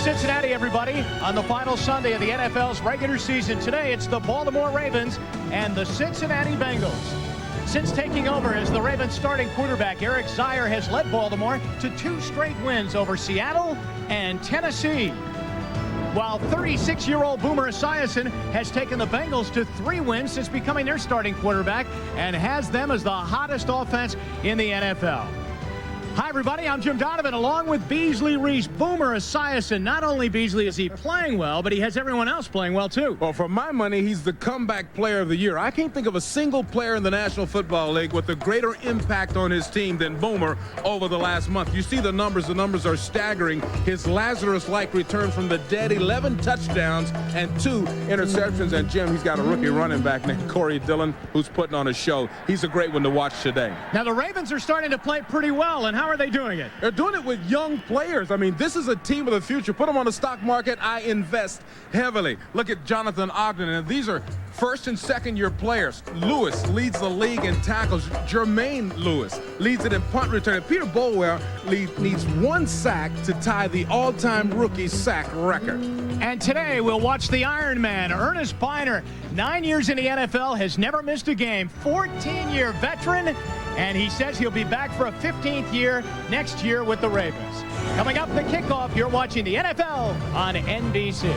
Cincinnati, everybody, on the final Sunday of the NFL's regular season. Today, it's the Baltimore Ravens and the Cincinnati Bengals. Since taking over as the Ravens starting quarterback, Eric Zeier has led Baltimore to 2 straight wins over Seattle and Tennessee. While 36-year-old Boomer Esiason has taken the Bengals to 3 wins since becoming their starting quarterback and has them as the hottest offense in the NFL. Hi, everybody. I'm Jim Donovan, along with Beasley, Reece, Boomer Esiason. Not only Beasley is he playing well, but he has everyone else playing well, too. Well, for my money, he's the comeback player of the year. I can't think of a single player in the National Football League with a greater impact on his team than Boomer over the last month. You see the numbers. The numbers are staggering. His Lazarus-like return from the dead, 11 touchdowns and 2 interceptions. And, Jim, he's got a rookie running back named Corey Dillon who's putting on a show. He's a great one to watch today. Now, the Ravens are starting to play pretty well, and how are they doing it? They're doing it with young players. I mean, this is a team of the future. Put them on the stock market. I invest heavily. Look at Jonathan Ogden, and these are first and second year players. Lewis leads the league in tackles. Jermaine Lewis leads it in punt return. And Peter Bolwell needs 1 sack to tie the all-time rookie sack record. And today we'll watch the Iron Man, Ernest Byner. 9 years in the NFL, has never missed a game. 14-year veteran. And he says he'll be back for a 15th year next year with the Ravens. Coming up, the kickoff. You're watching the NFL on NBC.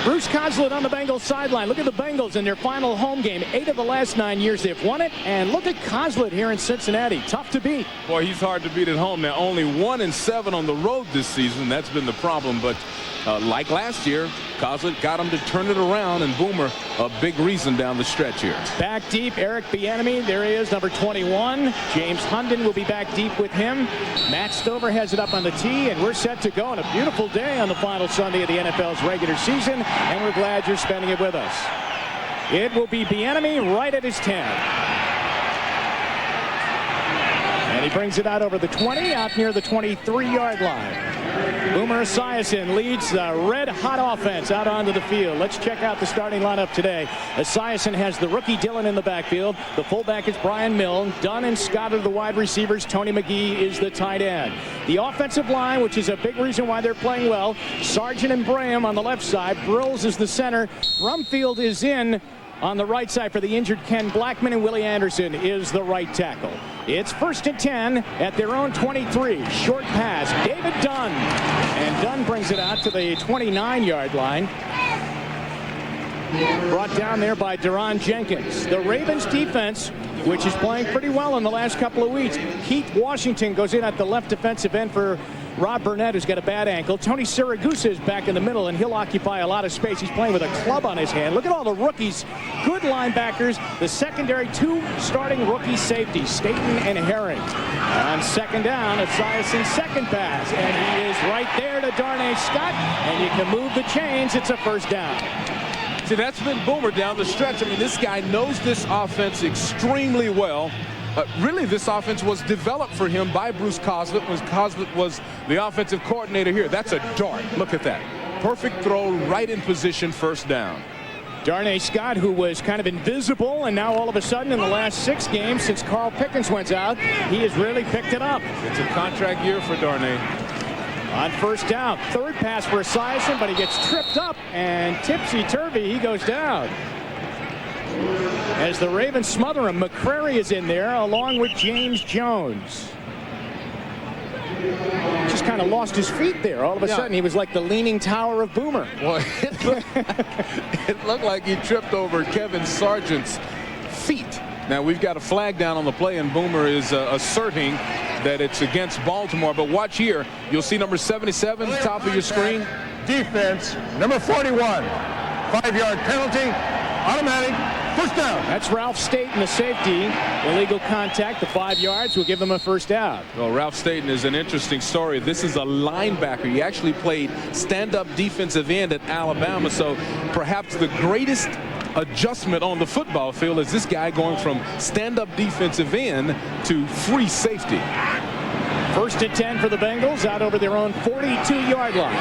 Bruce Coslett on the Bengals sideline. Look at the Bengals in their final home game. 8 of the last 9 years they've won it. And look at Coslett here in Cincinnati. Tough to beat. Boy, he's hard to beat at home. Now, only 1-7 on the road this season. That's been the problem. But like last year, Coslett got him to turn it around, and Boomer, a big reason down the stretch here. Back deep, Eric Bieniemy. There he is, number 21. James Hunden will be back deep with him. Matt Stover has it up on the tee, and we're set to go on a beautiful day on the final Sunday of the NFL's regular season, and we're glad you're spending it with us. It will be Bieniemy right at his 10. And he brings it out over the 20, out near the 23-yard line. Boomer Esiason leads the red-hot offense out onto the field. Let's check out the starting lineup today. Esiason has the rookie Dillon in the backfield. The fullback is Brian Milne. Dunn and Scott are the wide receivers. Tony McGee is the tight end. The offensive line, which is a big reason why they're playing well. Sargent and Braham on the left side. Brills is the center. Brumfield is in on the right side for the injured Ken Blackman, and Willie Anderson is the right tackle. It's 1st and 10 at their own 23. Short pass, David Dunn. And Dunn brings it out to the 29-yard line. Brought down there by Deron Jenkins. The Ravens defense, which is playing pretty well in the last couple of weeks. Keith Washington goes in at the left defensive end for Rob Burnett, who's got a bad ankle. Tony Siragusa is back in the middle, and he'll occupy a lot of space. He's playing with a club on his hand. Look at all the rookies. Good linebackers. The secondary, 2 starting rookie safeties, Staten and Herring. On 2nd down, Esiason's second pass, and he is right there to Darnay Scott, and you can move the chains. It's a 1st down. See, that's been Boomer down the stretch. I mean, this guy knows this offense extremely well. Really, this offense was developed for him by Bruce Coslett when Coslett was the offensive coordinator here. That's a dart. Look at that. Perfect throw, right in position, 1st down. Darnay Scott, who was kind of invisible, and now all of a sudden in the last 6 games since Carl Pickens went out, he has really picked it up. It's a contract year for Darnay. On 1st down, 3rd pass for Esiason, but he gets tripped up, and tipsy-turvy, he goes down. As the Ravens smother him, McCrary is in there along with James Jones. Just kind of lost his feet there. All of a sudden, he was like the leaning tower of Boomer. Well, it looked like he tripped over Kevin Sargent's feet. Now, we've got a flag down on the play, and Boomer is asserting that it's against Baltimore. But watch here. You'll see number 77 at the top of your screen. Defense, number 41. 5-yard penalty, automatic, 1st down. That's Ralph Staten, the safety. Illegal contact, the 5 yards will give them a 1st down. Well, Ralph Staten is an interesting story. This is a linebacker. He actually played stand-up defensive end at Alabama. So perhaps the greatest adjustment on the football field is this guy going from stand-up defensive end to free safety. First and 10 for the Bengals out over their own 42-yard line.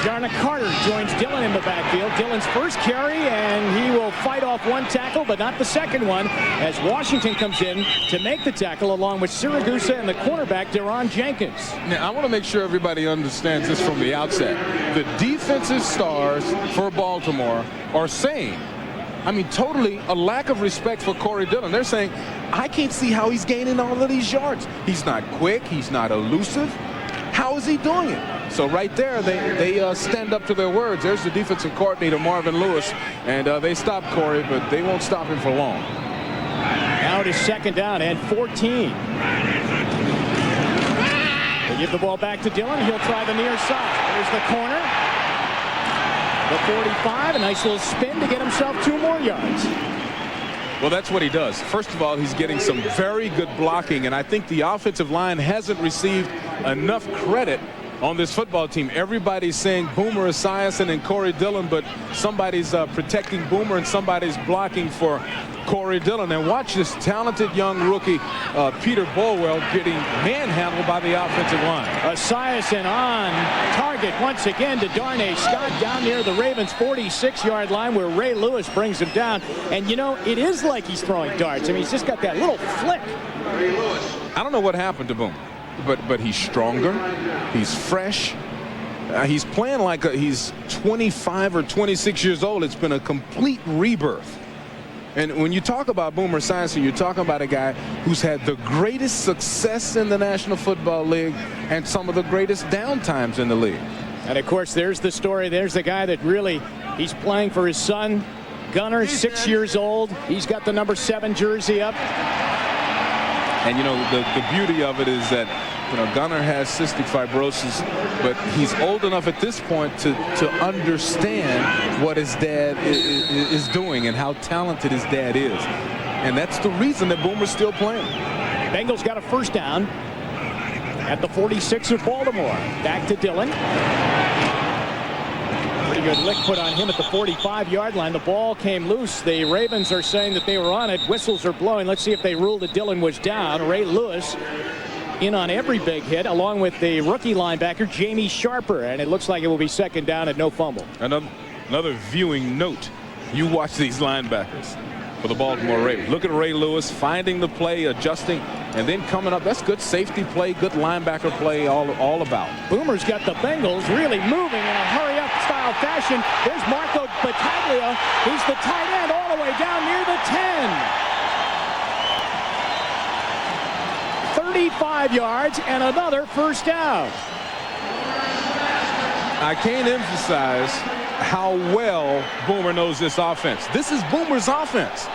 Jarna Carter joins Dillon in the backfield. Dillon's first carry, and he will fight off one tackle, but not the second one, as Washington comes in to make the tackle along with Siragusa and the cornerback, Deron Jenkins. Now, I want to make sure everybody understands this from the outset. The defensive stars for Baltimore are saying, I mean, totally a lack of respect for Corey Dillon. They're saying, I can't see how he's gaining all of these yards. He's not quick. He's not elusive. How is he doing it? So right there, they stand up to their words. There's the defensive coordinator, Marvin Lewis, and they stop Corey, but they won't stop him for long. Now it is second down and 14. They give the ball back to Dillon. He'll try the near side. There's the corner. The 45, a nice little spin to get himself 2 more yards. Well, that's what he does. First of all, he's getting some very good blocking, and I think the offensive line hasn't received enough credit on this football team. Everybody's saying Boomer Esiason and Corey Dillon, but somebody's protecting Boomer and somebody's blocking for Corey Dillon. And watch this talented young rookie, Peter Bolwell, getting manhandled by the offensive line. Esiason on target once again to Darnay Scott down near the Ravens' 46-yard line, where Ray Lewis brings him down. And, you know, it is like he's throwing darts. I mean, he's just got that little flick. I don't know what happened to Boomer, but he's stronger. He's fresh. He's playing like he's 25 or 26 years old. It's been a complete rebirth. And when you talk about Boomer Esiason, you're talking about a guy who's had the greatest success in the National Football League and some of the greatest downtimes in the league. And, of course, there's the story. There's the guy that really, he's playing for his son, Gunnar, 6 years old. He's got the number 7 jersey up. And, you know, the beauty of it is that, you know, Gunnar has cystic fibrosis, but he's old enough at this point to understand what his dad is doing and how talented his dad is. And that's the reason that Boomer's still playing. Bengals got a first down at the 46 of Baltimore. Back to Dillon. Pretty good lick put on him at the 45-yard line. The ball came loose. The Ravens are saying that they were on it. Whistles are blowing. Let's see if they rule that Dillon was down. Ray Lewis in on every big hit, along with the rookie linebacker, Jamie Sharper. And it looks like it will be second down and no fumble. Another viewing note. You watch these linebackers for the Baltimore Ravens. Look at Ray Lewis finding the play, adjusting, and then coming up. That's good safety play, good linebacker play, all about. Boomer's got the Bengals really moving in a hurry-up style fashion. There's Marco Battaglia. He's the tight end all the way down near the 10. 35 yards and another first down. I can't emphasize how well Boomer knows this offense. This is Boomer's offense.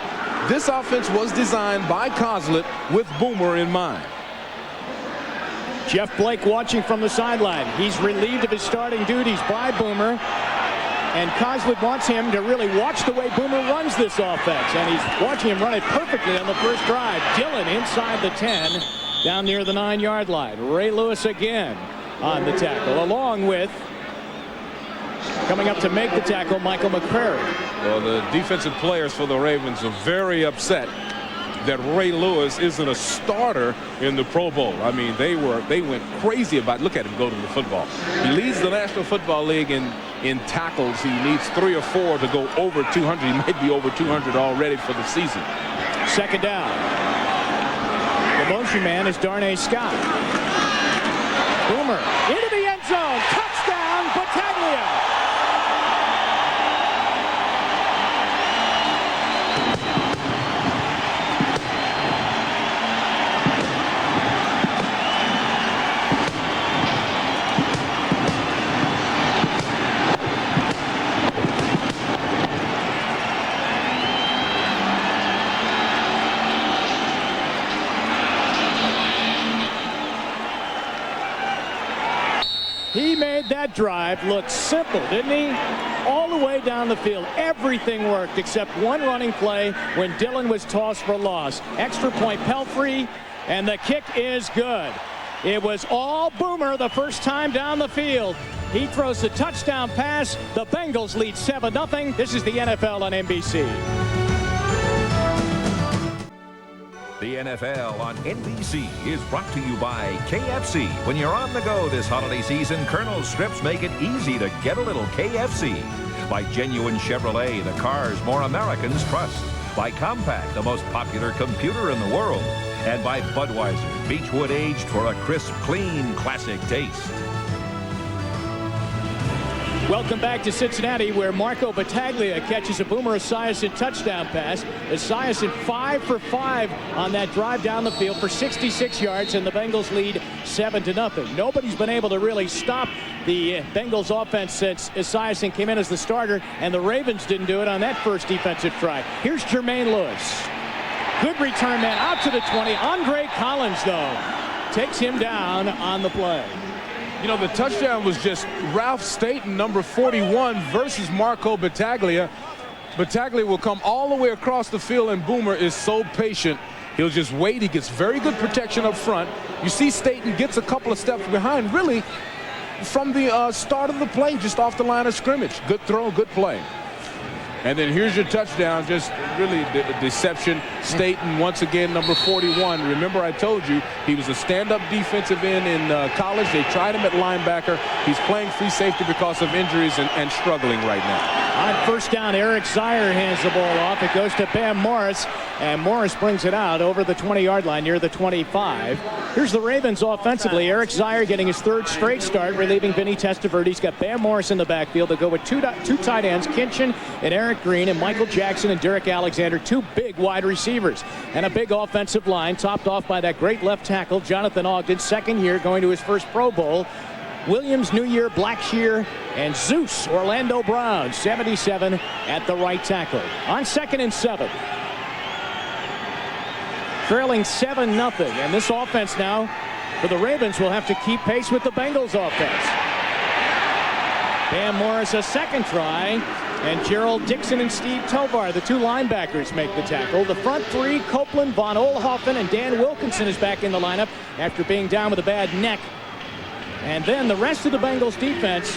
This offense was designed by Coslett with Boomer in mind. Jeff Blake watching from the sideline. He's relieved of his starting duties by Boomer. And Coslett wants him to really watch the way Boomer runs this offense. And he's watching him run it perfectly on the first drive. Dillon inside the 10, down near the 9-yard line. Ray Lewis again on the tackle, along with, coming up to make the tackle, Michael McCrary. Well, the defensive players for the Ravens are very upset that Ray Lewis isn't a starter in the Pro Bowl. I mean, they went crazy about, look at him go to the football. He leads the National Football League in tackles. He needs 3 or 4 to go over 200. He might be over 200 already for the season. Second down. The motion man is Darnay Scott. Boomer into the end zone. Touchdown, Battaglia. He made that drive look simple, didn't he? All the way down the field. Everything worked except one running play when Dillon was tossed for loss. Extra point Pelfrey, and the kick is good. It was all Boomer the first time down the field. He throws the touchdown pass. The Bengals lead 7-0. This is the NFL on NBC. The NFL on NBC is brought to you by KFC. When you're on the go this holiday season, Colonel's strips make it easy to get a little KFC. By Genuine Chevrolet, the cars more Americans trust. By Compact, the most popular computer in the world. And by Budweiser, Beechwood aged for a crisp, clean, classic taste. Welcome back to Cincinnati, where Marco Battaglia catches a Boomer Esiason touchdown pass. Esiason 5 for 5 on that drive down the field for 66 yards, and the Bengals lead 7-0. Nobody's been able to really stop the Bengals offense since Esiason came in as the starter, and the Ravens didn't do it on that first defensive try. Here's Jermaine Lewis. Good return man out to the 20. Andre Collins, though, takes him down on the play. You know, the touchdown was just Ralph Staten, number 41, versus Marco Battaglia. Battaglia will come all the way across the field, and Boomer is so patient. He'll just wait. He gets very good protection up front. You see Staten gets a couple of steps behind, really, from the start of the play, just off the line of scrimmage. Good throw, good play. And then here's your touchdown, just really deception. Staten, once again, number 41. Remember, I told you he was a stand-up defensive end in college. They tried him at linebacker. He's playing free safety because of injuries and struggling right now. On first down, Eric Zier hands the ball off. It goes to Bam Morris, and Morris brings it out over the 20-yard line near the 25. Here's the Ravens offensively. Eric Zier getting his third straight start, relieving Vinny Testaverde. He's got Bam Morris in the backfield. They'll go with two tight ends, Kinchin and Eric Green, and Michael Jackson and Derek Alexander, two big wide receivers. And a big offensive line topped off by that great left tackle, Jonathan Ogden, second year going to his first Pro Bowl. Williams, New Year, Blackshear, and Zeus, Orlando Brown, 77 at the right tackle. On 2nd and 7. Trailing 7-0. And this offense now for the Ravens will have to keep pace with the Bengals offense. Bam Morris a second try. And Gerald Dixon and Steve Tovar, the two linebackers, make the tackle. The front three, Copeland, Von Oelhoffen, and Dan Wilkinson is back in the lineup after being down with a bad neck. And then the rest of the Bengals defense,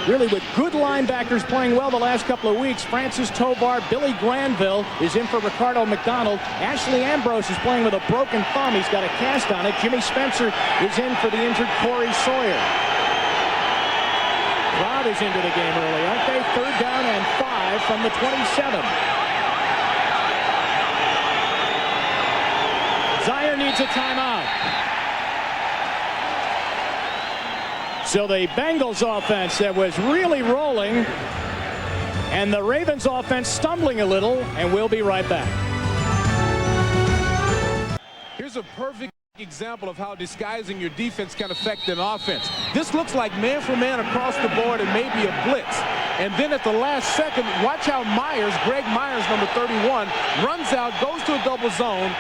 really with good linebackers playing well the last couple of weeks. Francis Tovar, Billy Granville is in for Ricardo McDonald. Ashley Ambrose is playing with a broken thumb. He's got a cast on it. Jimmy Spencer is in for the injured Corey Sawyer. Crowd is into the game early, aren't they? 3rd down and 5 from the 27. Zier needs a timeout. So the Bengals offense that was really rolling, and the Ravens offense stumbling a little, and we'll be right back. Here's a perfect example of how disguising your defense can affect an offense. This looks like man for man across the board and maybe a blitz. And then at the last second, watch how Myers, Greg Myers, number 31, runs out, goes to a double zone.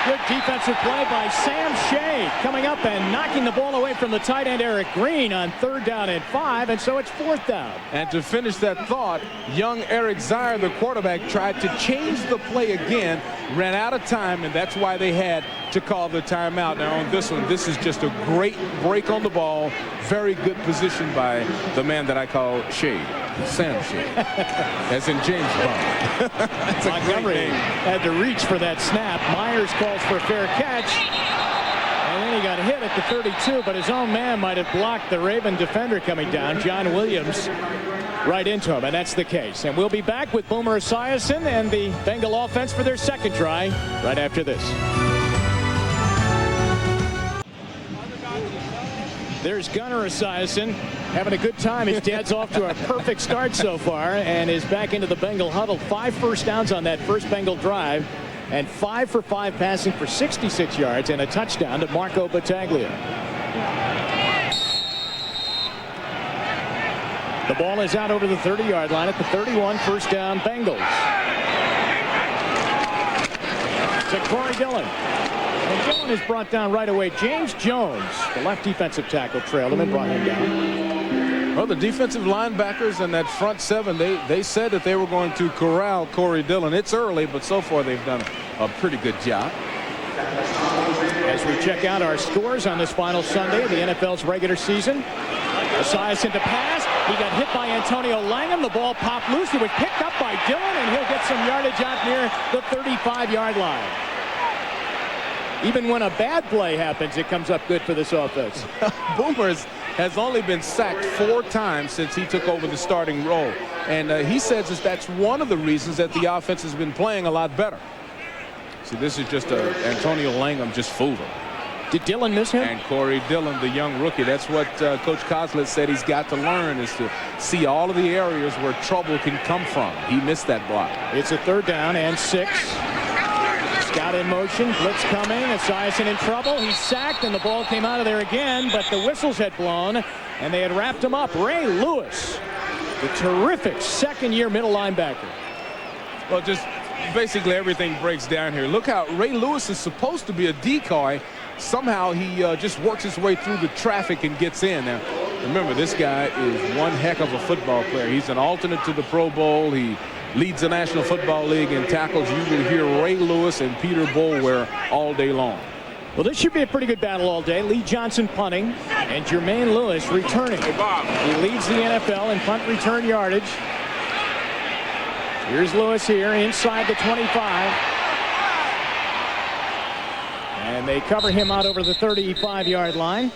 Good defensive play by Sam Shea, coming up and knocking the ball away from the tight end Eric Green on 3rd down and 5, and so it's 4th down. And to finish that thought, young Eric Zier, the quarterback, tried to change the play again, ran out of time, and that's why they had to call the timeout. Now on this one, this is just a great break on the ball. Very good position by the man that I call Shea, Sam Shea, as in James Bond. That's a great name. Had to reach for that snap. Myers calls for a fair catch. And then he got hit at the 32, but his own man might have blocked the Raven defender coming down, John Williams, right into him, and that's the case. And we'll be back with Boomer Esiason and the Bengal offense for their second try right after this. There's Gunnar Esiason having a good time. His dad's off to a perfect start so far and is back into the Bengal huddle. 5 first downs on that first Bengal drive, and 5 for 5 passing for 66 yards and a touchdown to Marco Battaglia. The ball is out over the 30-yard line at the 31. First down, Bengals. To Corey Dillon. And Dillon is brought down right away. James Jones, the left defensive tackle, trailed him and brought him down. Well, the defensive linebackers and that front seven, they said that they were going to corral Corey Dillon. It's early, but so far they've done a pretty good job. As we check out our scores on this final Sunday of the NFL's regular season, Esiason to pass. He got hit by Antonio Langham. The ball popped loose. It was picked up by Dillon, and he'll get some yardage out near the 35-yard line. Even when a bad play happens, it comes up good for this offense. Boomer has only been sacked 4 times since he took over the starting role. And he says that's one of the reasons that the offense has been playing a lot better. See, this is just Antonio Langham just fooled him. Did Dillon miss him? And Corey Dillon, the young rookie, that's what Coach Coslett said he's got to learn, is to see all of the areas where trouble can come from. He missed that block. It's a 3rd down and 6. Scott in motion, blitz coming, Esiason in trouble. He's sacked, and the ball came out of there again, but the whistles had blown, and they had wrapped him up. Ray Lewis, the terrific second-year middle linebacker. Well, just basically everything breaks down here. Look how Ray Lewis is supposed to be a decoy. Somehow he just works his way through the traffic and gets in. Now, remember, this guy is one heck of a football player. He's an alternate to the Pro Bowl. He leads the National Football League in tackles. You will hear Ray Lewis and Peter Boulware all day long. Well, this should be a pretty good battle all day. Lee Johnson punting and Jermaine Lewis returning. Hey, Bob. He leads the NFL in punt return yardage. Here's Lewis here inside the 25. And they cover him out over the 35-yard line.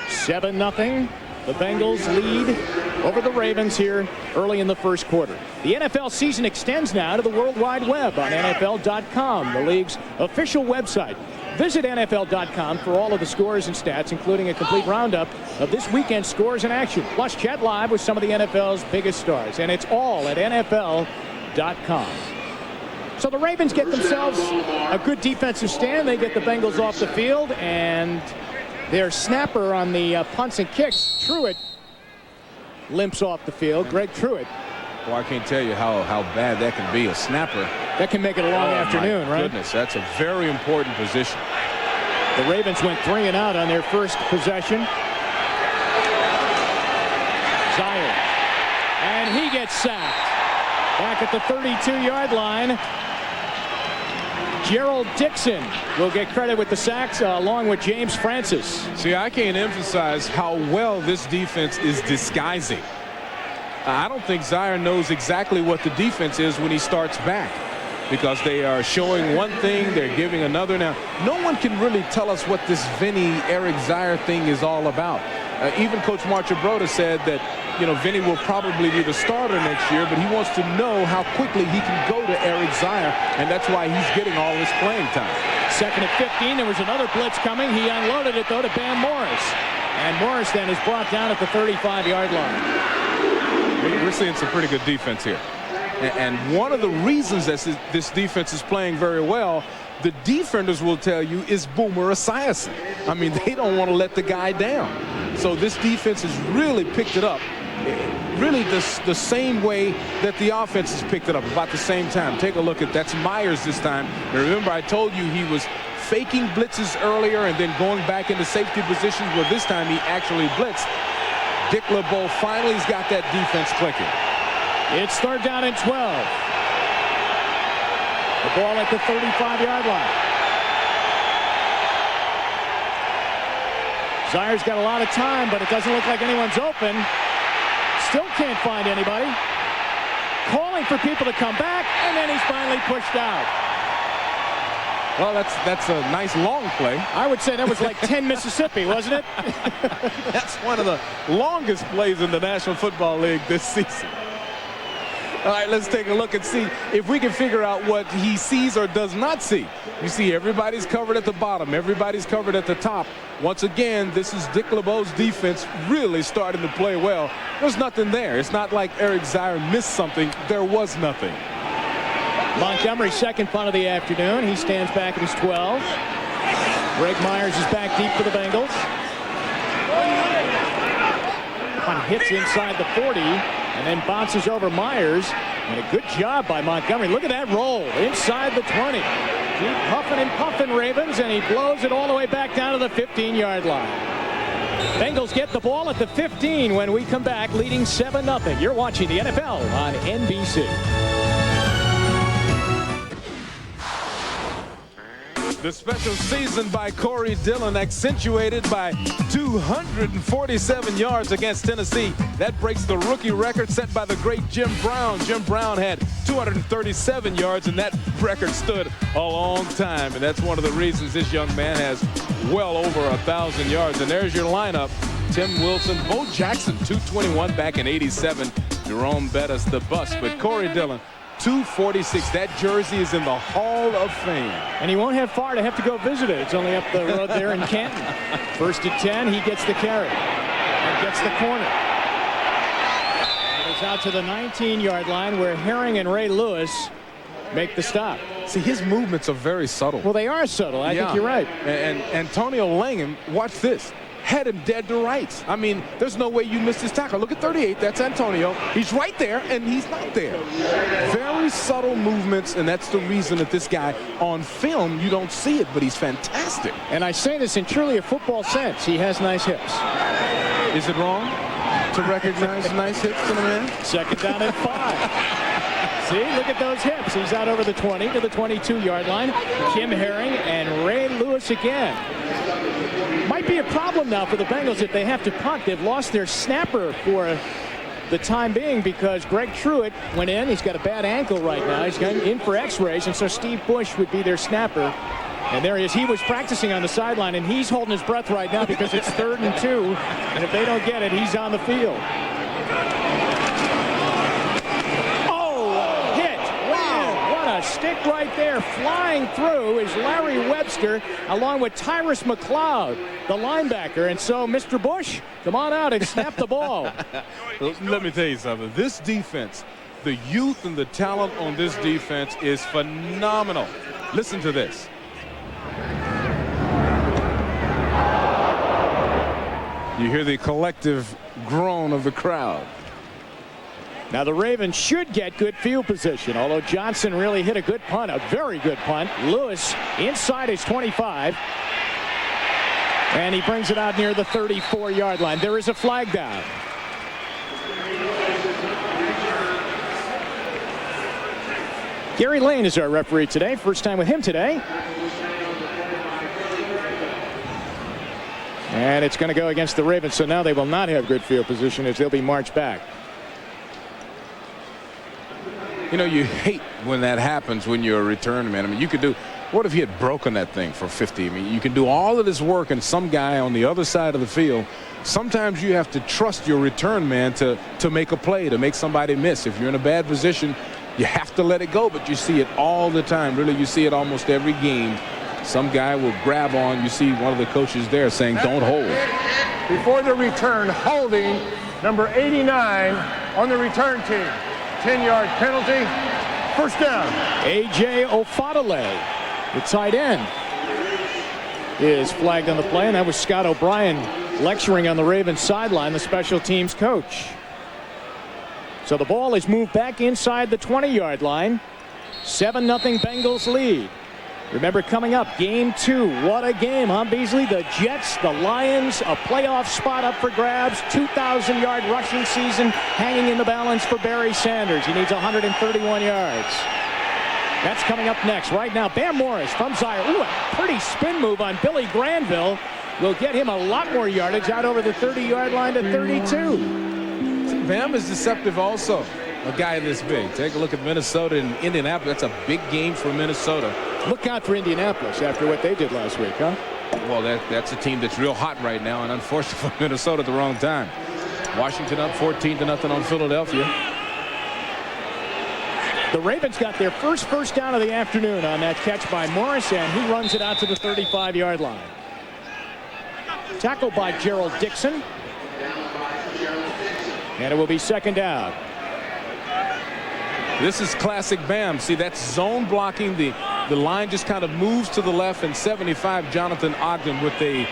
7-0. The Bengals lead over the Ravens here early in the first quarter. The NFL season extends now to the World Wide Web on NFL.com, the league's official website. Visit NFL.com for all of the scores and stats, including a complete roundup of this weekend's scores and action. Plus, chat live with some of the NFL's biggest stars. And it's all at NFL.com. So the Ravens get themselves a good defensive stand. They get the Bengals off the field, and their snapper on the punts and kicks, Truitt, limps off the field. Greg Truitt. Well, I can't tell you how bad that can be. A snapper. That can make it a long afternoon, my right? Goodness, that's a very important position. The Ravens went 3 and out on their first possession. Zion. And he gets sacked. Back at the 32-yard line. Gerald Dixon will get credit with the sacks along with James Francis. See, I can't emphasize how well this defense is disguising. I don't think Zion knows exactly what the defense is when he starts back, because they are showing one thing, they're giving another. Now, no one can really tell us what this Vinny, Eric Zier thing is all about. Even Coach Marchibroda said that, you know, Vinny will probably be the starter next year, but he wants to know how quickly he can go to Eric Zier, and that's why he's getting all this playing time. 2nd and 15. There was another blitz coming. He unloaded it, though, to Bam Morris. And Morris then is brought down at the 35-yard line. We're seeing some pretty good defense here. And one of the reasons that this defense is playing very well, the defenders will tell you, is Boomer Esiason. I mean, they don't want to let the guy down. So this defense has really picked it up. Really the same way that the offense has picked it up, about the same time. Take a look at that's Myers this time. And remember, I told you he was faking blitzes earlier and then going back into safety positions. Well, this time he actually blitzed. Dick LeBeau finally has got that defense clicking. It's 3rd down and 12. The ball at the 35-yard line. Zier's got a lot of time, but it doesn't look like anyone's open. Still can't find anybody. Calling for people to come back, and then he's finally pushed out. Well, that's a nice long play. I would say that was like 10 Mississippi, wasn't it? That's one of the longest plays in the National Football League this season. All right, let's take a look and see if we can figure out what he sees or does not see. You see everybody's covered at the bottom. Everybody's covered at the top. Once again, this is Dick LeBeau's defense really starting to play well. There's nothing there. It's not like Eric Zier missed something. There was nothing. Montgomery's second punt of the afternoon. He stands back at his 12. Greg Myers is back deep for the Bengals. Punt hits inside the 40 and then bounces over Myers. And a good job by Montgomery. Look at that roll inside the 20. Keep huffing and puffing, Ravens, and he blows it all the way back down to the 15-yard line. Bengals get the ball at the 15 when we come back, leading 7-0. You're watching the NFL on NBC. The special season by Corey Dillon accentuated by 247 yards against Tennessee. That breaks the rookie record set by the great Jim Brown. Jim Brown had 237 yards, and that record stood a long time. And that's one of the reasons this young man has well over 1,000 yards. And there's your lineup. Tim Wilson, Bo Jackson, 221 back in '87. Jerome Bettis, the bust. But Corey Dillon, 246. That jersey is in the Hall of Fame. And he won't have far to have to go visit it. It's only up the road there in Canton. First and 10, he gets the carry and gets the corner. It is out to the 19-yard line where Herring and Ray Lewis make the stop. See, his movements are very subtle. Well, they are subtle. I think you're right. And Antonio Langham, watch this. Had him dead to rights. I mean, there's no way you missed his tackle. Look at 38. That's Antonio. He's right there, and he's not there. Very subtle movements, and that's the reason that this guy, on film, you don't see it, but he's fantastic. And I say this in truly a football sense. He has nice hips. Is it wrong to recognize nice hips in a man? Second down and 5. See, look at those hips. He's out over the 20 to the 22-yard line. Kim Herring and Ray Lewis again. Might be a problem now for the Bengals if they have to punt. They've lost their snapper for the time being because Greg Truitt went in. He's got a bad ankle right now. He's going in for x-rays, and so Steve Bush would be their snapper. And there he is. He was practicing on the sideline, and he's holding his breath right now because it's 3rd and 2. And if they don't get it, he's on the field. Stick right there. Flying through is Larry Webster along with Tyrus McLeod, the linebacker. And so, Mr. Bush, come on out and snap the ball. Let me tell you something. This defense, the youth and the talent on this defense is phenomenal. Listen to this. You hear the collective groan of the crowd. Now the Ravens should get good field position, although Johnson really hit a good punt, a very good punt. Lewis inside his 25. And he brings it out near the 34-yard line. There is a flag down. Gary Lane is our referee today. First time with him today. And it's going to go against the Ravens, so now they will not have good field position as they'll be marched back. You know, you hate when that happens when you're a return man. I mean, you could do, what if he had broken that thing for 50? I mean, you can do all of this work and some guy on the other side of the field, sometimes you have to trust your return man to make a play, to make somebody miss. If you're in a bad position, you have to let it go, but you see it all the time. Really, you see it almost every game. Some guy will grab on. You see one of the coaches there saying, don't hold. Before the return, holding number 89 on the return team. 10-yard penalty. First down. A.J. Ofadale, the tight end, is flagged on the play, and that was Scott O'Brien lecturing on the Ravens sideline, the special teams coach. So the ball is moved back inside the 20-yard line. 7-0 Bengals lead. Remember, coming up, game 2. What a game, huh, Beasley? The Jets, the Lions, a playoff spot up for grabs. 2,000-yard rushing season hanging in the balance for Barry Sanders. He needs 131 yards. That's coming up next. Right now, Bam Morris from Zaire. Ooh, a pretty spin move on Billy Granville. Will get him a lot more yardage out over the 30-yard line to 32. Bam is deceptive also. A guy this big. Take a look at Minnesota and Indianapolis. That's a big game for Minnesota. Look out for Indianapolis after what they did last week, huh? Well, that's a team that's real hot right now, and unfortunately for Minnesota at the wrong time. Washington up 14-0 on Philadelphia. The Ravens got their first down of the afternoon on that catch by Morris, and he runs it out to the 35-yard line. Tackled by Gerald Dixon. And it will be second down. This is classic Bam. See, that's zone blocking. The line just kind of moves to the left, and 75, Jonathan Ogden with a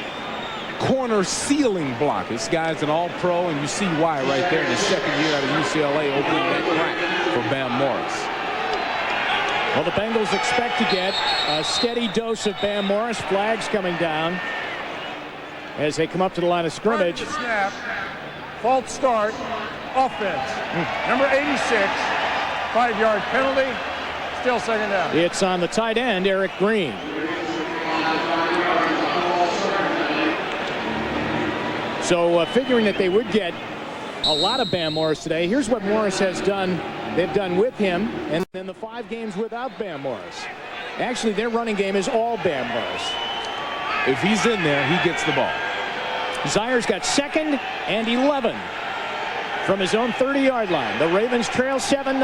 corner ceiling block. This guy's an all-pro, and you see why right there in his second year out of UCLA, opening that crack for Bam Morris. Well, the Bengals expect to get a steady dose of Bam Morris. Flags coming down as they come up to the line of scrimmage. Snap, false start, offense. Number 86, 5-yard penalty, still second down. It's on the tight end, Eric Green. So figuring that they would get a lot of Bam Morris today, here's what Morris has done. They've done with him, and then the 5 games without Bam Morris. Actually, their running game is all Bam Morris. If he's in there, he gets the ball. Zaire's got 2nd and 11 from his own 30-yard line. The Ravens trail 7-0.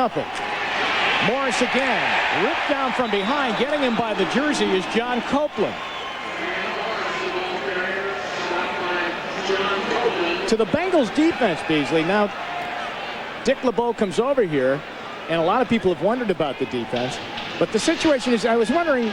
Morris again, ripped down from behind. Getting him by the jersey is John Copeland. To the Bengals defense, Beasley. Now, Dick LeBeau comes over here, and a lot of people have wondered about the defense. But the situation is, I was wondering,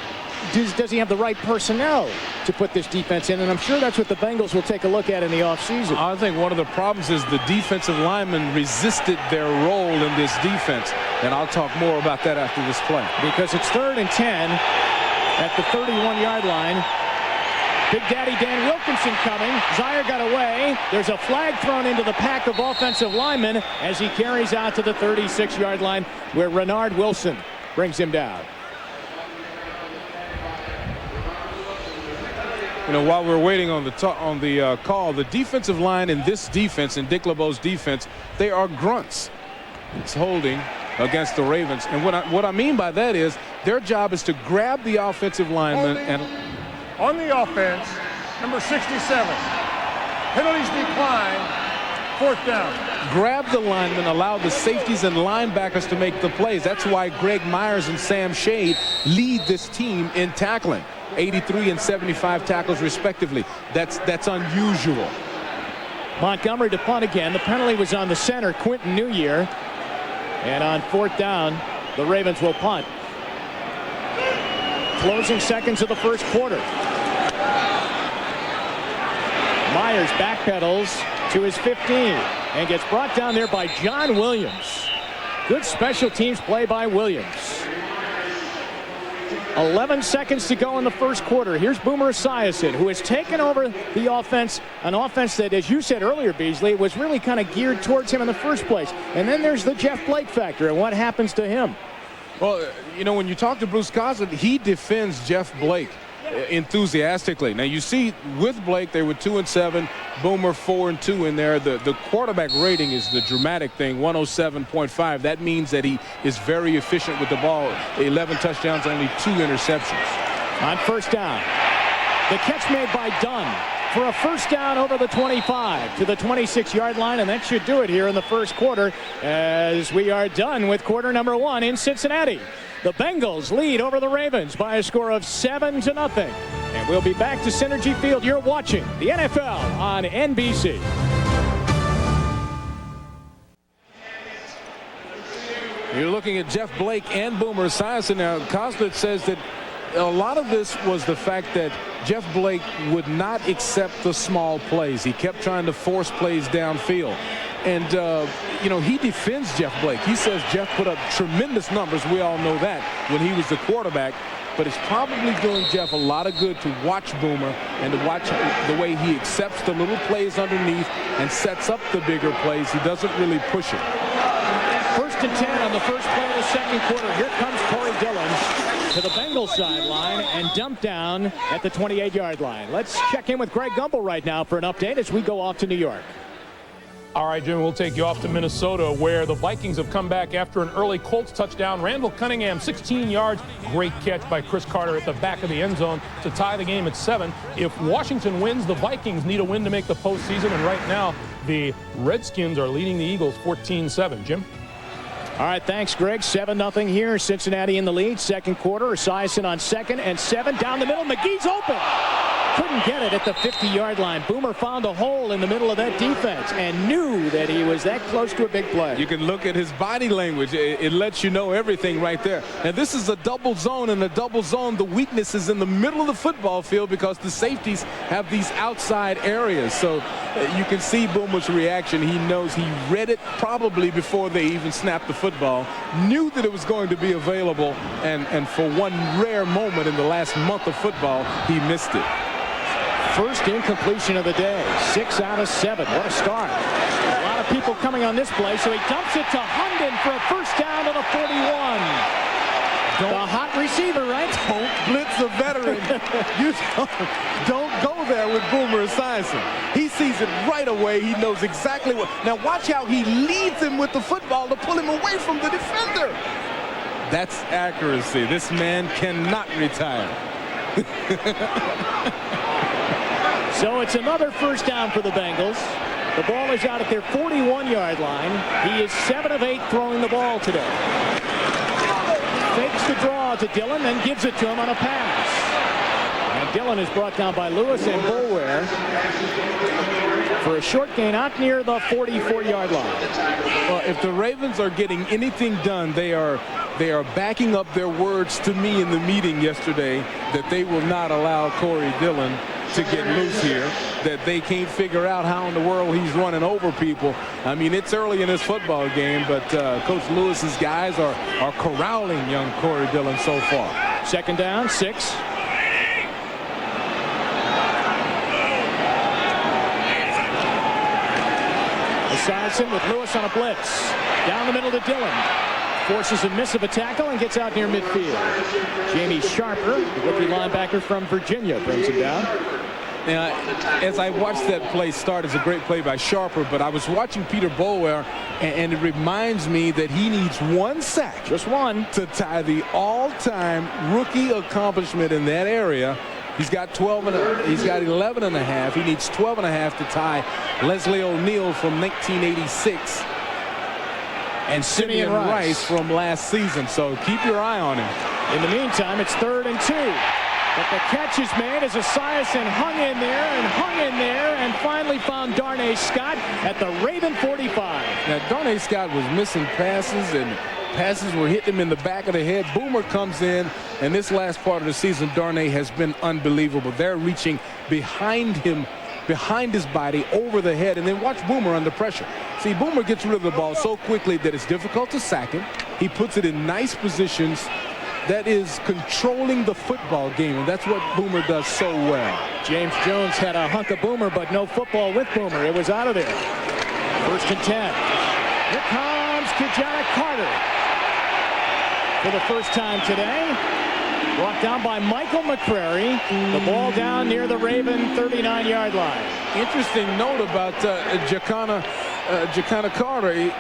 does he have the right personnel to put this defense in? And I'm sure that's what the Bengals will take a look at in the offseason. I think one of the problems is the defensive linemen resisted their role in this defense. And I'll talk more about that after this play. Because it's 3rd and 10 at the 31-yard line. Big Daddy Dan Wilkinson coming. Zaire got away. There's a flag thrown into the pack of offensive linemen as he carries out to the 36-yard line where Renard Wilson brings him down. You know, while we're waiting on the call, the defensive line in this defense, in Dick LeBeau's defense, they are grunts. It's holding against the Ravens. And what I mean by that is their job is to grab the offensive lineman and on the offense, number 67. Penalties decline. 4th down. grab the lineman, allow the safeties and linebackers to make the plays. That's why Greg Myers and Sam Shade lead this team in tackling. 83 and 75 tackles respectively. That's unusual. Montgomery to punt again. The penalty was on the center, Quentin New Year. And on 4th down, the Ravens will punt. Closing seconds of the first quarter. Myers backpedals to his 15 and gets brought down there by John Williams. Good special teams play by Williams. 11 seconds to go in the first quarter. Here's Boomer Esiason, who has taken over the offense, an offense that, as you said earlier, Beasley, was really kind of geared towards him in the first place. And then there's the Jeff Blake factor and what happens to him. Well, you know, when you talk to Bruce Coslett, he defends Jeff Blake enthusiastically. Now, you see with Blake, they were 2-7, Boomer 4-2 in there. The quarterback rating is the dramatic thing, 107.5. That means that he is very efficient with the ball. 11 touchdowns, only 2 interceptions. On 1st down, the catch made by Dunn for a 1st down over the 25 to the 26-yard line, and that should do it here in the first quarter as we are done with quarter number 1 in Cincinnati. The Bengals lead over the Ravens by a score of 7-0. And we'll be back to Synergy Field. You're watching the NFL on NBC. You're looking at Jeff Blake and Boomer Esiason. Now, Coslett says that a lot of this was the fact that Jeff Blake would not accept the small plays. He kept trying to force plays downfield. And, you know, he defends Jeff Blake. He says Jeff put up tremendous numbers. We all know that when he was the quarterback. But it's probably doing Jeff a lot of good to watch Boomer and to watch the way he accepts the little plays underneath and sets up the bigger plays. He doesn't really push it. 1st and 10 on the first play of the second quarter. Here comes Corey Dillon to the Bengals sideline and dumped down at the 28-yard line. Let's check in with Greg Gumbel right now for an update as we go off to New York. All right, Jim, we'll take you off to Minnesota, where the Vikings have come back after an early Colts touchdown. Randall Cunningham, 16 yards. Great catch by Chris Carter at the back of the end zone to tie the game at 7. If Washington wins, the Vikings need a win to make the postseason. And right now, the Redskins are leading the Eagles 14-7. Jim? All right, thanks, Greg. 7-0 here. Cincinnati in the lead. Second quarter. Esiason on 2nd and 7. Down the middle. McGee's open. Couldn't get it at the 50-yard line. Boomer found a hole in the middle of that defense and knew that he was that close to a big play. You can look at his body language. It lets you know everything right there. And this is a double zone. In a double zone, the weakness is in the middle of the football field because the safeties have these outside areas. So you can see Boomer's reaction. He knows, he read it probably before they even snapped the football, knew that it was going to be available, and for one rare moment in the last month of football, he missed it. First incompletion of the day. 6 out of 7. What a start. A lot of people coming on this play, so he dumps it to Hundon for a 1st down to the 41. The hot receiver, right? Don't blitz a veteran. You don't go there with Boomer Esiason. He sees it right away. He knows exactly what. Now watch how he leads him with the football to pull him away from the defender. That's accuracy. This man cannot retire. So it's another first down for the Bengals. The ball is out at their 41-yard line. He is 7 of 8 throwing the ball today. Fakes the draw to Dillon, then gives it to him on a pass. And Dillon is brought down by Lewis and Boulware for a short gain out near the 44-yard line. Well, if the Ravens are getting anything done, they are backing up their words to me in the meeting yesterday that they will not allow Corey Dillon to get loose here, that they can't figure out how in the world he's running over people. I mean, it's early in this football game, but Coach Lewis's guys are corralling young Corey Dillon so far. Second down, 6. Esiason with Lewis on a blitz. Down the middle to Dillon. Forces a miss of a tackle and gets out near midfield. Jamie Sharper, the rookie linebacker from Virginia, brings him down. Now, as I watched that play start, it's a great play by Sharper, but I was watching Peter Boulware, and it reminds me that he needs 1 sack. Just one. To tie the all-time rookie accomplishment in that area. He's got 11 and a half. He needs 12 and a half to tie Leslie O'Neal from 1986. And Simeon Rice from last season, so keep your eye on him. In the meantime, it's 3rd and 2. But the catch is made as Esiason hung in there and finally found Darnay Scott at the Raven 45. Now, Darnay Scott was missing passes, and passes were hitting him in the back of the head. Boomer comes in, and this last part of the season, Darnay has been unbelievable. They're reaching behind him, behind his body, over the head, and then watch Boomer under pressure. See, Boomer gets rid of the ball so quickly that it's difficult to sack him. He puts it in nice positions. That is controlling the football game, and that's what Boomer does so well. James Jones had a hunk of Boomer, but no football with Boomer. It was out of there. 1st and 10. Here comes Kijana Carter for the first time today. Brought down by Michael McCrary. The ball down near the Raven 39-yard line. Interesting note about Kijana Carter.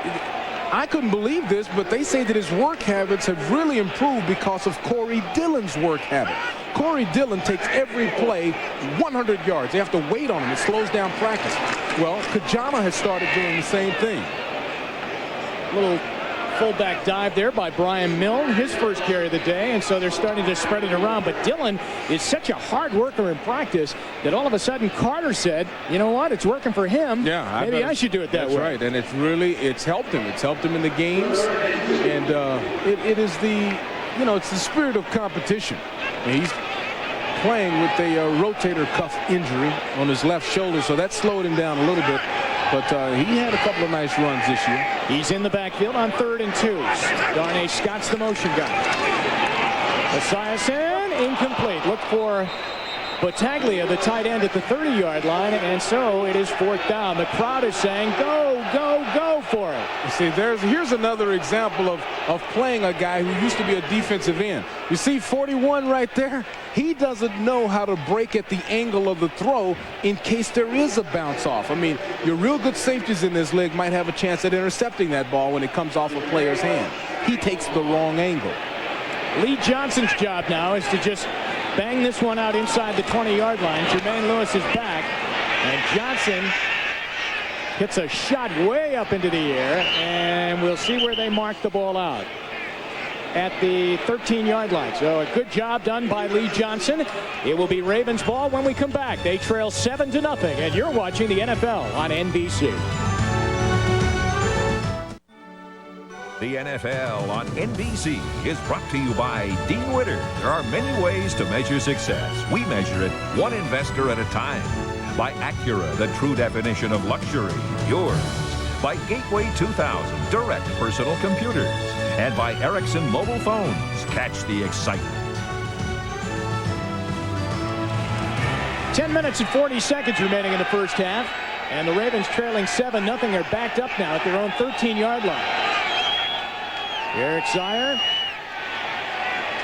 I couldn't believe this, but they say that his work habits have really improved because of Corey Dillon's work habit. Corey Dillon takes every play 100 yards. They have to wait on him. It slows down practice. Well, Kijana has started doing the same thing. Little fullback dive there by Brian Milne, his first carry of the day, and so they're starting to spread it around. But Dillon is such a hard worker in practice that all of a sudden Carter said, you know what, it's working for him. Yeah, maybe I should do it that way. That's right, and it's helped him. It's helped him in the games, and it is it's the spirit of competition. And he's playing with a rotator cuff injury on his left shoulder, so that slowed him down a little bit. But he had a couple of nice runs this year. He's in the backfield on 3rd and 2s. Darnay Scott's the motion guy. Esiason, incomplete. Look for Battaglia, the tight end, at the 30-yard line, and so it is 4th down. The crowd is saying, go, go, go for it. You see, here's another example of playing a guy who used to be a defensive end. You see 41 right there? He doesn't know how to break at the angle of the throw in case there is a bounce off. I mean, your real good safeties in this league might have a chance at intercepting that ball when it comes off a player's hand. He takes the wrong angle. Lee Johnson's job now is to just bang this one out inside the 20-yard line. Jermaine Lewis is back, and Johnson hits a shot way up into the air, and we'll see where they mark the ball out at the 13-yard line. So a good job done by Lee Johnson. It will be Ravens ball when we come back. They trail 7-0, and you're watching the NFL on NBC. The NFL on NBC is brought to you by Dean Witter. There are many ways to measure success. We measure it one investor at a time. By Acura, the true definition of luxury, yours. By Gateway 2000, direct personal computers. And by Ericsson mobile phones. Catch the excitement. 10 minutes and 40 seconds remaining in the first half. And the Ravens trailing 7-0. They're backed up now at their own 13-yard line. Eric Sire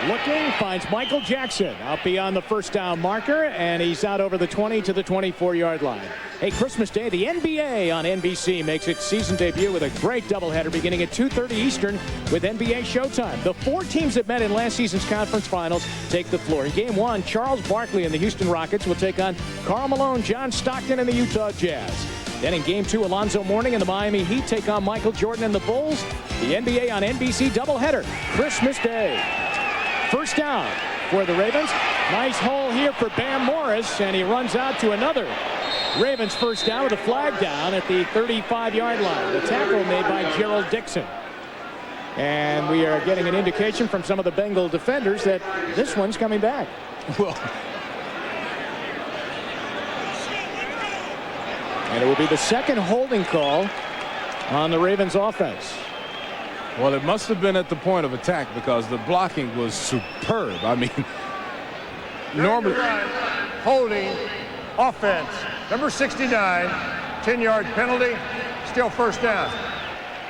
Looking, finds Michael Jackson out beyond the first down marker, and he's out over the 20 to the 24-yard line. Hey, Christmas Day, the NBA on NBC makes its season debut with a great doubleheader beginning at 2:30 Eastern with NBA Showtime. The 4 teams that met in last season's conference finals take the floor. In Game 1, Charles Barkley and the Houston Rockets will take on Karl Malone, John Stockton, and the Utah Jazz. Then in Game 2, Alonzo Mourning and the Miami Heat take on Michael Jordan and the Bulls. The NBA on NBC doubleheader, Christmas Day. First down for the Ravens. Nice hole here for Bam Morris, and he runs out to another Ravens first down with a flag down at the 35-yard line. The tackle made by Gerald Dixon. And we are getting an indication from some of the Bengal defenders that this one's coming back. Well, and it will be the second holding call on the Ravens offense. well, it must have been at the point of attack because the blocking was superb. I mean, normally Holding offense. Number 69, 10-yard penalty, still first down.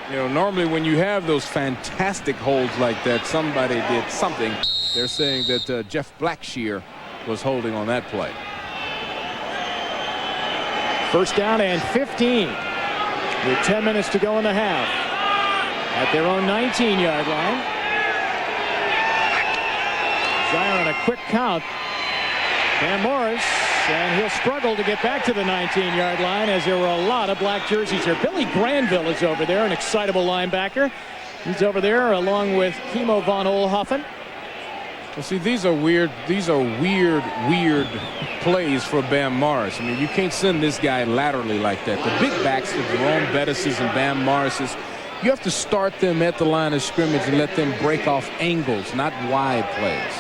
You know, normally when you have those fantastic holds like that, somebody did something. They're saying that Jeff Blackshear was holding on that play. First down and 15 with 10 minutes to go in the half at their own 19-yard line. Zion on a quick count. Bam Morris, and he'll struggle to get back to the 19-yard line as there were a lot of black jerseys here. Billy Granville is over there, an excitable linebacker. He's over there along with Kimo von Oelhoffen. Well, see, these are weird weird plays for Bam Morris. I mean, you can't send this guy laterally like that. The big backs, the Jerome Bettis's and Bam Morris's, you have to start them at the line of scrimmage and let them break off angles, not wide plays.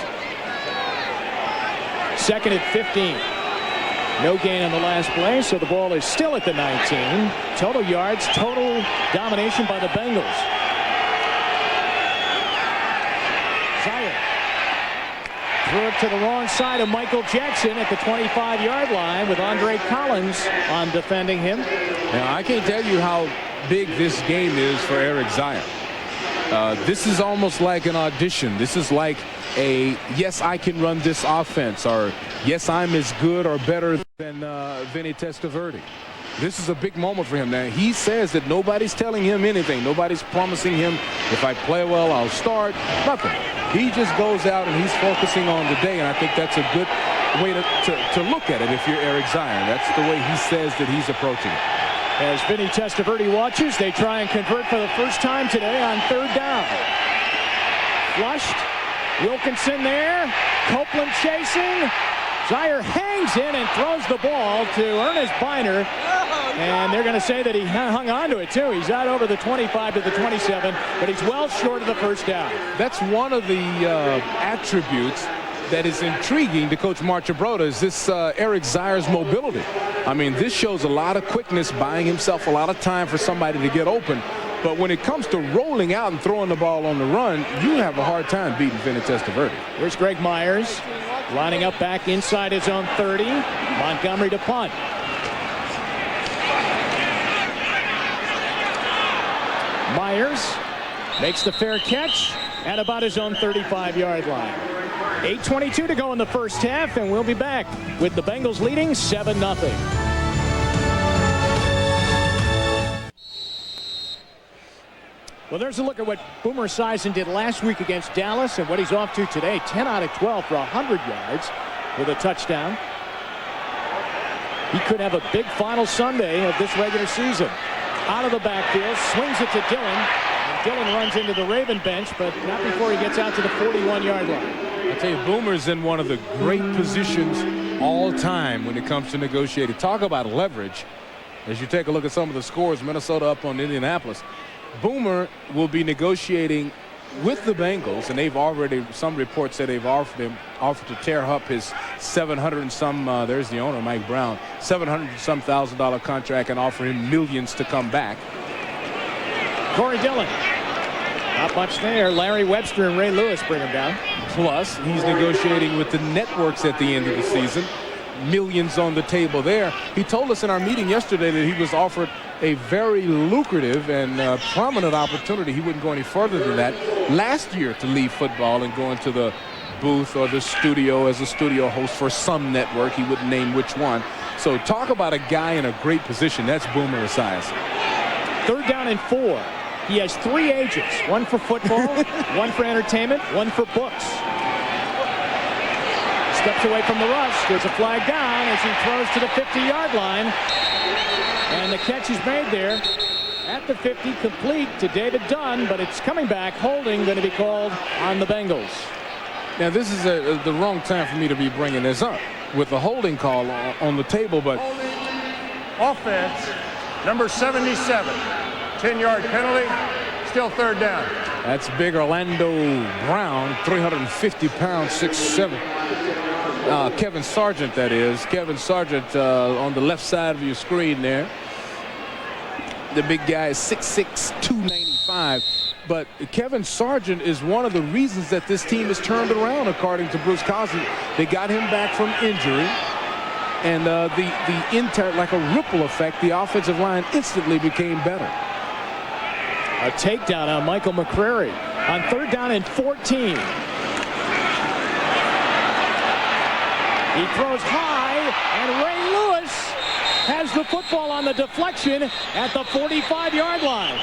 Second at 15. No gain on the last play, so the ball is still at the 19. Total yards, total domination by the Bengals. Zion threw it to the wrong side of Michael Jackson at the 25-yard line with Andre Collins on defending him. Now, I can't tell you how big this game is for Eric Zion. This is almost like an audition. This is like a, yes, I can run this offense, or yes, I'm as good or better than Vinny Testaverde. This is a big moment for him. Now, he says that nobody's telling him anything. Nobody's promising him, if I play well, I'll start. Nothing. He just goes out and he's focusing on the day, and I think that's a good way to look at it if you're Eric Zion. That's the way he says that he's approaching it. As Vinny Testaverde watches, they try and convert for the first time today on third down. Flushed. Wilkinson there. Copeland chasing. Zaire hangs in and throws the ball to Ernest Biner. And they're going to say that he hung on to it, too. He's out over the 25 to the 27, but he's well short of the first down. That's one of the attributes that is intriguing to Coach Marchibroda is this Eric Zaire's mobility. I mean, this shows a lot of quickness, buying himself a lot of time for somebody to get open. But when it comes to rolling out and throwing the ball on the run, you have a hard time beating Vinny Testaverde. Here's Greg Myers lining up back inside his own 30. Montgomery to punt. Myers makes the fair catch at about his own 35-yard line. 8:22 to go in the first half, and we'll be back with the Bengals leading 7-0. Well, there's a look at what Boomer Esiason did last week against Dallas and what he's off to today. 10 out of 12 for 100 yards with a touchdown. He could have a big final Sunday of this regular season. Out of the backfield, swings it to Dillon. And Dillon runs into the Raven bench, but not before he gets out to the 41-yard line. I tell you, Boomer's in one of the great positions all time when it comes to negotiating. Talk about leverage. As you take a look at some of the scores, Minnesota up on Indianapolis. Boomer will be negotiating with the Bengals, and they've already, some reports say they've offered to tear up his 700 and some, there's the owner, Mike Brown, $700 and some $1,000 contract and offer him millions to come back. Corey Dillon. Not much there. Larry Webster and Ray Lewis bring him down. Plus, he's negotiating with the networks at the end of the season. Millions on the table there. He told us in our meeting yesterday that he was offered a very lucrative and prominent opportunity. He wouldn't go any further than that last year to leave football and go into the booth or the studio as a studio host for some network. He wouldn't name which one. So talk about a guy in a great position. That's Boomer Esiason. 3rd down and 4. He has 3 agents, one for football, one for entertainment, one for books. Steps away from the rush. There's a flag down as he throws to the 50-yard line. And the catch is made there at the 50, complete to David Dunn, but it's coming back. Holding going to be called on the Bengals. Now, this is the wrong time for me to be bringing this up with the holding call on the table, but Offense, number 77. 10-yard penalty, still 3rd down. that's big Orlando Brown, 350 pounds, 6'7". Kevin Sargent, that is. Kevin Sargent on the left side of your screen there. The big guy is 6'6", 295. But Kevin Sargent is one of the reasons that this team is turned around, according to Bruce Cosby. They got him back from injury. And like a ripple effect, the offensive line instantly became better. A takedown on Michael McCrary on 3rd down and 14. He throws high, and Ray Lewis has the football on the deflection at the 45-yard line.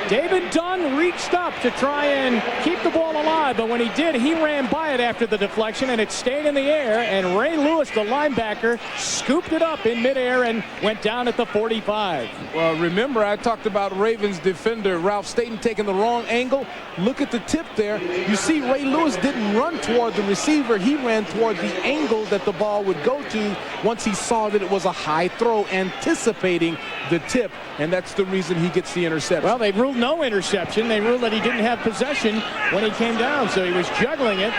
David Dunn reached up to try and keep the ball alive, but when he did, he ran by it after the deflection, and it stayed in the air, and Ray Lewis, the linebacker, scooped it up in midair and went down at the 45. Well, remember, I talked about Ravens defender Ralph Staten taking the wrong angle. Look at the tip there. You see Ray Lewis didn't run toward the receiver. He ran toward the angle that the ball would go to once he saw that it was a high throw, anticipating the tip, and that's the reason he gets the interception. Well, they ruled no interception. They ruled that he didn't have possession when he came down, so he was juggling it,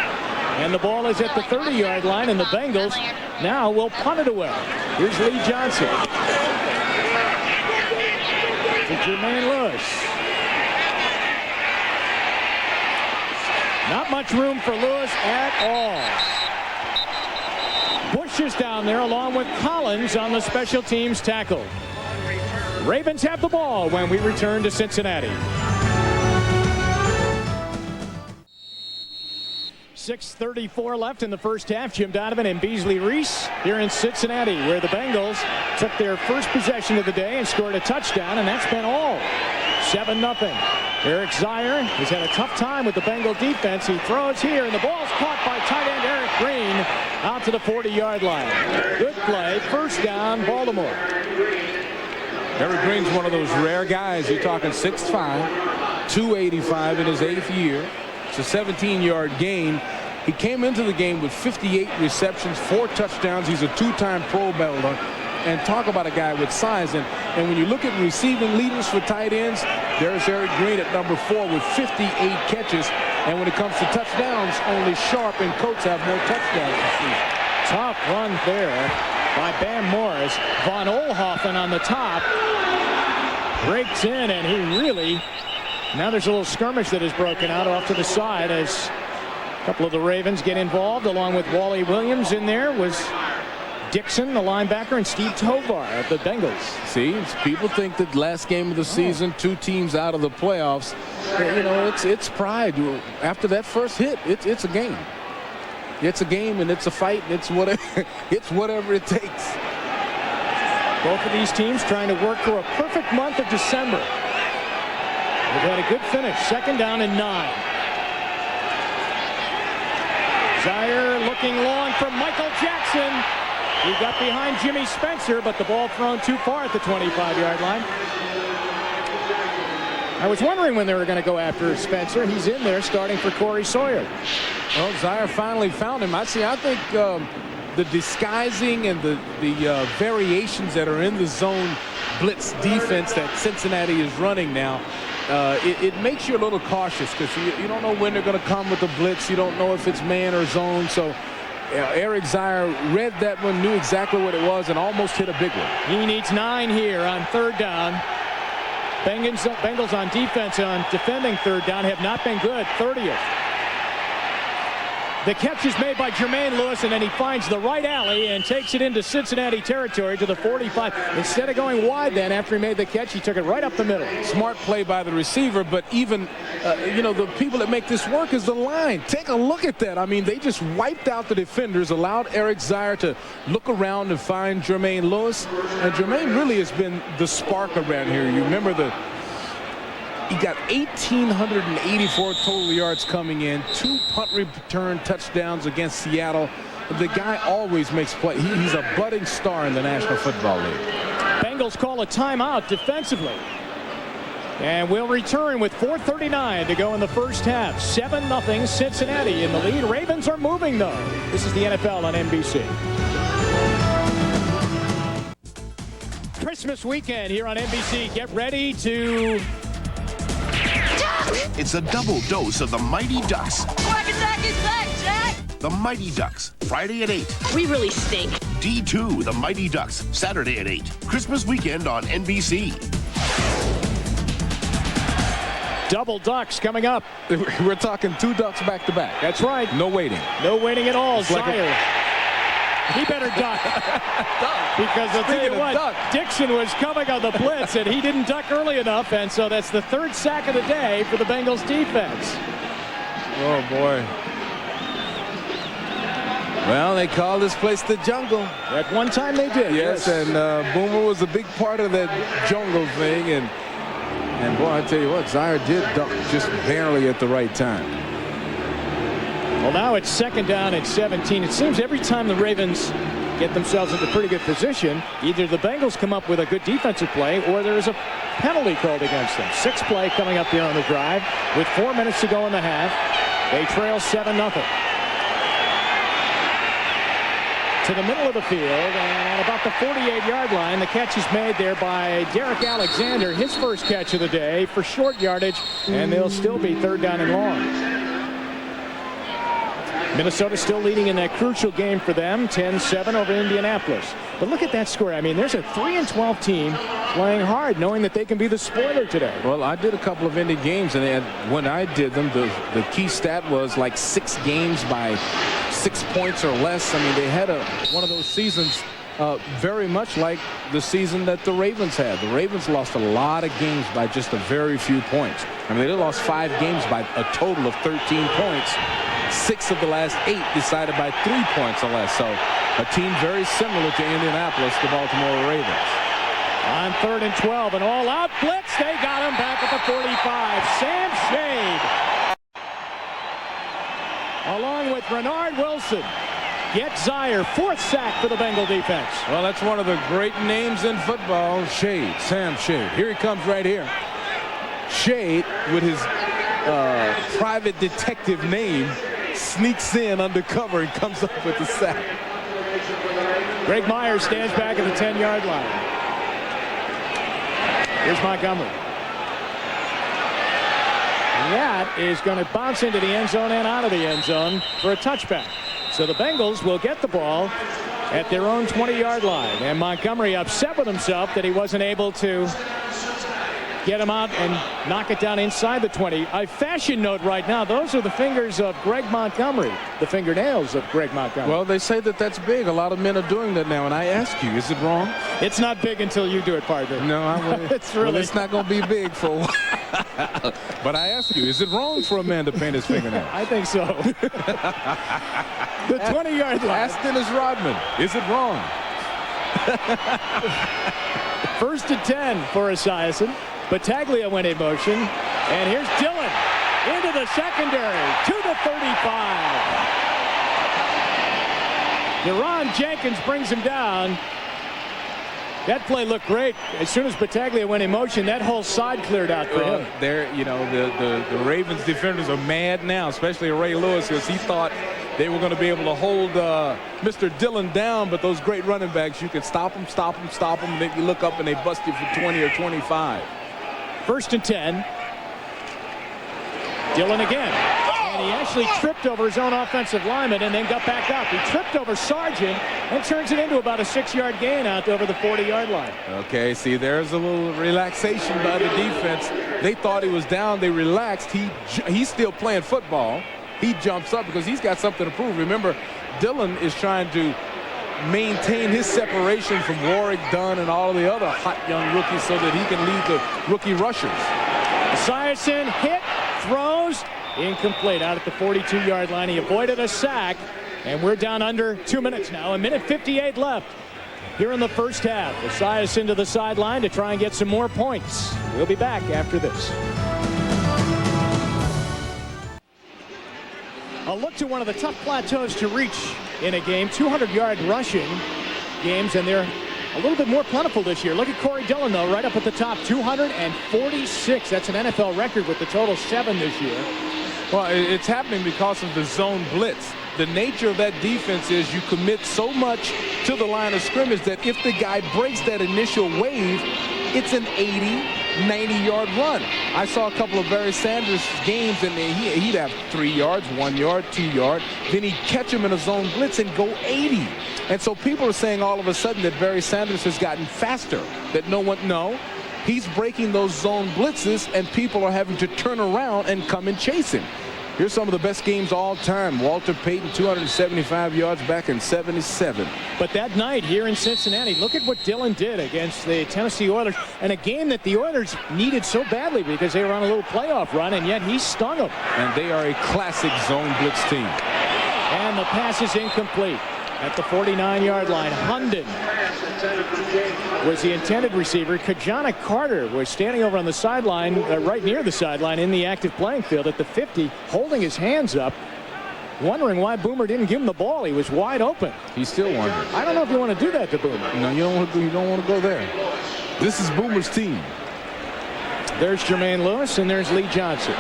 and the ball is at the 30-yard line, and the Bengals now will punt it away. Here's Lee Johnson to Jermaine Lewis. Not much room for Lewis at all. Bush is down there along with Collins on the special teams tackle. Ravens have the ball when we return to Cincinnati. 6:34 left in the first half. Jim Donovan and Beasley Reece here in Cincinnati, where the Bengals took their first possession of the day and scored a touchdown, and that's been all. 7-0. Eric Zier has had a tough time with the Bengal defense. He throws here, and the ball's caught by tight end Eric Green out to the 40-yard line. Good play. First down, Baltimore. Eric Green's one of those rare guys. You're talking 6'5", 285 in his 8th year. It's a 17-yard gain. He came into the game with 58 receptions, 4 touchdowns. He's a 2-time Pro Bowler. And talk about a guy with size. And when you look at receiving leaders for tight ends, there's Eric Green at number 4 with 58 catches. And when it comes to touchdowns, only Sharp and Coates have more touchdowns this season. Tough run there by Bam Morris. Von Oelhoffen on the top. Breaks in, and he really... Now there's a little skirmish that has broken out off to the side as a couple of the Ravens get involved. Along with Wally Williams in there was Dixon, the linebacker, and Steve Tovar of the Bengals. See, people think that last game of the season, 2 teams out of the playoffs, you know, it's pride. After that first hit, it's a game. It's a game, and it's a fight, and it's whatever it takes. Both of these teams trying to work through a perfect month of December. They've had a good finish. 2nd down and 9. Zier looking long from Michael Jackson. He got behind Jimmy Spencer, but the ball thrown too far at the 25-yard line. I was wondering when they were going to go after Spencer. He's in there starting for Corey Sawyer. Well, Zier finally found him. I think the disguising and the variations that are in the zone blitz defense that Cincinnati is running now, it makes you a little cautious because you don't know when they're going to come with the blitz. You don't know if it's man or zone. So Eric Zier read that one, knew exactly what it was, and almost hit a big one. He needs 9 here on 3rd down. Bengals on defense on defending 3rd down have not been good. 30th. The catch is made by Jermaine Lewis, and then he finds the right alley and takes it into Cincinnati territory to the 45. Instead of going wide then after he made the catch, he took it right up the middle. Smart play by the receiver, but even, the people that make this work is the line. Take a look at that. I mean, they just wiped out the defenders, allowed Eric Zier to look around and find Jermaine Lewis. And Jermaine really has been the spark around here. You remember he got 1,884 total yards coming in, 2 punt return touchdowns against Seattle. The guy always makes play. He's a budding star in the National Football League. Bengals call a timeout defensively. And we'll return with 4:39 to go in the first half. 7-0 Cincinnati in the lead. Ravens are moving, though. This is the NFL on NBC. Christmas weekend here on NBC. Get ready to... It's a double dose of the Mighty Ducks. Quack attack is back, Jack! The Mighty Ducks, Friday at 8. We really stink. D2, The Mighty Ducks, Saturday at 8. Christmas weekend on NBC. Double Ducks coming up. We're talking 2 Ducks back-to-back. That's right. No waiting. No waiting at all. It's like Zier. He better duck. Because I'll tell you what, Dixon was coming on the blitz, and he didn't duck early enough, and so that's the 3rd sack of the day for the Bengals defense. Oh, boy. Well, they call this place the jungle. At one time they did. Yes, and Boomer was a big part of that jungle thing, and boy, I tell you what, Zier did duck just barely at the right time. Well, now it's 2nd down and 17. It seems every time the Ravens get themselves into pretty good position, either the Bengals come up with a good defensive play or there is a penalty called against them. 6 play coming up here on the drive with 4 minutes to go in the half. They trail 7-0. To the middle of the field and about the 48-yard line. The catch is made there by Derek Alexander, his first catch of the day for short yardage, and they'll still be 3rd down and long. Minnesota still leading in that crucial game for them, 10-7 over Indianapolis. But look at that score. I mean, there's a 3-12 team playing hard, knowing that they can be the spoiler today. Well, I did a couple of Indy games, and when I did them, the key stat was like 6 games by 6 points or less. I mean, they had one of those seasons very much like the season that the Ravens had. The Ravens lost a lot of games by just a very few points. I mean, they lost 5 games by a total of 13 points. 6 of the last 8 decided by 3 points or less. So a team very similar to Indianapolis, the Baltimore Ravens. On 3rd and 12, an all-out blitz. They got him back at the 45. Sam Shade, along with Renard Wilson, get Zier, 4th sack for the Bengal defense. Well, that's one of the great names in football, Shade, Sam Shade. Here he comes right here. Shade, with his private detective name, sneaks in undercover and comes up with the sack. Greg Myers stands back at the 10-yard line. Here's Montgomery. And that is going to bounce into the end zone and out of the end zone for a touchback. So the Bengals will get the ball at their own 20-yard line. And Montgomery upset with himself that he wasn't able to get him out and knock it down inside the 20. A fashion note right now, those are the fingers of Greg Montgomery, the fingernails of Greg Montgomery. Well, they say that that's big. A lot of men are doing that now, and I ask you, is it wrong? It's not big until you do it, partner. No, I wouldn't. It's not going to be big for a while. But I ask you, is it wrong for a man to paint his fingernails? I think so. The 20-yard line. Ask Dennis Rodman, is it wrong? 1st and 10 for Esiason. Battaglia went in motion, and here's Dillon into the secondary to the 35. Deron Jenkins brings him down. That play looked great. As soon as Battaglia went in motion, that whole side cleared out for him. The Ravens defenders are mad now, especially Ray Lewis, because he thought they were going to be able to hold Mr. Dillon down, but those great running backs, you can stop them, and then you look up and they bust you for 20 or 25. 1st and 10. Dillon again. And he actually tripped over his own offensive lineman and then got back up. He tripped over Sargent and turns it into about a 6-yard gain out over the 40-yard line. Okay, see, there's a little relaxation by the defense. They thought he was down. They relaxed. He's still playing football. he jumps up because he's got something to prove. Remember, Dillon is trying to maintain his separation from Warwick, Dunn, and all of the other hot young rookies so that he can lead the rookie rushers. Esiason hit, throws, incomplete out at the 42-yard line. He avoided a sack, and we're down under 2 minutes now. 1:58 left here in the first half. Esiason to the sideline to try and get some more points. We'll be back after this. A look to one of the tough plateaus to reach in a game. 200-yard rushing games, and they're a little bit more plentiful this year. Look at Corey Dillon, though, right up at the top. 246. That's an NFL record with the total 7 this year. Well, it's happening because of the zone blitz. The nature of that defense is you commit so much to the line of scrimmage that if the guy breaks that initial wave, it's an 80, 90-yard run. I saw a couple of Barry Sanders games, and he'd have 3 yards, 1 yard, 2 yard. Then he'd catch him in a zone blitz and go 80. And so people are saying all of a sudden that Barry Sanders has gotten faster, that no, he's breaking those zone blitzes, and people are having to turn around and come and chase him. Here's some of the best games all time. Walter Payton, 275 yards back in '77. But that night here in Cincinnati, look at what Dillon did against the Tennessee Oilers, and a game that the Oilers needed so badly because they were on a little playoff run, and yet he stung them. And they are a classic zone blitz team. And the pass is incomplete at the 49-yard line. Hunden was the intended receiver. Kajana Carter was standing over on the sideline, right near the sideline in the active playing field at the 50, holding his hands up, wondering why Boomer didn't give him the ball. He was wide open. He's still wondering. I don't know if you want to do that to Boomer. No, you don't want to go there. This is Boomer's team. There's Jermaine Lewis, and there's Lee Johnson.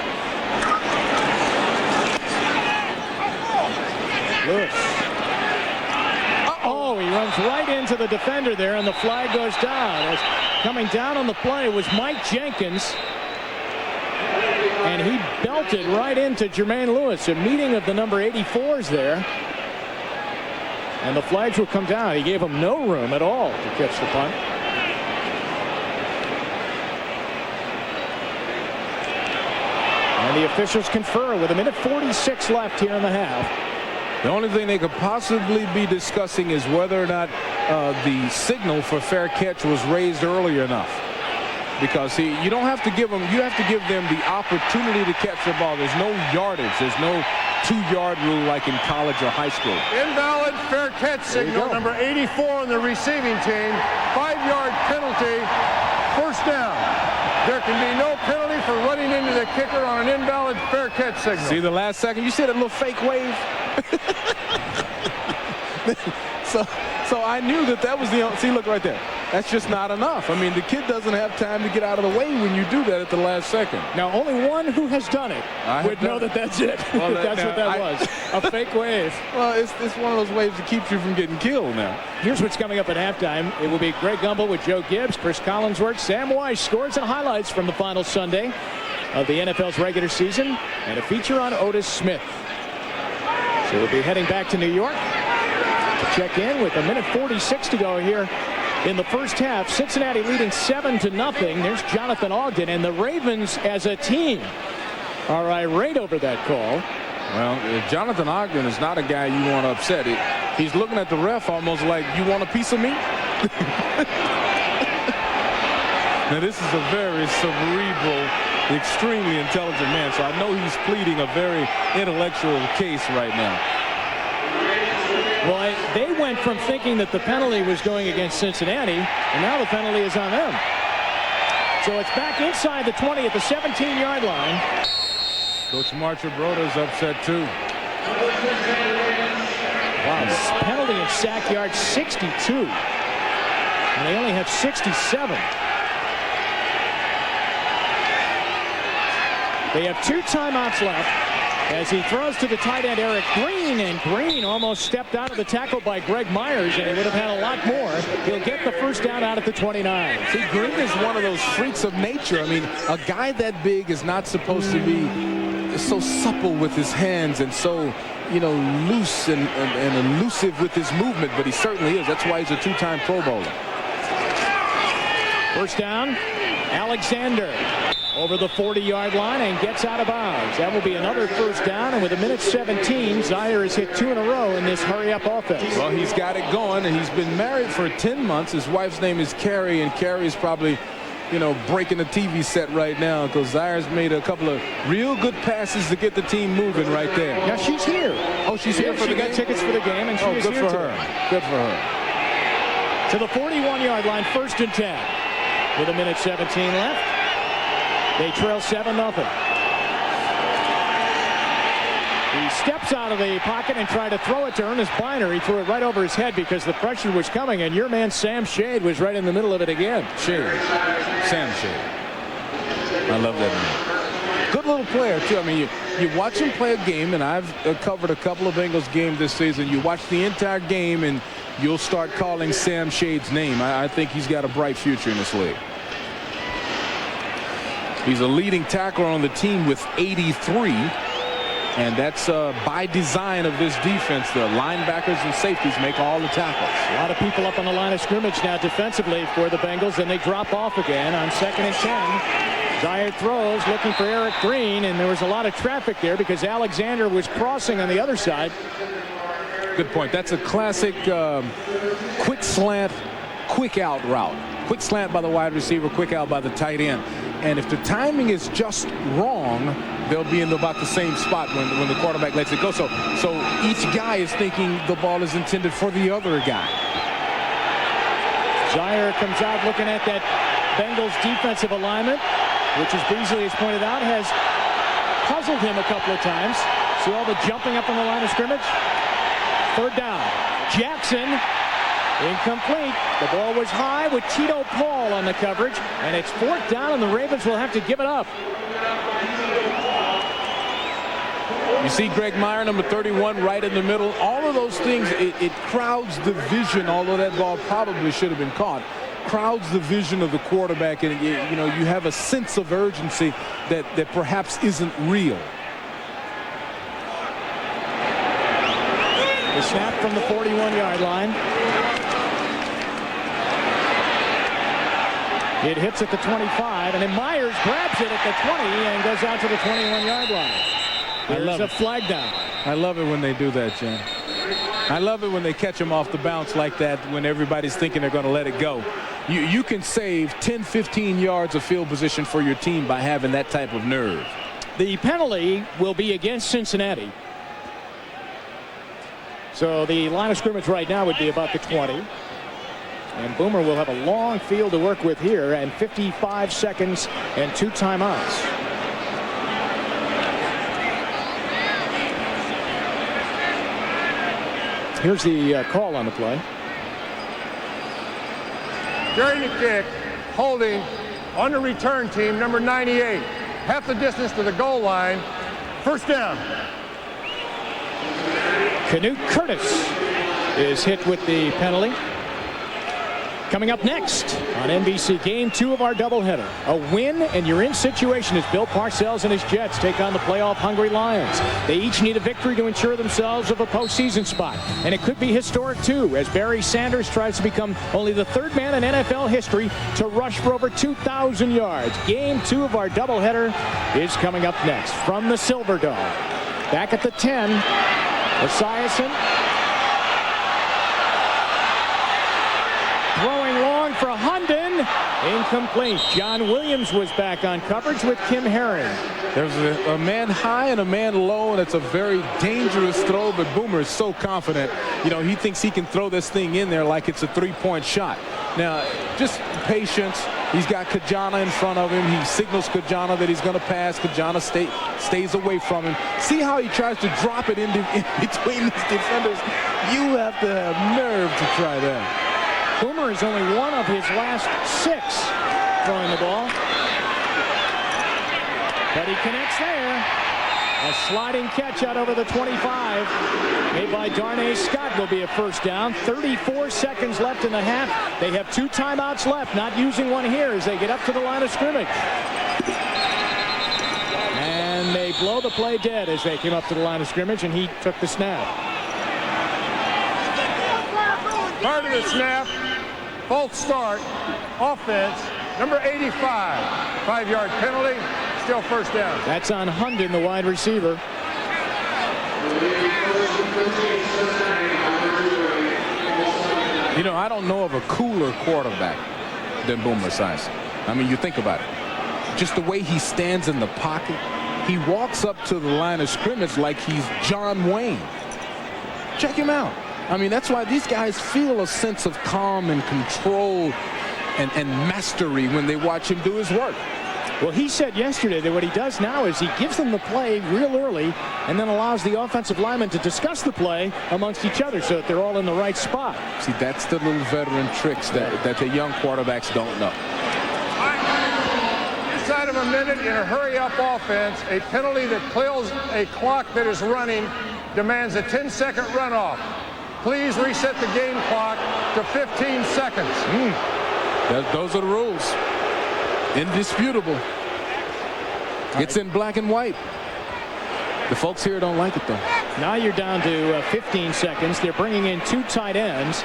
Lewis. Oh, he runs right into the defender there, and the flag goes down. As coming down on the play was Mike Jenkins, and he belted right into Jermaine Lewis. A meeting of the number 84s there, and the flags will come down. He gave him no room at all to catch the punt. And the officials confer with 1:46 left here in the half. The only thing they could possibly be discussing is whether or not the signal for fair catch was raised early enough. Because you don't have to give them, you have to give them the opportunity to catch the ball. There's no yardage. There's no 2-yard rule like in college or high school. Invalid fair catch signal, number 84 on the receiving team. 5-yard penalty, first down. There can be no penalty for running into the kicker on an invalid fair catch signal. See the last second? You see that little fake wave? So I knew that was the, see, look right there. That's just not enough. I mean, the kid doesn't have time to get out of the way when you do that at the last second. Now, only one who has done it would know that that's it. Well, that's what that was. A fake wave. Well, it's one of those waves that keeps you from getting killed now. Here's what's coming up at halftime. It will be Greg Gumbel with Joe Gibbs, Chris Collinsworth, Sam Weiss, scores and highlights from the final Sunday of the NFL's regular season, and a feature on Otis Smith. So we'll be heading back to New York to check in with 1:46 to go here in the first half. Cincinnati leading 7-0. There's Jonathan Ogden, and the Ravens as a team are irate over that call. Well, Jonathan Ogden is not a guy you want to upset. He's looking at the ref almost like, you want a piece of me? Now, this is a very cerebral, extremely intelligent man, so I know he's pleading a very intellectual case right now. Well, they went from thinking that the penalty was going against Cincinnati, and now the penalty is on them. So it's back inside the 20 at the 17-yard line. Coach Marchibroda's upset too. Wow, this penalty and sack yard 62. And they only have 67. They have 2 timeouts left as he throws to the tight end Eric Green, and Green almost stepped out of the tackle by Greg Myers, and he would have had a lot more. He'll get the first down out at the 29. See, Green is one of those freaks of nature. I mean, a guy that big is not supposed to be so supple with his hands and so, you know, loose and elusive with his movement, but he certainly is. That's why he's a 2-time Pro Bowler. First down, Alexander. over the 40-yard line and gets out of bounds. That will be another first down, and with a minute 17, Zaire has hit 2 in a row in this hurry-up offense. Well, he's got it going, and he's been married for 10 months. His wife's name is Carrie, and Carrie's probably, you know, breaking the TV set right now because Zaire's made a couple of real good passes to get the team moving right there. Now she's here. Oh, she's here for the game? She got tickets for the game, and she is good here for today. her. Good for her. To the 41-yard line, 1st and 10. With a minute 17 left. They trail 7-0. He steps out of the pocket and tried to throw it to Ernest Biner. He threw it right over his head because the pressure was coming, and your man Sam Shade was right in the middle of it again. Shade. Sam Shade. I love that man. Good little player, too. I mean, you watch him play a game, and I've covered a couple of Bengals games this season. You watch the entire game, and you'll start calling Sam Shade's name. I think he's got a bright future in this league. He's a leading tackler on the team with 83, and that's by design of this defense. The linebackers and safeties make all the tackles. A lot of people up on the line of scrimmage now defensively for the Bengals, and they drop off again on 2nd and 10. Zaire throws, looking for Eric Green, and there was a lot of traffic there because Alexander was crossing on the other side. Good point. That's a classic quick slant, quick out route. Quick slant by the wide receiver, quick out by the tight end. And if the timing is just wrong, they'll be in about the same spot when the quarterback lets it go. So each guy is thinking the ball is intended for the other guy. Zaire comes out looking at that Bengals defensive alignment, which, as Beasley has pointed out, has puzzled him a couple of times. See all the jumping up on the line of scrimmage? 3rd down. Jackson. Incomplete. The ball was high with Tito Paul on the coverage, and it's 4th down, and the Ravens will have to give it up. You see Greg Meyer, number 31, right in the middle. All of those things, it crowds the vision, although that ball probably should have been caught. Crowds the vision of the quarterback, and you have a sense of urgency that perhaps isn't real. The snap from the 41-yard line. It hits at the 25, and then Myers grabs it at the 20 and goes out to the 21-yard line. There's a flag down. I love it when they do that, Jim. I love it when they catch them off the bounce like that when everybody's thinking they're going to let it go. You can save 10, 15 yards of field position for your team by having that type of nerve. The penalty will be against Cincinnati. So the line of scrimmage right now would be about the 20. And Boomer will have a long field to work with here, and 55 seconds and 2 timeouts. Here's the call on the play. During the kick, holding on the return team, number 98. Half the distance to the goal line. 1st down. Canute Curtis is hit with the penalty. Coming up next on NBC, Game 2 of our doubleheader. A win, and you're in situation as Bill Parcells and his Jets take on the playoff-hungry Lions. They each need a victory to ensure themselves of a postseason spot. And it could be historic, too, as Barry Sanders tries to become only the 3rd man in NFL history to rush for over 2,000 yards. Game 2 of our doubleheader is coming up next from the Silverdome. Back at the 10, Esiason. Throwing long for Hundon. Incomplete. John Williams was back on coverage with Kim Herring. There's a man high and a man low, and it's a very dangerous throw, but Boomer is so confident. He thinks he can throw this thing in there like it's a 3-point shot. Now, just patience. He's got Kajana in front of him. He signals Kajana that he's going to pass. Kajana stays away from him. See how he tries to drop it in between these defenders. You have to have nerve to try that. Boomer is only one of his last 6 throwing the ball. But he connects there. A sliding catch out over the 25 made by Darnay Scott will be a 1st down. 34 seconds left in the half. They have 2 timeouts left, not using one here as they get up to the line of scrimmage. And they blow the play dead as they came up to the line of scrimmage, and he took the snap. Part of the snap, false start, offense, Number 85, 5-yard penalty, still first down. That's on Hunden, the wide receiver. You know, I don't know of a cooler quarterback than Boomer Esiason. I mean, you think about it. Just the way he stands in the pocket. He walks up to the line of scrimmage like he's John Wayne. Check him out. I mean, that's why these guys feel a sense of calm and control and mastery when they watch him do his work. Well, he said yesterday that what he does now is he gives them the play real early and then allows the offensive linemen to discuss the play amongst each other so that they're all in the right spot. See, that's the little veteran tricks that the young quarterbacks don't know. Inside of a minute in a hurry-up offense, a penalty that kills a clock that is running demands a 10-second runoff. Please reset the game clock to 15 seconds. Those are the rules. Indisputable. It's in black and white. The folks here don't like it, though. Now you're down to 15 seconds. They're bringing in 2 tight ends,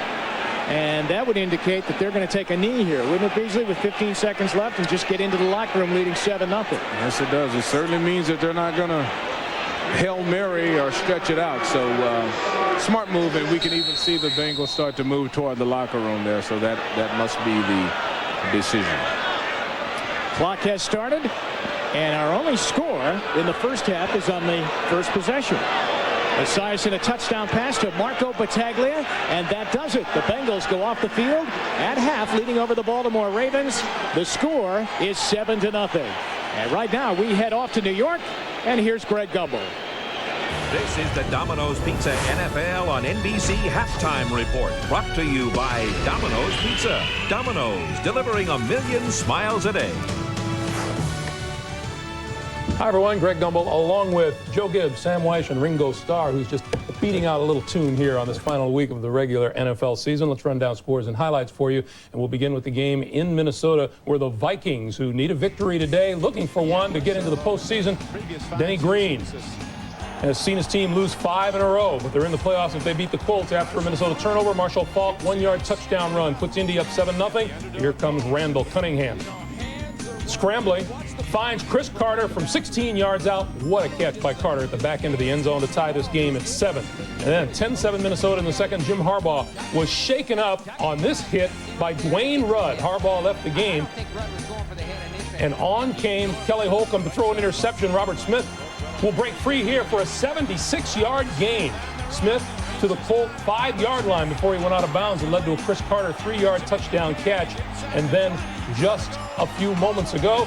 and that would indicate that they're going to take a knee here, wouldn't it, Beasley, with 15 seconds left and just get into the locker room leading 7-0? Yes, it does. It certainly means that they're not going to Hail Mary or stretch it out. So smart move, and we can even see the Bengals start to move toward the locker room there. So that must be the decision. Clock has started, and our only score in the first half is on the first possession. Esiason a touchdown pass to Marco Battaglia, and that does it. The Bengals go off the field at half, leading over the Baltimore Ravens. The score is 7-0. And right now we head off to New York, and here's Greg Gumbel. This is the Domino's Pizza NFL on NBC Halftime Report, brought to you by Domino's Pizza. Domino's, delivering a million smiles a day. Hi, everyone. Greg Gumbel, along with Joe Gibbs, Sam Weish, and Ringo Starr, who's just beating out a little tune here on this final week of the regular NFL season. Let's run down scores and highlights for you, and we'll begin with the game in Minnesota, where the Vikings, who need a victory today, looking for one to get into the postseason. Denny Green has seen his team lose 5 in a row, but they're in the playoffs if they beat the Colts after a Minnesota turnover. Marshall Faulk, 1-yard touchdown run, puts Indy up 7-0. Here comes Randall Cunningham. Scrambling, finds Chris Carter from 16 yards out. What a catch by Carter at the back end of the end zone to tie this game at 7. And then 10-7 Minnesota in the second. Jim Harbaugh was shaken up on this hit by Dwayne Rudd. Harbaugh left the game, and on came Kelly Holcomb to throw an interception. Robert Smith will break free here for a 76-yard gain. Smith to the Colt 5-yard line before he went out of bounds and led to a Chris Carter 3-yard touchdown catch. And then just a few moments ago,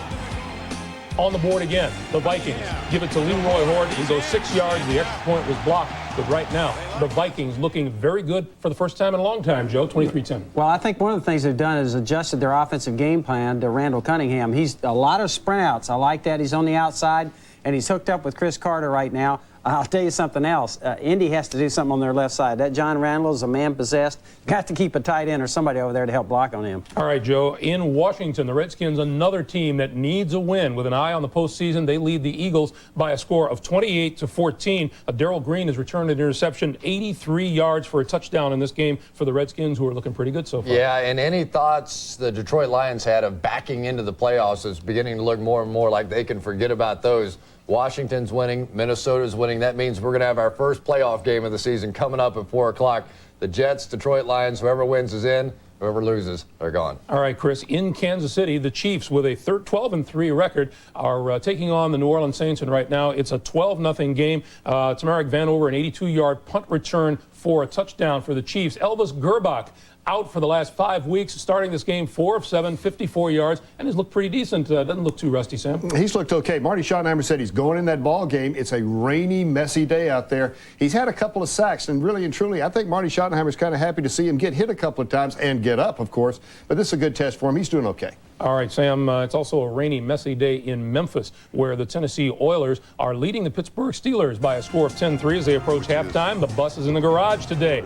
on the board again, the Vikings give it to Leroy Horde. He goes 6 yards. The extra point was blocked. But right now, the Vikings looking very good for the first time in a long time, Joe, 23-10. Well, I think one of the things they've done is adjusted their offensive game plan to Randall Cunningham. He's a lot of sprint outs. I like that. He's on the outside, and he's hooked up with Chris Carter right now. I'll tell you something else. Indy has to do something on their left side. That John Randall is a man possessed. Got to keep a tight end or somebody over there to help block on him. All right, Joe. In Washington, the Redskins, another team that needs a win with an eye on the postseason. They lead the Eagles by a score of 28-14. Darrell Green has returned an interception, 83 yards for a touchdown in this game for the Redskins, who are looking pretty good so far. Yeah, and any thoughts the Detroit Lions had of backing into the playoffs is beginning to look more and more like they can forget about those. Washington's winning, Minnesota's winning. That means we're going to have our first playoff game of the season coming up at 4 o'clock. The Jets, Detroit Lions, whoever wins is in, whoever loses, they're gone. All right, Chris, in Kansas City, the Chiefs, with a 12-3 record, are taking on the New Orleans Saints, and right now it's a 12-0 game. Tamarick Vanover, an 82-yard punt return for a touchdown for the Chiefs. Elvis Gerbach out for the last 5 weeks, starting this game 4 of 7, 54 yards, and has looked pretty decent. Doesn't look too rusty, Sam. He's looked okay. Marty Schottenheimer said he's going in that ball game. It's a rainy, messy day out there. He's had a couple of sacks, and really and truly, I think Marty Schottenheimer's kind of happy to see him get hit a couple of times and get up, of course. But this is a good test for him. He's doing okay. All right, Sam, it's also a rainy, messy day in Memphis, where the Tennessee Oilers are leading the Pittsburgh Steelers by a score of 10-3 as they approach halftime. The bus is in the garage today.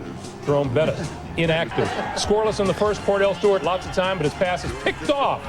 thrown. Bettis, inactive. Scoreless in the first. Cordell Stewart, lots of time, but his pass is picked off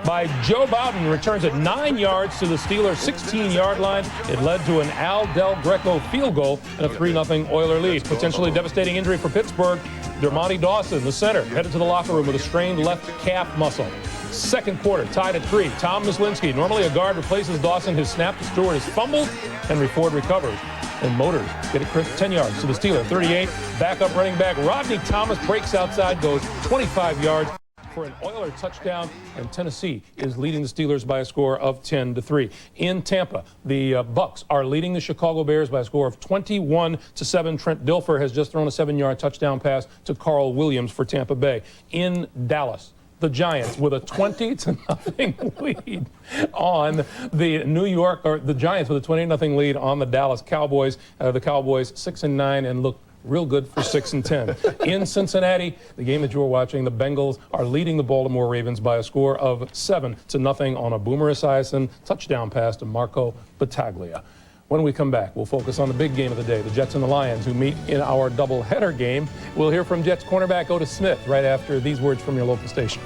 by Joe Bowden. Returns it 9 yards to the Steelers' 16-yard line. It led to an Al Del Greco field goal and a 3-0 Oiler lead. Potentially devastating injury for Pittsburgh. Dermontti Dawson, the center, headed to the locker room with a strained left calf muscle. Second quarter, tied at 3. Tom Myslinski, normally a guard, replaces Dawson. His snap to Stewart is fumbled. Henry Ford recovers. And Motors get it 10 yards to the Steelers. 38. Backup running back Rodney Thomas breaks outside, goes 25 yards for an Oiler touchdown, and Tennessee is leading the Steelers by a score of 10-3. In Tampa, the Bucks are leading the Chicago Bears by a score of 21-7. Trent Dilfer has just thrown a 7-yard touchdown pass to Carl Williams for Tampa Bay. In Dallas, the Giants with a 20-0 lead on the the Giants with a 20-0 lead on the Dallas Cowboys. The Cowboys 6-9 and look real good for 6-10. In Cincinnati, the game that you're watching, the Bengals are leading the Baltimore Ravens by a score of 7-0 on a Boomer Esiason touchdown pass to Marco Battaglia. When we come back, we'll focus on the big game of the day, the Jets and the Lions, who meet in our doubleheader game. We'll hear from Jets cornerback Otis Smith right after these words from your local station.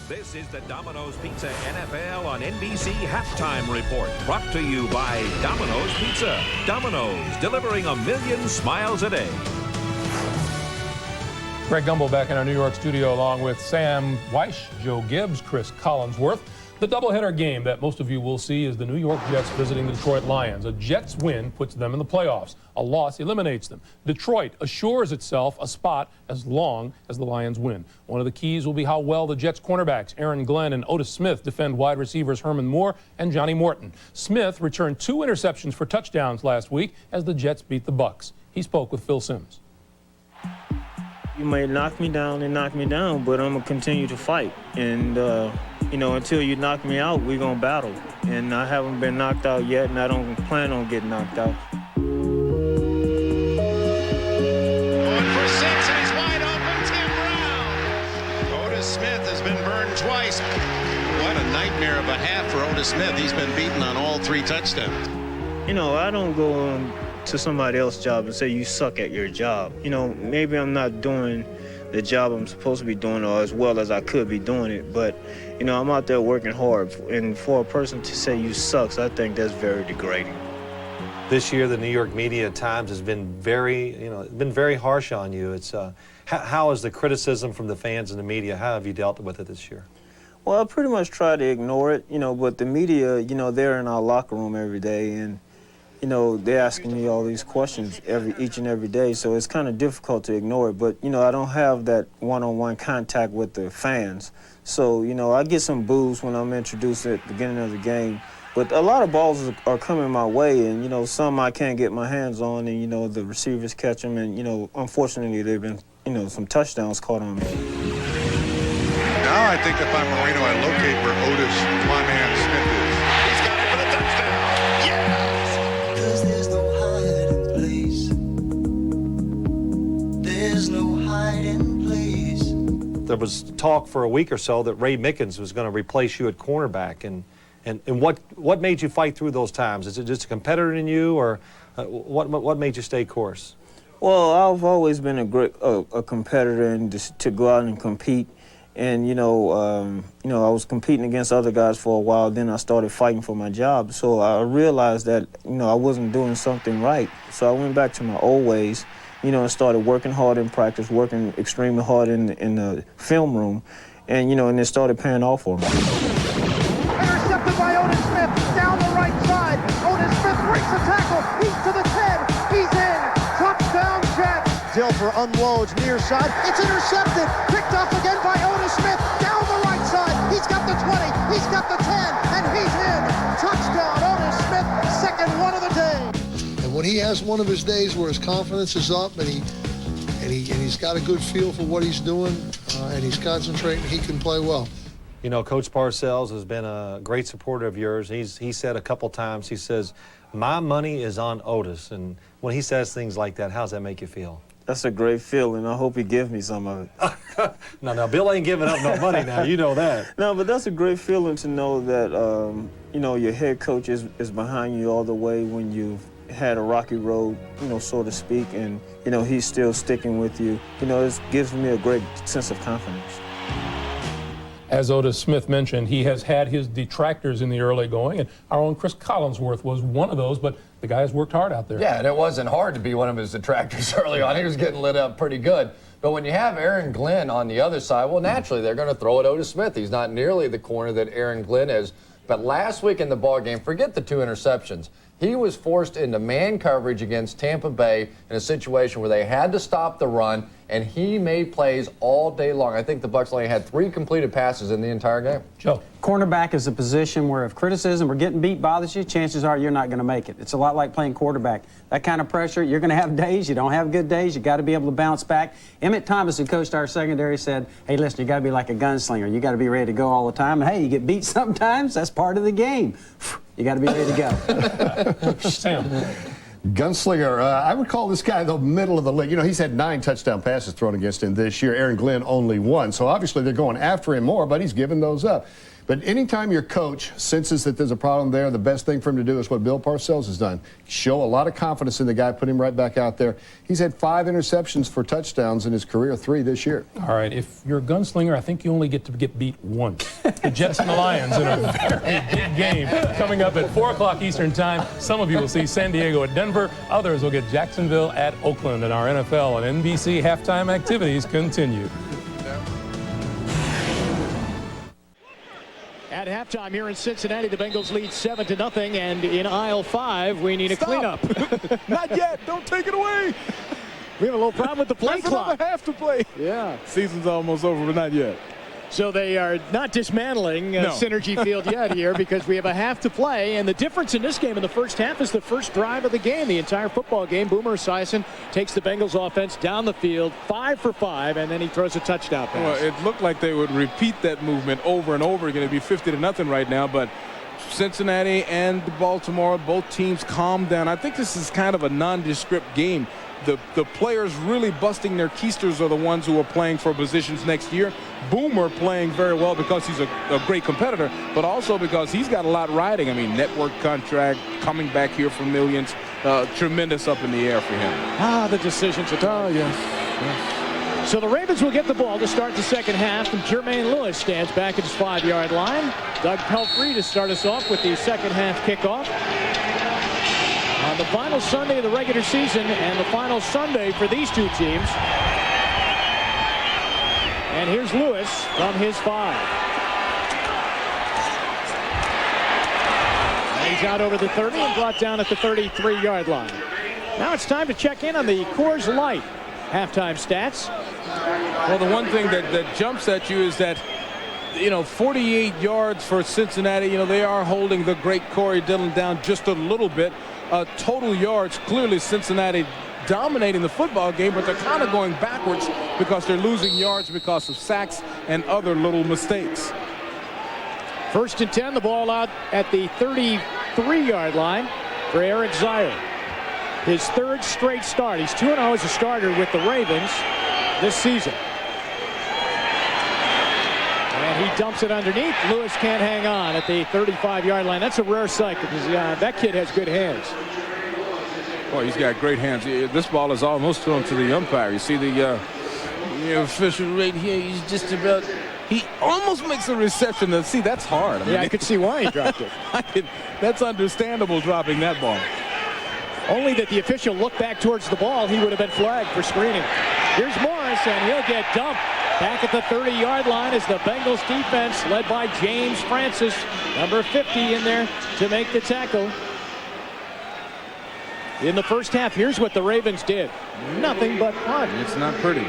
This is the Domino's Pizza NFL on NBC Halftime Report, brought to you by Domino's Pizza. Domino's, delivering 1 million smiles a day. Greg Gumbel back in our New York studio along with Sam Weish, Joe Gibbs, Chris Collinsworth. The doubleheader game that most of you will see is the New York Jets visiting the Detroit Lions. A Jets win puts them in the playoffs. A loss eliminates them. Detroit assures itself a spot as long as the Lions win. One of the keys will be how well the Jets cornerbacks Aaron Glenn and Otis Smith defend wide receivers Herman Moore and Johnny Morton. Smith returned 2 interceptions for touchdowns last week as the Jets beat the Bucs. He spoke with Phil Simms. You may knock me down and knock me down, but I'm going to continue to fight. And, you know, until you knock me out, we're going to battle. And I haven't been knocked out yet, and I don't plan on getting knocked out. Going for 6, and he's wide open, Tim Brown. Otis Smith has been burned twice. What a nightmare of a half for Otis Smith. He's been beaten on all 3 touchdowns. You know, I don't go on to somebody else's job and say you suck at your job. You know, maybe I'm not doing the job I'm supposed to be doing or as well as I could be doing it, but, you know, I'm out there working hard. And for a person to say you sucks, I think that's very degrading. This year, the New York media at times has been very harsh on you. It's how is the criticism from the fans and the media? How have you dealt with it this year? Well, I pretty much try to ignore it, you know, but the media, you know, they're in our locker room every day, and you know, they're asking me all these questions each and every day, so it's kind of difficult to ignore it. But, you know, I don't have that one-on-one contact with the fans. So, you know, I get some boos when I'm introduced at the beginning of the game. But a lot of balls are coming my way, and, you know, some I can't get my hands on, and, you know, the receivers catch them. And, you know, unfortunately, they've been, you know, some touchdowns caught on me. Now I think if I'm Marino, I locate where Otis, my man, Smith is. He's got it for the touchdown. Yeah! There was talk for a week or so that Ray Mickens was going to replace you at cornerback, and what made you fight through those times? Is it just a competitor in you, or what made you stay course? Well, I've always been a competitor and to go out and compete. And, you know, I was competing against other guys for a while. Then I started fighting for my job. So I realized that, you know, I wasn't doing something right. So I went back to my old ways, you know, and started working hard in practice, working extremely hard in the film room. And, you know, and it started paying off for me. Intercepted by Otis Smith down the right side. Otis Smith breaks the tackle. He's to the 10. He's in. Touchdown, Jets. Dilfer unloads near side. It's intercepted. Picked up again by Otis Smith. Down the right side. He's got the 20. He's got the 10. And he's in. Touchdown, Otis Smith. Second one of the day. And when he has one of his days where his confidence is up and he's got a good feel for what he's doing and he's concentrating, he can play well. You know, Coach Parcells has been a great supporter of yours. He said a couple times, he says, my money is on Otis. And when he says things like that, how does that make you feel? That's a great feeling. I hope he gives me some of it. No, Bill ain't giving up no money now. You know that. No, but that's a great feeling to know that, you know, your head coach is behind you all the way when you've had a rocky road, you know, so to speak, and, you know, he's still sticking with you. You know, it gives me a great sense of confidence. As Otis Smith mentioned, he has had his detractors in the early going, and our own Chris Collinsworth was one of those, but the guy has worked hard out there. Yeah, and it wasn't hard to be one of his detractors early on. He was getting lit up pretty good. But when you have Aaron Glenn on the other side, well, naturally, they're going to throw at Otis Smith. He's not nearly the corner that Aaron Glenn is. But last week in the ballgame, forget the 2 interceptions. He was forced into man coverage against Tampa Bay in a situation where they had to stop the run, and he made plays all day long. I think the Bucs only had 3 completed passes in the entire game. Joe. Cornerback is a position where if criticism or getting beat bothers you, chances are you're not going to make it. It's a lot like playing quarterback. That kind of pressure, you're going to have days. You don't have good days. You got to be able to bounce back. Emmett Thomas, who coached our secondary, said, hey, listen, you got to be like a gunslinger. You got to be ready to go all the time. And, hey, you get beat sometimes. That's part of the game. You got to be ready to go. Sam. Gunslinger, I would call this guy the middle of the league. You know, he's had 9 touchdown passes thrown against him this year. Aaron Glenn only 1. So obviously they're going after him more, but he's giving those up. But anytime your coach senses that there's a problem there, the best thing for him to do is what Bill Parcells has done. Show a lot of confidence in the guy, put him right back out there. He's had 5 interceptions for touchdowns in his career, 3 this year. All right, if you're a gunslinger, I think you only get to get beat once. The Jets and the Lions in a very big game coming up at 4 o'clock Eastern time. Some of you will see San Diego at Denver. Others will get Jacksonville at Oakland. And our NFL and NBC halftime activities continue. At halftime here in Cincinnati, the Bengals lead 7-0, and in aisle 5, we need a cleanup. Not yet. Don't take it away. We have a little problem with the play clock. Another half to play. Yeah. Season's almost over, but not yet. So they are not dismantling Synergy Field yet here because we have a half to play. And the difference in this game in the first half is the first drive of the game. The entire football game, Boomer Esiason takes the Bengals offense down the field, 5 for 5, and then he throws a touchdown pass. Well, it looked like they would repeat that movement over and over again. It'd be 50-0 right now, but Cincinnati and Baltimore, both teams calmed down. I think this is kind of a nondescript game. The players really busting their keisters are the ones who are playing for positions next year. Boomer playing very well because he's a great competitor, but also because he's got a lot riding. I mean, network contract, coming back here for millions, tremendous up in the air for him. The decisions. Oh, yes. So the Ravens will get the ball to start the second half, and Jermaine Lewis stands back at his 5-yard line. Doug Pelfrey to start us off with the second half kickoff. On the final Sunday of the regular season and the final Sunday for these two teams. And here's Lewis from his 5. And he's out over the 30 and brought down at the 33-yard line. Now it's time to check in on the Coors Light halftime stats. Well, the one thing that jumps at you is that, 48 yards for Cincinnati. They are holding the great Corey Dillon down just a little bit. Total yards, clearly Cincinnati dominating the football game, but they're kind of going backwards because they're losing yards because of sacks and other little mistakes. 1st and 10, the ball out at the 33-yard line for Eric Zier. His 3rd straight start. He's 2-0 as a starter with the Ravens this season. And he dumps it underneath. Lewis can't hang on at the 35-yard line. That's a rare sight because that kid has good hands. Well, he's got great hands. This ball is almost thrown to the umpire. You see the official right here. He's just about. He almost makes a reception. See, that's hard. I could see why he dropped it. That's understandable, dropping that ball. Only that the official looked back towards the ball, he would have been flagged for screening. Here's Morris, and he'll get dumped. Back at the 30-yard line is the Bengals defense led by James Francis, number 50 in there to make the tackle. In the first half, here's what the Ravens did. Nothing but punt. It's not pretty.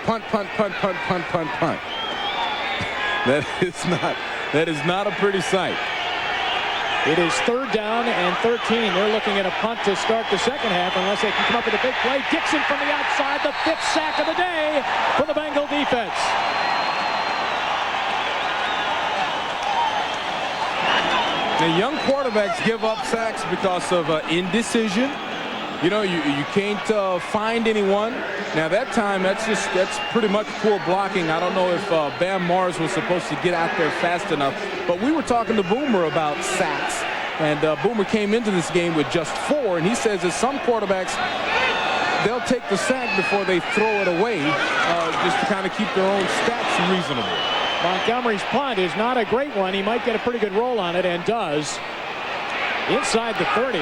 Punt, punt, punt, punt, punt, punt, punt. That is not a pretty sight. It is 3rd down and 13. They're looking at a punt to start the second half unless they can come up with a big play. Dixon from the outside, the 5th sack of the day for the Bengal defense. The young quarterbacks give up sacks because of indecision, You know, you can't find anyone. Now that time, that's pretty much poor blocking. I don't know if Bam Mars was supposed to get out there fast enough, but we were talking to Boomer about sacks, and Boomer came into this game with just 4, and he says that some quarterbacks, they'll take the sack before they throw it away, just to kind of keep their own stats reasonable. Montgomery's punt is not a great one. He might get a pretty good roll on it, and does. Inside the 30.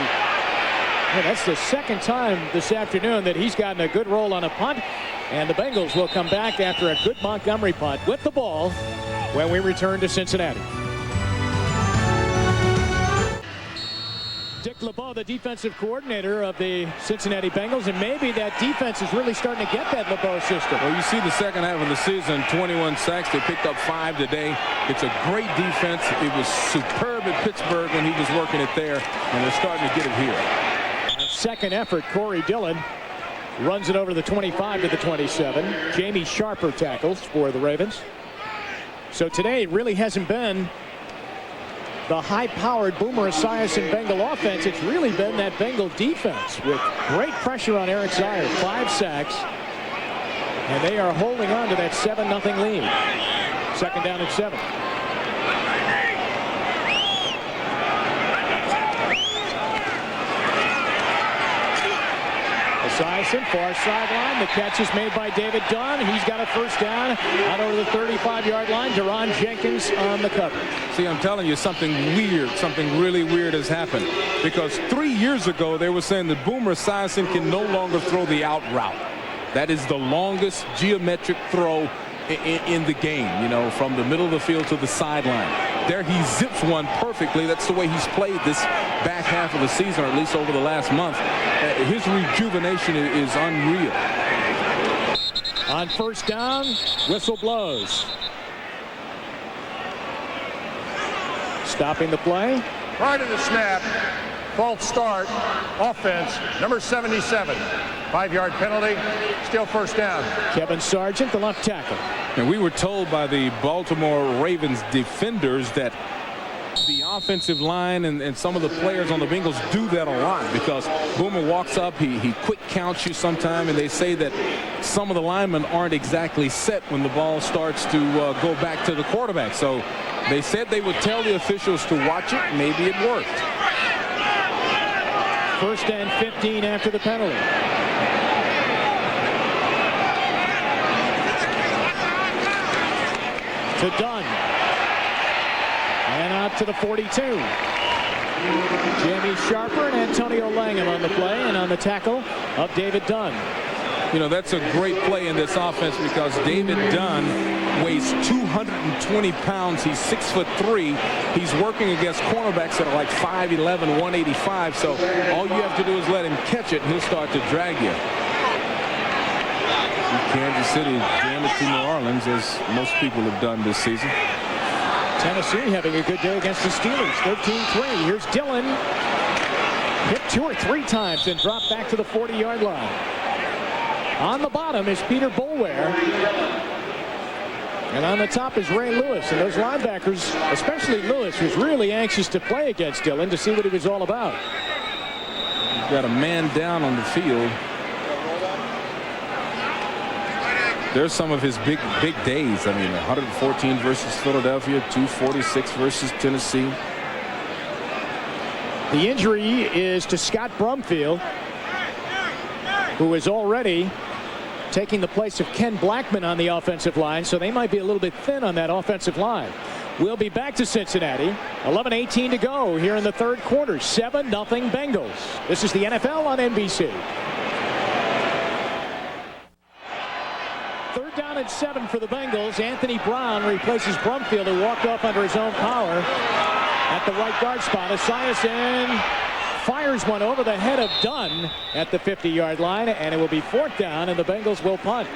Yeah, that's the second time this afternoon that he's gotten a good roll on a punt. And the Bengals will come back after a good Montgomery punt with the ball when we return to Cincinnati. Dick LeBeau, the defensive coordinator of the Cincinnati Bengals, and maybe that defense is really starting to get that LeBeau system. Well, you see the second half of the season, 21 sacks. They picked up 5 today. It's a great defense. It was superb at Pittsburgh when he was working it there, and they're starting to get it here. Second effort, Corey Dillon runs it over the 25 to the 27. Jamie Sharper tackles for the Ravens. So today it really hasn't been the high-powered Boomer Esiason Bengal offense. It's really been that Bengal defense with great pressure on Eric Zier. 5 sacks. And they are holding on to that 7-0 lead. Second down and 7. Esiason, far sideline. The catch is made by David Dunn. He's got a first down out over the 35-yard line. Deron Jenkins on the cover. See, I'm telling you, something weird, something really weird has happened. Because 3 years ago, they were saying that Boomer Esiason can no longer throw the out route. That is the longest geometric throw in the game, you know, from the middle of the field to the sideline. There he zips one perfectly. That's the way he's played this back half of the season, or at least over the last month. His rejuvenation is unreal. On first down, whistle blows. Stopping the play. Prior to the snap, false start, offense, number 77. 5-yard penalty, still first down. Kevin Sargent, the left tackle. And we were told by the Baltimore Ravens defenders that the offensive line and some of the players on the Bengals do that a lot, because Boomer walks up, he quick counts you sometime, and they say that some of the linemen aren't exactly set when the ball starts to go back to the quarterback. So they said they would tell the officials to watch it. Maybe it worked. First and 15 after the penalty. To Dunn. And out to the 42. Jamie Sharper and Antonio Langham on the play, and on the tackle of David Dunn. You know, that's a great play in this offense, because David Dunn weighs 220 pounds. He's 6'3". He's working against cornerbacks that are like 5'11", 185. So all you have to do is let him catch it, and he'll start to drag you. Kansas City jammed it to New Orleans, as most people have done this season. Tennessee having a good day against the Steelers. 13-3. Here's Dillon. Hit 2 or 3 times and dropped back to the 40-yard line. On the bottom is Peter Boulware. And on the top is Ray Lewis. And those linebackers, especially Lewis, was really anxious to play against Dillon to see what he was all about. He's got a man down on the field. There's some of his big days. I mean, 114 versus Philadelphia, 246 versus Tennessee. The injury is to Scott Brumfield, who is already taking the place of Ken Blackman on the offensive line, so they might be a little bit thin on that offensive line. We'll be back to Cincinnati. 11:18 to go here in the third quarter. 7-0 Bengals. This is the NFL on NBC. Third down and 7 for the Bengals. Anthony Brown replaces Brumfield, who walked off under his own power at the right guard spot. Esiason fires one over the head of Dunn at the 50-yard line, and it will be fourth down, and the Bengals will punt.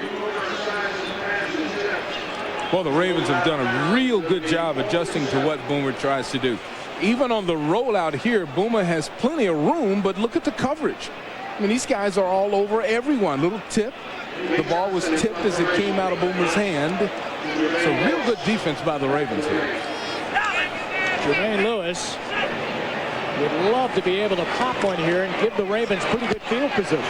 Well, the Ravens have done a real good job adjusting to what Boomer tries to do. Even on the rollout here, Boomer has plenty of room, but look at the coverage. I mean, these guys are all over everyone. Little tip. The ball was tipped as it came out of Boomer's hand. So real good defense by the Ravens here. Jermaine Lewis would love to be able to pop one here and give the Ravens pretty good field position.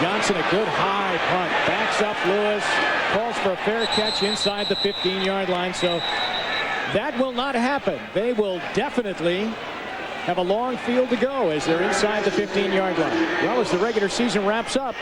Johnson, a good high punt. Backs up Lewis. Calls for a fair catch inside the 15-yard line. So that will not happen. They will definitely have a long field to go as they're inside the 15-yard line. Well, as the regular season wraps up,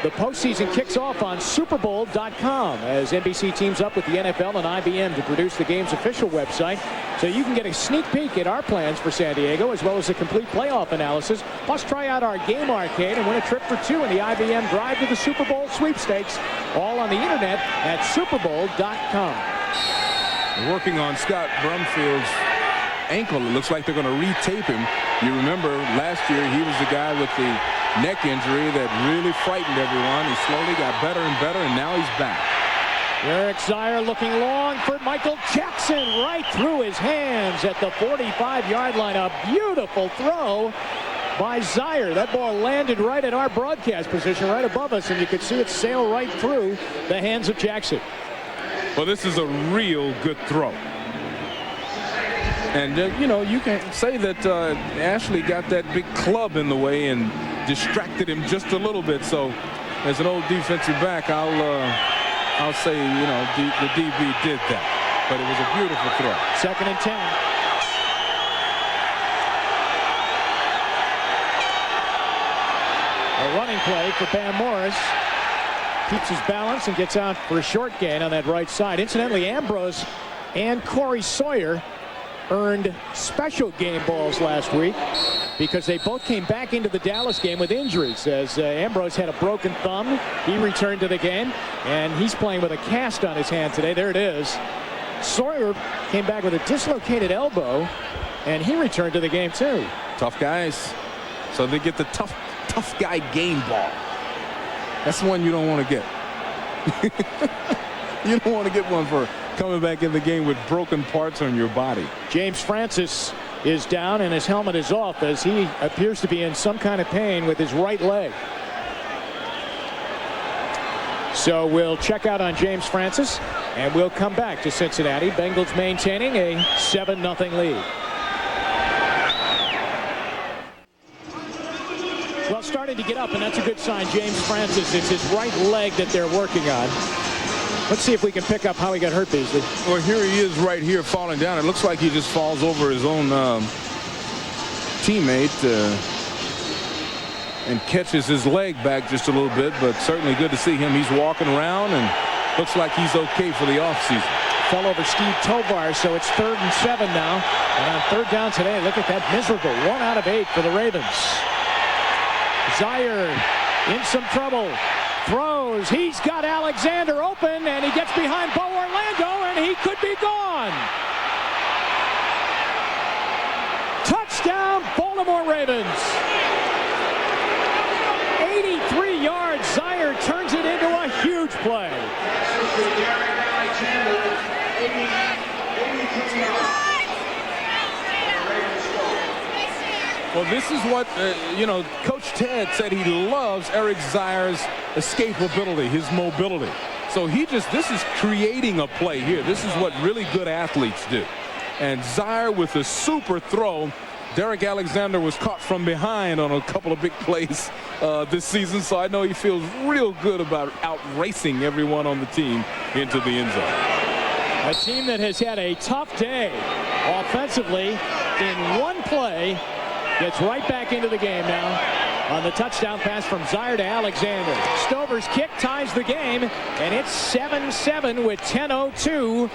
the postseason kicks off on SuperBowl.com as NBC teams up with the NFL and IBM to produce the game's official website. So you can get a sneak peek at our plans for San Diego, as well as a complete playoff analysis. Plus, try out our game arcade and win a trip for two in the IBM Drive to the Super Bowl sweepstakes. All on the internet at SuperBowl.com. Working on Scott Brumfield's ankle. It looks like they're going to retape him. You remember last year he was the guy with the neck injury that really frightened everyone. He slowly got better and better, and now he's back. Eric Zier looking long for Michael Jackson, right through his hands at the 45-yard line. A beautiful throw by Zier. That ball landed right at our broadcast position, right above us, and you could see it sail right through the hands of Jackson. Well, this is a real good throw. And, you know, you can say that Ashley got that big club in the way and distracted him just a little bit. So, as an old defensive back, I'll say, you know, the DB did that. But it was a beautiful throw. 2nd and 10. A running play for Bam Morris. Keeps his balance and gets out for a short gain on that right side. Incidentally, Ambrose and Corey Sawyer earned special game balls last week because they both came back into the Dallas game with injuries. As Ambrose had a broken thumb, he returned to the game, and he's playing with a cast on his hand today. There it is. Sawyer came back with a dislocated elbow, and he returned to the game too. Tough guys. So they get the tough guy game ball. That's the one you don't want to get. You don't want to get one for coming back in the game with broken parts on your body. James Francis is down and his helmet is off as he appears to be in some kind of pain with his right leg. So we'll check out on James Francis and we'll come back to Cincinnati. Bengals maintaining a 7-0 lead. Well, starting to get up, and that's a good sign. James Francis, it's his right leg that they're working on. Let's see if we can pick up how he got hurt, Beasley. Well, here he is right here falling down. It looks like he just falls over his own teammate and catches his leg back just a little bit, but certainly good to see him. He's walking around and looks like he's okay for the offseason. Fell over Steve Tovar, so it's 3rd and 7 now. And on 3rd down today, look at that miserable 1 out of 8 for the Ravens. Zier in some trouble. Throws. He's got Alexander open, and he gets behind Bo Orlando, and he could be gone. Touchdown, Baltimore Ravens. 83 yards. Zier turns it into a huge play. Well, this is what, you know, Coach Ted said he loves Eric Zier's escapability, his mobility. So this is creating a play here. This is what really good athletes do. And Zier with a super throw. Derek Alexander was caught from behind on a couple of big plays this season, so I know he feels real good about out-racing everyone on the team into the end zone. A team that has had a tough day offensively in one play gets right back into the game now on the touchdown pass from Zier to Alexander. Stover's kick ties the game, and it's 7-7 with 10:02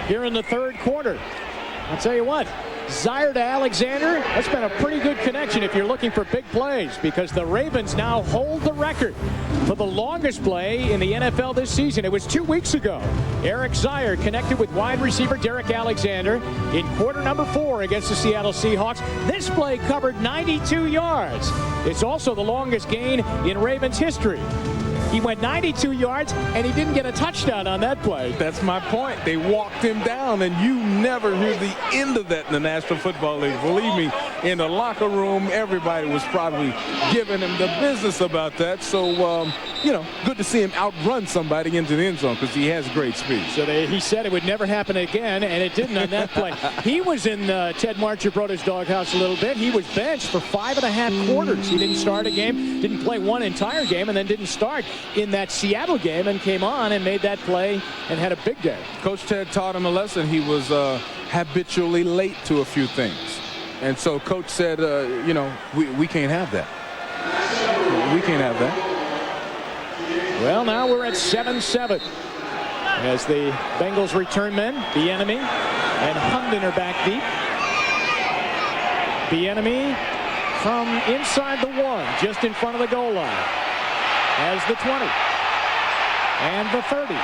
here in the 3rd quarter. I'll tell you what, Zier to Alexander, that's been a pretty good connection if you're looking for big plays, because the Ravens now hold the record for the longest play in the NFL this season. It was 2 weeks ago. Eric Zier connected with wide receiver Derek Alexander in quarter number 4 against the Seattle Seahawks. This play covered 92 yards. It's also the longest gain in Ravens history. He went 92 yards, and he didn't get a touchdown on that play. That's my point. They walked him down, and you never hear the end of that in the National Football League. Believe me, in the locker room, everybody was probably giving him the business about that. So, you know, good to see him outrun somebody into the end zone because he has great speed. So he said it would never happen again, and it didn't on that play. He was in Ted Marchibroda's doghouse a little bit. He was benched for 5.5 quarters. He didn't start a game, didn't play one entire game, and then didn't start in that Seattle game and came on and made that play and had a big day. Coach Ted taught him a lesson. He was habitually late to a few things. And so Coach said, you know, we can't have that. We can't have that. Well, now we're at 7-7 as the Bengals return men, Bieniemy and Hunden are back deep. Bieniemy from inside the 1, just in front of the goal line, has the 20 and the 30,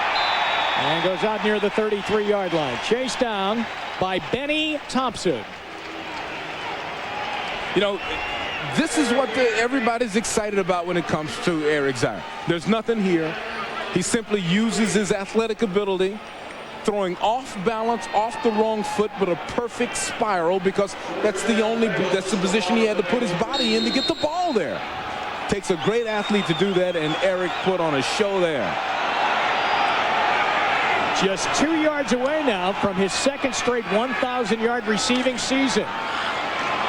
and goes out near the 33-yard line. Chased down by Benny Thompson. You know, this is what everybody's excited about when it comes to Eric Zion. There's nothing here. He simply uses his athletic ability, throwing off balance, off the wrong foot, but a perfect spiral because that's the position he had to put his body in to get the ball there. Takes a great athlete to do that, and Eric put on a show there. Just 2 yards away now from his second straight 1,000-yard receiving season.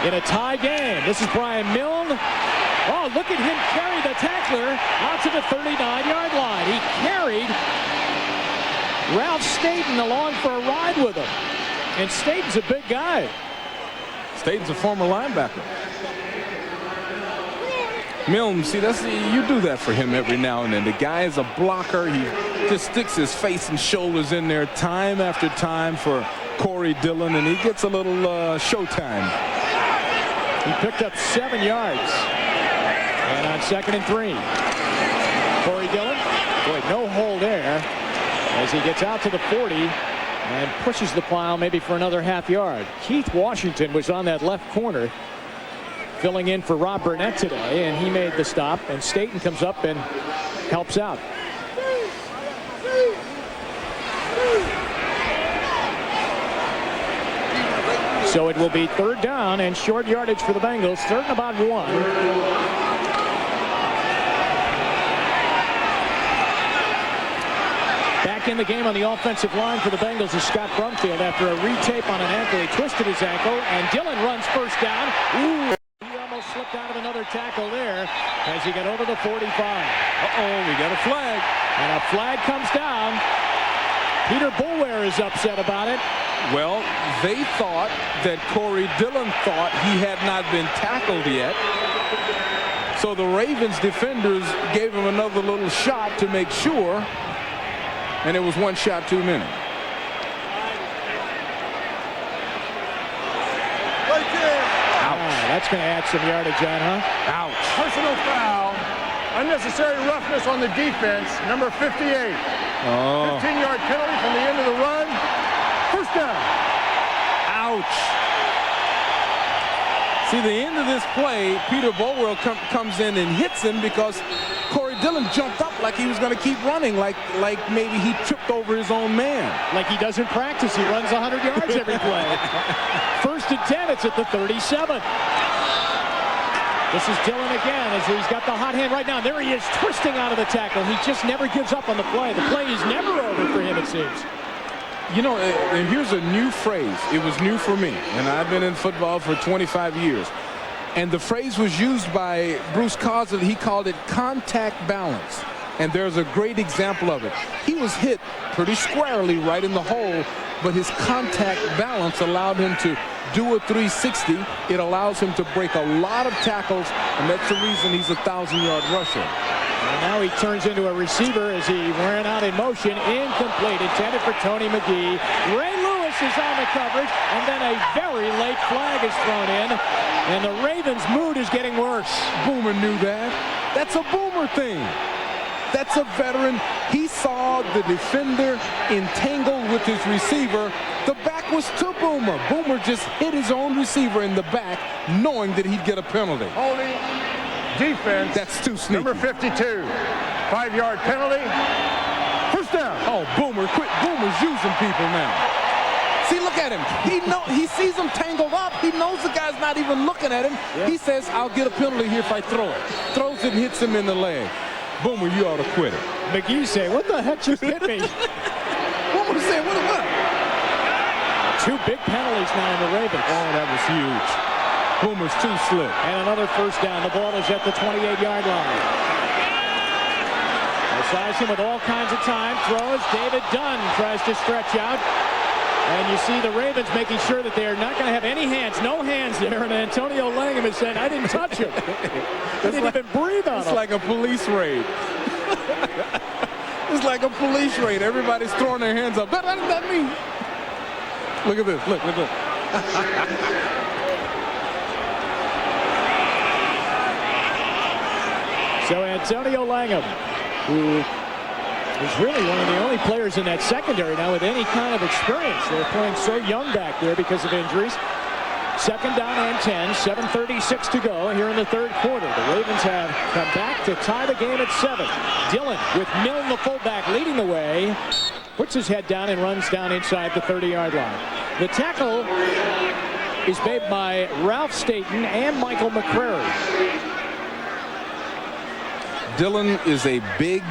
In a tie game, this is Brian Milne. Oh, look at him carry the tackler out to the 39-yard line. He carried Ralph Staten along for a ride with him. And Staten's a big guy. Staten's a former linebacker. Milne, see, you do that for him every now and then. The guy is a blocker. He just sticks his face and shoulders in there time after time for Corey Dillon, and he gets a little showtime. He picked up 7 yards. And on 2nd and 3. Corey Dillon. Boy, no hole there as he gets out to the 40 and pushes the pile maybe for another half yard. Keith Washington was on that left corner filling in for Rob Burnett today, and he made the stop, and Staten comes up and helps out. So it will be 3rd down and short yardage for the Bengals. 3rd and about 1. Back in the game on the offensive line for the Bengals is Scott Brumfield after a retape on an ankle. He twisted his ankle, and Dillon runs first down. Ooh, he almost slipped out of another tackle there as he got over the 45. Uh-oh, we got a flag. And a flag comes down. Peter Boulware is upset about it. Well, they thought that Corey Dillon thought he had not been tackled yet. So the Ravens defenders gave him another little shot to make sure. And it was 1 shot too many. That's going to add some yardage on, huh? Ouch. Personal foul. Unnecessary roughness on the defense. Number 58. 15-yard penalty from the end of the run. First down. Ouch. See, the end of this play, Peter Boulware comes in and hits him because Corey Dillon jumped up like he was going to keep running, like maybe he tripped over his own man. Like he doesn't practice. He runs 100 yards every play. 1st and 10. It's at the 37. This is Dillon again as he's got the hot hand right now. There he is, twisting out of the tackle. He just never gives up on the play. The play is never over for him, it seems. You know, and here's a new phrase. It was new for me, and I've been in football for 25 years. And the phrase was used by Bruce Coslet. He called it contact balance. And there's a great example of it. He was hit pretty squarely right in the hole, but his contact balance allowed him to do a 360. It allows him to break a lot of tackles, and that's the reason he's a 1,000-yard rusher. And now he turns into a receiver as he ran out in motion. Incomplete, intended for Tony McGee. Ray Lewis is on the coverage, and then a very late flag is thrown in, and the Ravens' mood is getting worse. Boomer knew that. That's a Boomer thing. That's a veteran. He saw the defender entangled with his receiver. The back was to Boomer. Boomer just hit his own receiver in the back, knowing that he'd get a penalty. Holding defense. That's too sneaky. Number 52. 5-yard penalty. First down. Oh, Boomer, quit. Boomer's using people now. See, look at him. He sees them tangled up. He knows the guy's guy's not even looking at him. Yeah. He says, I'll get a penalty here if I throw it. Throws it and hits him in the leg. Boomer, you ought to quit it. McGee say, what the heck just hit me? Boomer said, what? 2 big penalties now in the Ravens. Oh, that was huge. Boomer's too slick. And another first down. The ball is at the 28-yard line. Esiason with all kinds of time. Throws. David Dunn tries to stretch out. And you see the Ravens making sure that they are not going to have any hands. No hands there. And Antonio Langham is saying, I didn't touch him. I didn't even breathe on him. It's like a police raid. It's like a police raid. Everybody's throwing their hands up. That me. Look at this. Look. So Antonio Langham, who is really one of the only players in that secondary now with any kind of experience. They're playing so young back there because of injuries. 2nd down and 10, 7:36 to go here in the 3rd quarter. The Ravens have come back to tie the game at 7. Dillon with Milne, the fullback, leading the way. Puts his head down and runs down inside the 30-yard line. The tackle is made by Ralph Staten and Michael McCrary. Dillon is a big,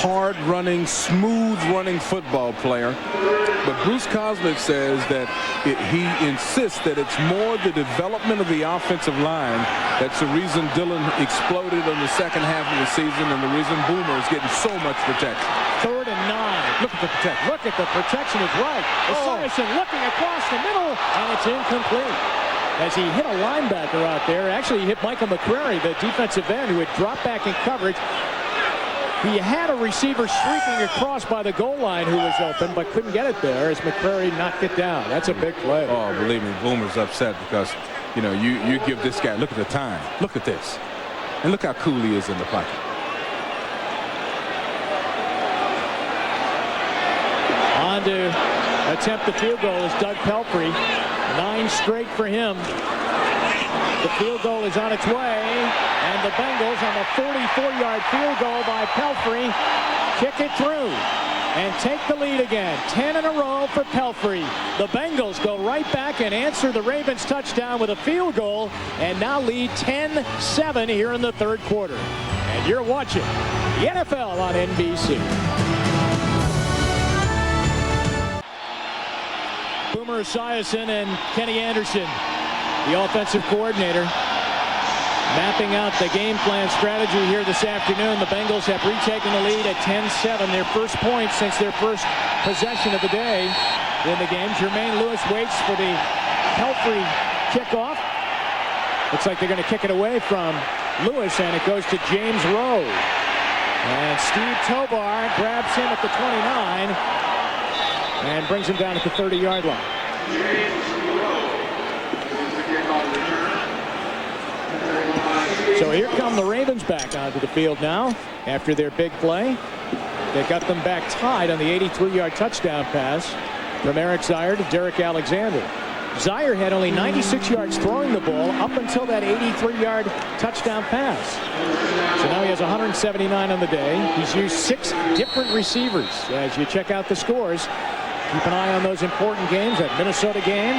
hard-running, smooth-running football player. But Bruce Coslet says that he insists that it's more the development of the offensive line that's the reason Dillon exploded in the second half of the season and the reason Boomer is getting so much protection. 3rd and 9. Look at the protection. Look at the protection is right. Esiason looking across the middle, and it's incomplete. As he hit a linebacker out there. Actually, he hit Michael McCrary, the defensive end, who had dropped back in coverage. He had a receiver streaking across by the goal line who was open, but couldn't get it there as McCrary knocked it down. That's a big play. Oh, believe me, Boomer's upset because, you know, you give this guy, look at the time. Look at this. And look how cool he is in the pocket. On to attempt the field goal is Doug Pelfrey. 9 straight for him. The field goal is on its way, and the Bengals on the 44-yard field goal by Pelfrey kick it through and take the lead again. 10 in a row for Pelfrey. The Bengals go right back and answer the Ravens touchdown with a field goal and now lead 10-7 here in the 3rd quarter. And you're watching the NFL on NBC. Boomer Esiason and Kenny Anderson, the offensive coordinator, mapping out the game plan strategy here this afternoon. The Bengals have retaken the lead at 10-7, their first point since their first possession of the day in the game. Jermaine Lewis waits for the Pelfrey kickoff. Looks like they're going to kick it away from Lewis, and it goes to James Rowe. And Steve Tobar grabs him at the 29 and brings him down at the 30-yard line. So here come the Ravens back onto the field now after their big play. They got them back tied on the 83-yard touchdown pass from Eric Zier to Derek Alexander. Zier had only 96 yards throwing the ball up until that 83-yard touchdown pass. So now he has 179 on the day. He's used 6 different receivers. As you check out the scores, keep an eye on those important games. That Minnesota game.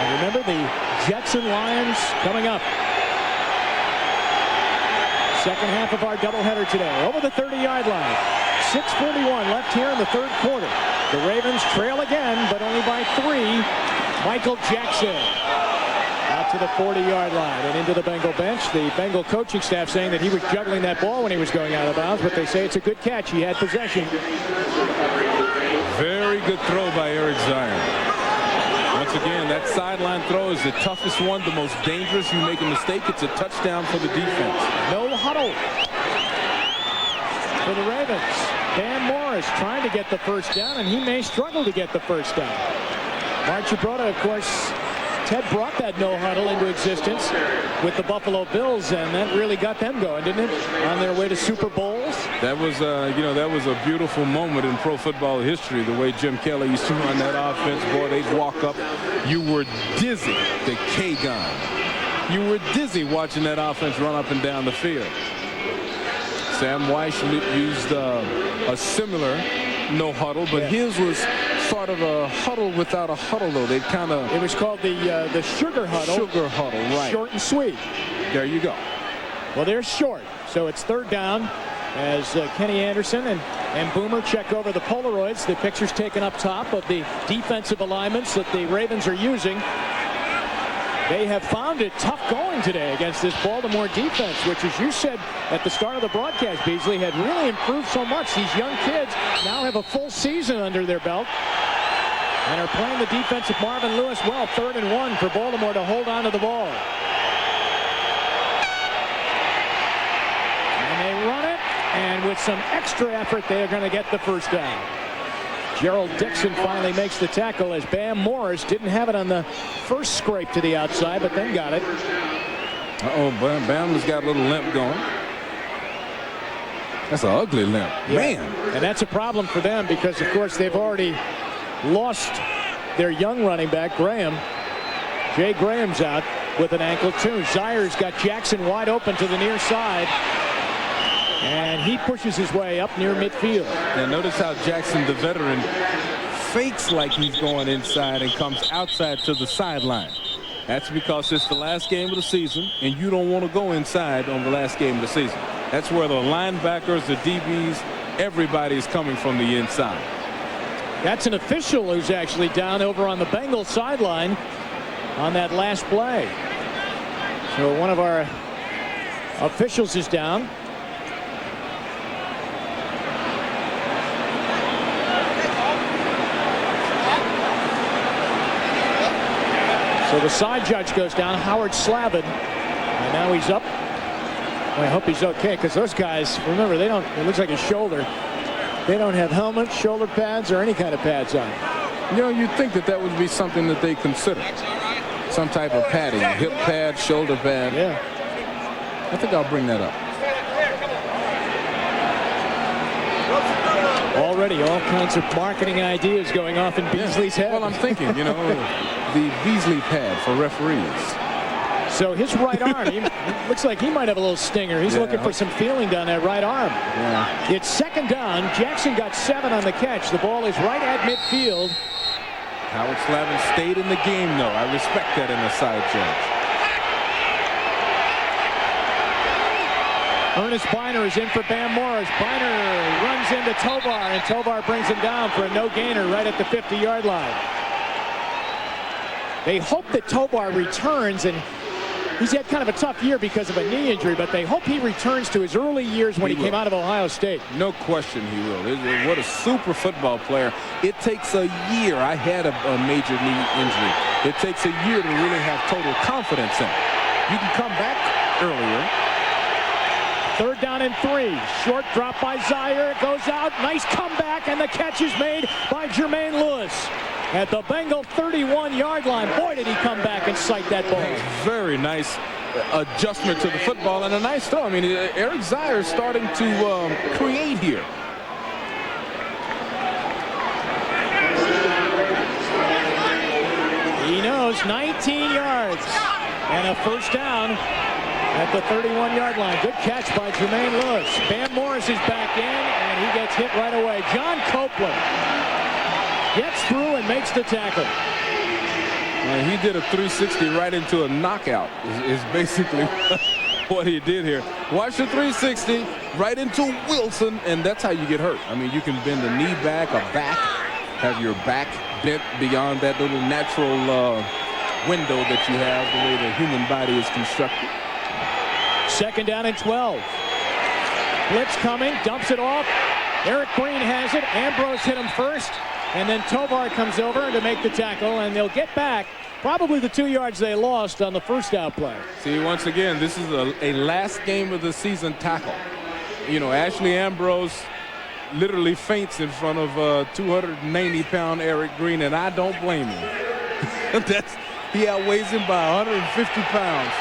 And remember the Jets and Lions coming up. Second half of our doubleheader today. Over the 30-yard line. 6:41 left here in the 3rd quarter. The Ravens trail again, but only by 3. Michael Jackson out to the 40-yard line and into the Bengal bench. The Bengal coaching staff saying that he was juggling that ball when he was going out of bounds, but they say it's a good catch. He had possession. Very good throw by Eric Zier. Once again, that sideline throw is the toughest one, the most dangerous. You make a mistake, it's a touchdown for the defense. No huddle for the Ravens. Dan Morris trying to get the first down, and he may struggle to get the first down. Mark Gibrota, of course, Ted brought that no huddle into existence with the Buffalo Bills, and that really got them going, didn't it? On their way to Super Bowls. That was, that was a beautiful moment in pro football history. The way Jim Kelly used to run that offense, boy, they'd walk up. You were dizzy, the K-gun. You were dizzy watching that offense run up and down the field. Sam Weiss used a similar no huddle, but his was sort of a huddle without a huddle, though. They kind of... It was called the sugar huddle. Sugar huddle, right. Short and sweet. There you go. Well, they're short, so it's third down as Kenny Anderson and Boomer check over the Polaroids. The pictures taken up top of the defensive alignments that the Ravens are using. They have found it tough going today against this Baltimore defense, which, as you said at the start of the broadcast, Beasley, had really improved so much. These young kids now have a full season under their belt and are playing the defense of Marvin Lewis well. 3rd and 1 for Baltimore to hold on to the ball. And they run it, and with some extra effort, they are going to get the first down. Gerald Dixon finally makes the tackle as Bam Morris didn't have it on the first scrape to the outside, but then got it. Bam has got a little limp going. That's an ugly limp. Yeah. Man. And that's a problem for them because, of course, they've already lost their young running back, Graham. Jay Graham's out with an ankle, too. Zaire's got Jackson wide open to the near side. And he pushes his way up near midfield. Now notice how Jackson, the veteran, fakes like he's going inside and comes outside to the sideline. That's because it's the last game of the season, and you don't want to go inside on the last game of the season. That's where the linebackers, the DBs, everybody is coming from the inside. That's an official who's actually down over on the Bengals sideline on that last play. So one of our officials is down. So the side judge goes down, Howard Slavin, and now he's up. I hope he's okay, because those guys, remember, they don't, it looks like his shoulder. They don't have helmets, shoulder pads, or any kind of pads on. You know, you'd think that that would be something that they consider. Some type of padding, hip pad, shoulder pad. Yeah. I think I'll bring that up. Already all kinds of marketing ideas going off in Beasley's head. Well, I'm thinking, you know, the Beasley pad for referees. So his right arm, he looks like he might have a little stinger. He's looking for some feeling down that right arm. Yeah. It's 2nd down. Jackson got 7 on the catch. The ball is right at midfield. Howard Slavin stayed in the game, though. I respect that in the side judge. Ernest Biner is in for Bam Morris. Biner runs into Tovar, and Tovar brings him down for a no-gainer right at the 50-yard line. They hope that Tovar returns, and he's had kind of a tough year because of a knee injury, but they hope he returns to his early years when he came out of Ohio State. No question he will. What a super football player. It takes a year. I had a major knee injury. It takes a year to really have total confidence in it. You can come back earlier. 3rd down and 3. Short drop by Zaire. It goes out. Nice comeback, and the catch is made by Jermaine Lewis at the Bengal 31-yard line. Boy, did he come back and sight that ball. Very nice adjustment to the football and a nice throw. I mean, Eric Zaire is starting to create here. He knows 19 yards and a first down at the 31-yard line. Good catch by Jermaine Lewis. Bam Morris is back in, and he gets hit right away. John Copeland gets through and makes the tackle. He did a 360 right into a knockout is basically what he did here. Watch the 360 right into Wilson, and that's how you get hurt. I mean, you can bend a knee back, a back, have your back bent beyond that little natural window that you have, the way the human body is constructed. 2nd down and 12. Blitz coming, dumps it off. Eric Green has it. Ambrose hit him first, and then Tovar comes over to make the tackle, and they'll get back probably the 2 yards they lost on the first down play. See, once again, this is a last game of the season tackle. You know, Ashley Ambrose literally faints in front of 290-pound Eric Green, and I don't blame him. He outweighs him by 150 pounds.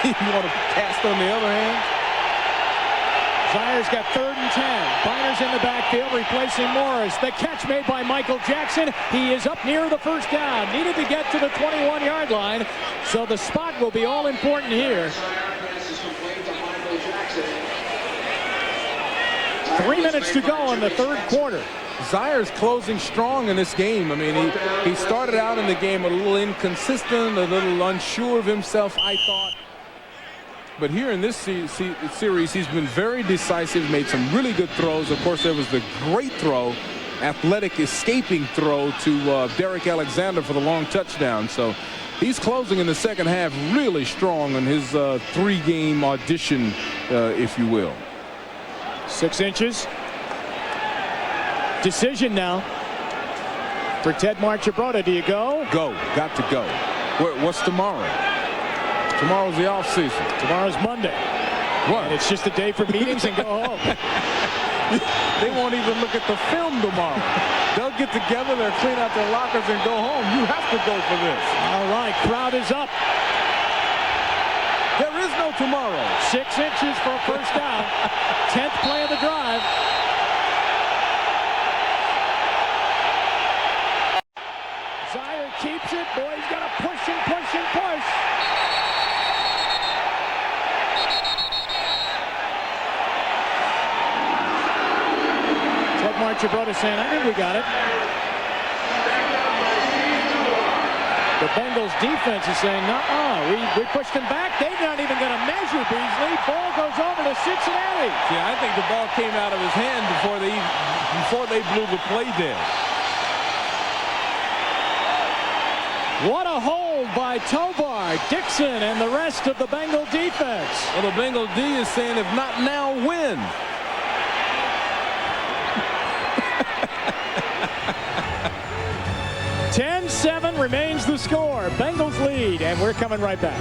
You want to cast on the other hand? Zaire's got 3rd and 10. Biner's in the backfield, replacing Morris. The catch made by Michael Jackson. He is up near the first down. Needed to get to the 21-yard line, so the spot will be all important here. 3 minutes to go in the 3rd quarter. Zaire's closing strong in this game. I mean, he started out in the game a little inconsistent, a little unsure of himself, I thought. But here in this series, he's been very decisive, made some really good throws. Of course, there was the great throw, athletic escaping throw to Derek Alexander for the long touchdown. So he's closing in the second half really strong on his 3-game audition, if you will. 6 inches. Decision now for Ted Marchibroda. Do you go? Go. Got to go. What's tomorrow? Tomorrow's the off season. Tomorrow's Monday. What? And it's just a day for meetings and go home. They won't even look at the film tomorrow. They'll get together, they'll clean out their lockers and go home. You have to go for this. All right, crowd is up. There is no tomorrow. 6 inches for a first down. 10th play of the drive. Zaire keeps it. Boy, he's got to push and push and push. Ted Marchibroda saying, I think we got it. The Bengals defense is saying, we pushed him back. They're not even going to measure Beasley. Ball goes over to Cincinnati. Yeah, I think the ball came out of his hand before they blew the play dead. What a hold by Tovar, Dixon, and the rest of the Bengal defense. Well, the Bengal D is saying, if not now, when? 10-7 remains the score. Bengals lead, and we're coming right back.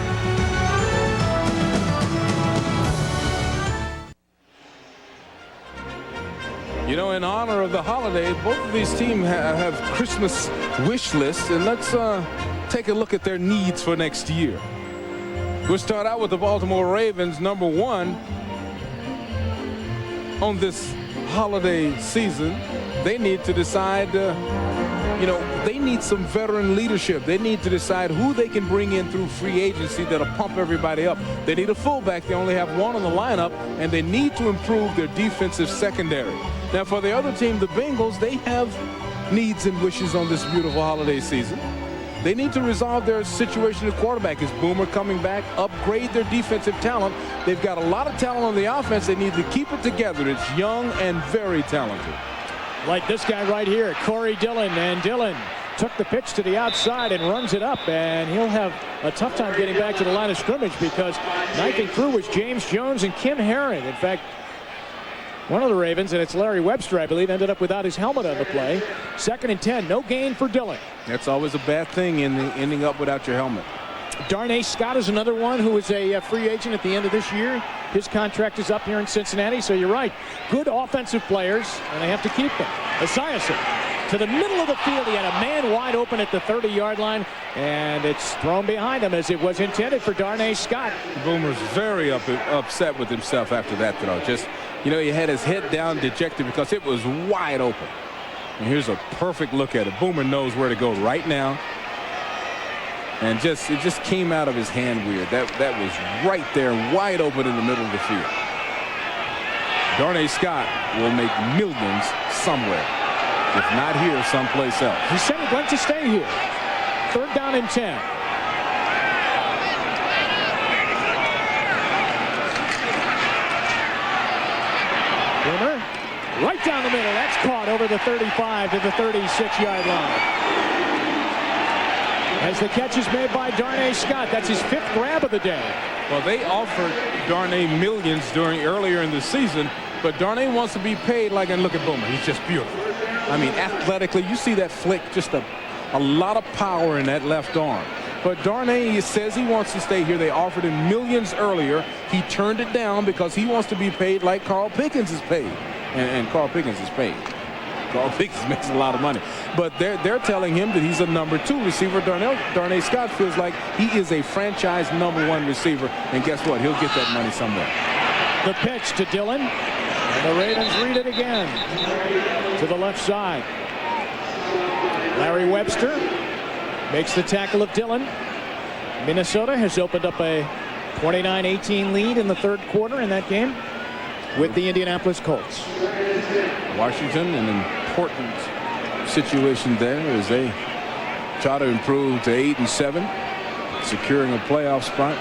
You know, in honor of the holiday, both of these teams have Christmas wish lists, and let's take a look at their needs for next year. We'll start out with the Baltimore Ravens, number 1 on this holiday season. They need to decide, they need some veteran leadership. They need to decide who they can bring in through free agency that'll pump everybody up. They need a fullback. They only have 1 on the lineup, and they need to improve their defensive secondary. Now, for the other team, the Bengals, they have needs and wishes on this beautiful holiday season. They need to resolve their situation at quarterback. Is Boomer coming back? Upgrade their defensive talent. They've got a lot of talent on the offense. They need to keep it together. It's young and very talented. Like this guy right here, Corey Dillon, and Dillon took the pitch to the outside and runs it up, and he'll have a tough time getting back to the line of scrimmage because knifing through was James Jones and Kim Herron. In fact, one of the Ravens, and it's Larry Webster, I believe, ended up without his helmet on the play. 2nd and 10, no gain for Dillon. That's always a bad thing in ending up without your helmet. Darnay Scott is another one who is a free agent at the end of this year. His contract is up here in Cincinnati, so you're right. Good offensive players, and they have to keep them. Esiason to the middle of the field. He had a man wide open at the 30-yard line, and it's thrown behind him as it was intended for Darnay Scott. Boomer's very upset with himself after that throw. Just, he had his head down, dejected, because it was wide open. And here's a perfect look at it. Boomer knows where to go right now. And it just came out of his hand weird. That was right there, wide open in the middle of the field. Darnay Scott will make millions somewhere, if not here, someplace else. He said he'd like to stay here. 3rd down and 10. Boomer, right down the middle. That's caught over the 35 to the 36-yard line. As the catch is made by Darnay Scott. That's his 5th grab of the day. Well, they offered Darnay millions earlier in the season, but Darnay wants to be paid like, and look at Boomer. He's just beautiful. I mean, athletically, you see that flick, just a lot of power in that left arm. But Darnay says he wants to stay here. They offered him millions earlier. He turned it down because he wants to be paid like Carl Pickens is paid. And Carl Pickens is paid. Carl Pickens makes a lot of money. But they're telling him that he's a number 2 receiver. Darnay Scott feels like he is a franchise number 1 receiver. And guess what? He'll get that money somewhere. The pitch to Dillon. And the Ravens read it again to the left side. Larry Webster makes the tackle of Dillon. Minnesota has opened up a 29-18 lead in the 3rd quarter in that game with the Indianapolis Colts. Washington, an important situation there as they try to improve to 8-7, securing a playoff spot.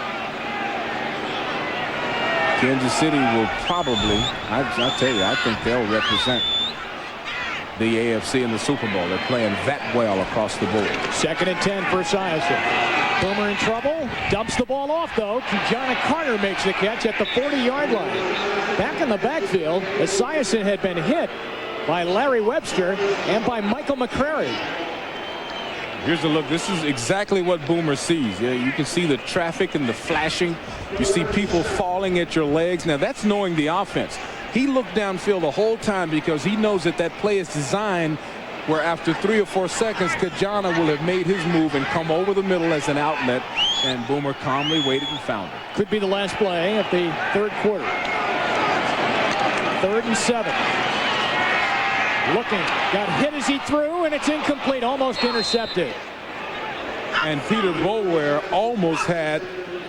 Kansas City will probably, I'll tell you, I think they'll represent the AFC in the Super Bowl. They're playing that well across the board. 2nd and 10 for Esiason. Boomer in trouble, dumps the ball off though. John Carter makes the catch at the 40-yard line. Back in the backfield, Esiason had been hit by Larry Webster and by Michael McCrary. Here's a look. This is exactly what Boomer sees. Yeah, you can see the traffic and the flashing. You see people falling at your legs. Now that's knowing the offense. He looked downfield the whole time because he knows that that play is designed where after 3 or 4 seconds, Kajana will have made his move and come over the middle as an outlet, and Boomer calmly waited and found it. Could be the last play of the 3rd quarter. 3rd and 7. Looking, got hit as he threw, and it's incomplete, almost intercepted. And Peter Boulware almost had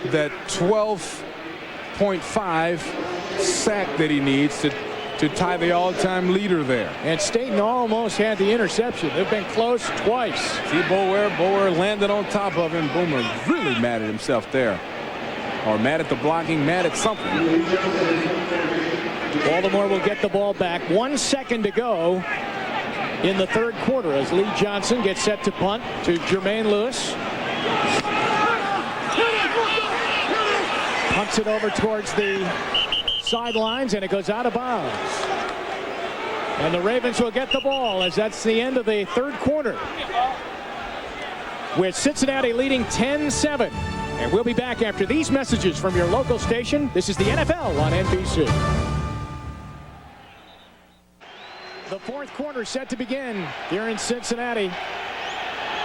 that 12.5 sack that he needs to tie the all-time leader there. And Staten almost had the interception. They've been close twice. See Boulware landed on top of him. Boomer really mad at himself there. Or mad at the blocking, mad at something. Baltimore will get the ball back. 1 second to go in the 3rd quarter as Lee Johnson gets set to punt to Jermaine Lewis. Punts it over towards the sidelines, and it goes out of bounds. And the Ravens will get the ball as that's the end of the 3rd quarter, with Cincinnati leading 10-7. And we'll be back after these messages from your local station. This is the NFL on NBC. The 4th quarter set to begin here in Cincinnati.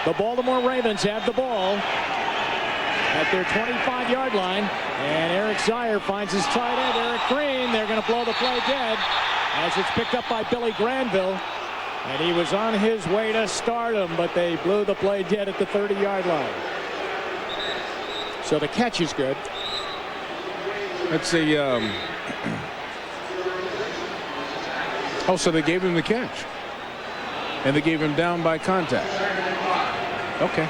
The Baltimore Ravens have the ball at their 25-yard line, and Eric Zier finds his tight end, Eric Green. They're going to blow the play dead as it's picked up by Billy Granville, and he was on his way to stardom, but they blew the play dead at the 30-yard line. So the catch is good. Let's see. Oh, so they gave him the catch, and they gave him down by contact. Okay.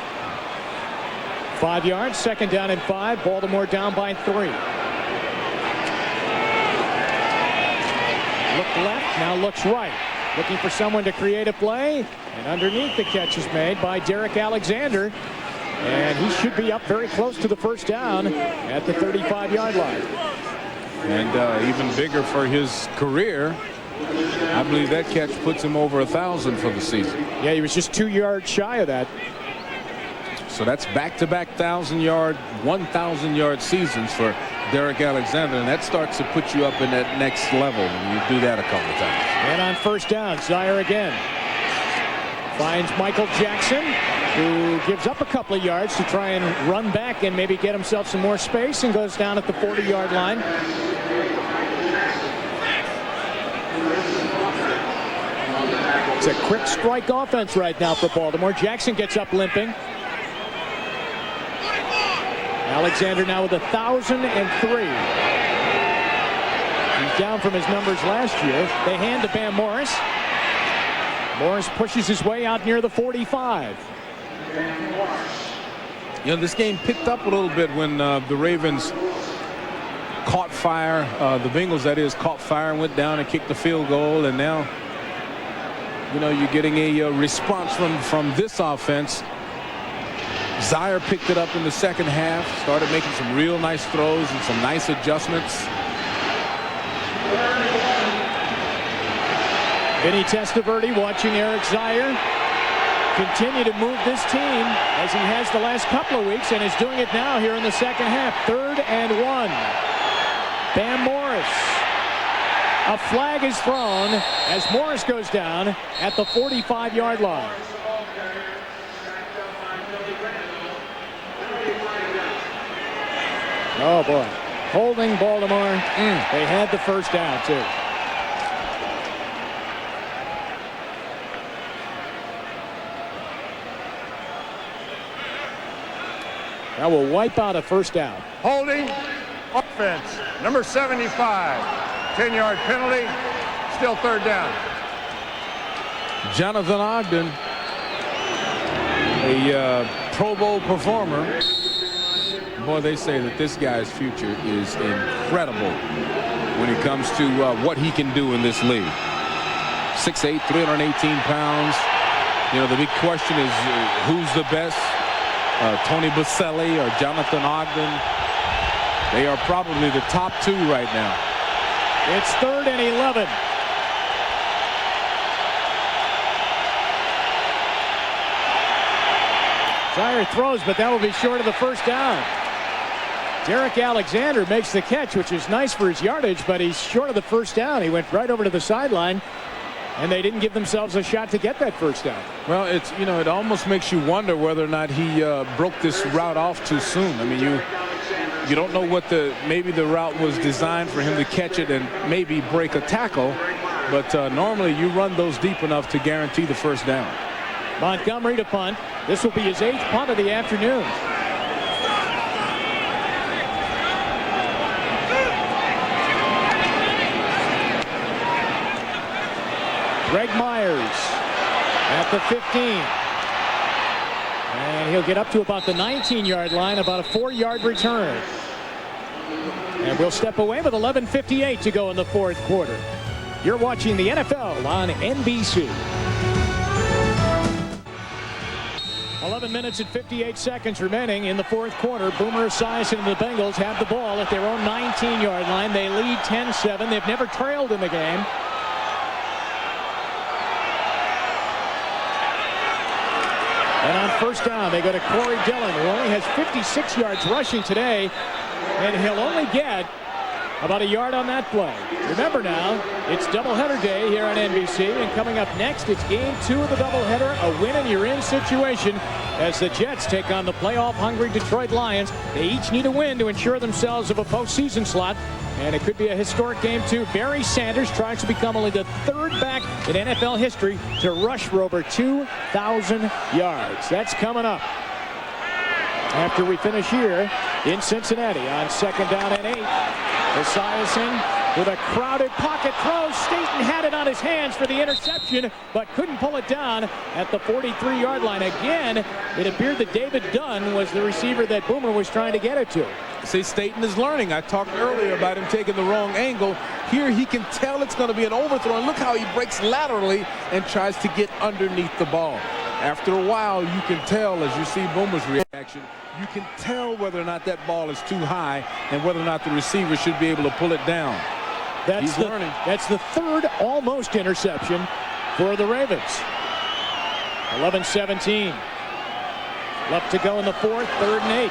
5 yards, 2nd down and 5. Baltimore down by 3. Looked left, now looks right. Looking for someone to create a play. And underneath, the catch is made by Derek Alexander. And he should be up very close to the 1st down at the 35-yard line. And even bigger for his career. I believe that catch puts him over 1,000 for the season. Yeah, he was just 2 yards shy of that. So that's back-to-back 1,000-yard, 1,000-yard seasons for Derek Alexander, and that starts to put you up in that next level when you do that a couple of times. And on 1st down, Zier again finds Michael Jackson, who gives up a couple of yards to try and run back and maybe get himself some more space, and goes down at the 40-yard line. It's a quick strike offense right now for Baltimore. Jackson gets up limping. Alexander now with 1,003. He's down from his numbers last year. They hand to Bam Morris. Morris pushes his way out near the 45. You know, this game picked up a little bit when the Ravens caught fire. The Bengals, that is, caught fire and went down and kicked the field goal. And now, you know, you're getting a response from this offense. Zier picked it up in the 2nd half, started making some real nice throws and some nice adjustments. Vinny Testaverde watching Eric Zier continue to move this team as he has the last couple of weeks, and is doing it now here in the 2nd half. 3rd and 1. Bam Morris. A flag is thrown as Morris goes down at the 45-yard line. Oh, boy. Holding Baltimore. They had the 1st down, too. That will wipe out a 1st down. Holding offense. Number 75. 10-yard penalty. Still 3rd down. Jonathan Ogden, a Pro Bowl performer. Boy, they say that this guy's future is incredible when it comes to what he can do in this league. 6'8", 318 pounds. You know, the big question is who's the best, Tony Baselli or Jonathan Ogden? They are probably the top two right now. It's 3rd and 11. Dyer throws, but that will be short of the first down. Derek Alexander makes the catch, which is nice for his yardage, but he's short of the first down. He went right over to the sideline, and they didn't give themselves a shot to get that first down. Well, it's, you know, it almost makes you wonder whether or not he broke this route off too soon. I mean, you don't know what maybe the route was designed for him to catch it and maybe break a tackle, but normally you run those deep enough to guarantee the first down. Montgomery to punt. This will be his 8th punt of the afternoon. Greg Myers at the 15. And he'll get up to about the 19-yard line, about a 4-yard return. And we'll step away with 11:58 to go in the 4th quarter. You're watching the NFL on NBC. 11 minutes and 58 seconds remaining in the 4th quarter. Boomer Esiason and the Bengals have the ball at their own 19-yard line. They lead 10-7. They've never trailed in the game. And on first down, they go to Corey Dillon, who only has 56 yards rushing today, and he'll only get about a yard on that play. Remember now, it's doubleheader day here on NBC, and coming up next, it's game 2 of the doubleheader, a win and you're in situation as the Jets take on the playoff-hungry Detroit Lions. They each need a win to ensure themselves of a postseason slot, and it could be a historic game too. Barry Sanders tries to become only the 3rd back in NFL history to rush for over 2,000 yards. That's coming up after we finish here in Cincinnati on 2nd down and 8. Esiason with a crowded pocket throw. Staten had it on his hands for the interception, but couldn't pull it down at the 43-yard line. Again, it appeared that David Dunn was the receiver that Boomer was trying to get it to. See, Staten is learning. I talked earlier about him taking the wrong angle. Here he can tell it's going to be an overthrow, and look how he breaks laterally and tries to get underneath the ball. After a while, you can tell, as you see Boomer's reaction, you can tell whether or not that ball is too high and whether or not the receiver should be able to pull it down. He's learning. That's the 3rd almost interception for the Ravens. 11-17. Left to go in the 4th, 3rd and 8.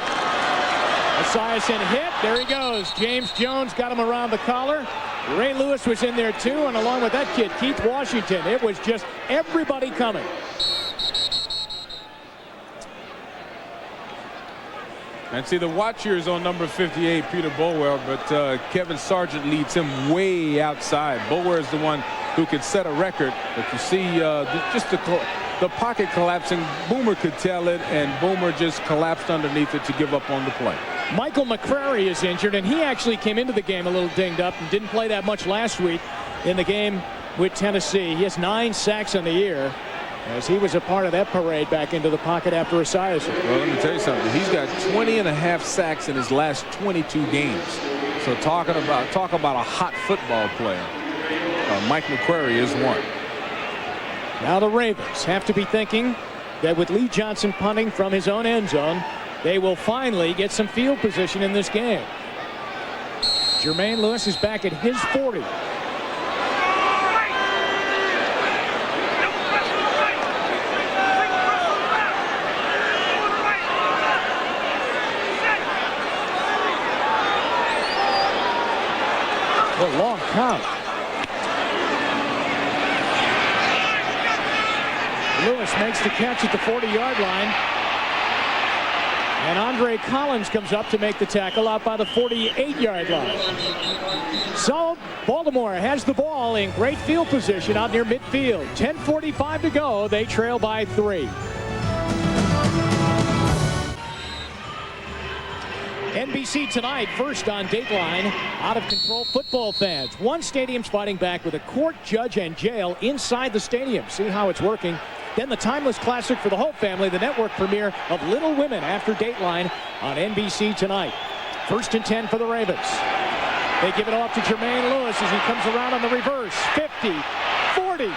Esiason hit. There he goes. James Jones got him around the collar. Ray Lewis was in there too, and along with that kid, Keith Washington. It was just everybody coming. And see, the watch here is on number 58, Peter Bulwer, but Kevin Sargent leads him way outside. Bulwer is the one who could set a record, but you see just the pocket collapsing. Boomer could tell it, and Boomer just collapsed underneath it to give up on the play. Michael McCrary is injured, and he actually came into the game a little dinged up and didn't play that much last week in the game with Tennessee. He has 9 sacks on the year, as he was a part of that parade back into the pocket after Esiason. Well, let me tell you something. He's got 20.5 sacks in his last 22 games. So talk about a hot football player. Mike McCrary is one. Now the Ravens have to be thinking that with Lee Johnson punting from his own end zone, they will finally get some field position in this game. Jermaine Lewis is back at his 40. What a long count. Lewis makes the catch at the 40-yard line. And Andre Collins comes up to make the tackle out by the 48-yard line. So Baltimore has the ball in great field position out near midfield. 10:45 to go. They trail by 3. NBC tonight, first on Dateline. Out of control football fans. One stadium's fighting back with a court, judge, and jail inside the stadium. See how it's working. Then the timeless classic for the whole family, the network premiere of Little Women after Dateline on NBC tonight. 1st and 10 for the Ravens. They give it off to Jermaine Lewis as he comes around on the reverse. 50, 40,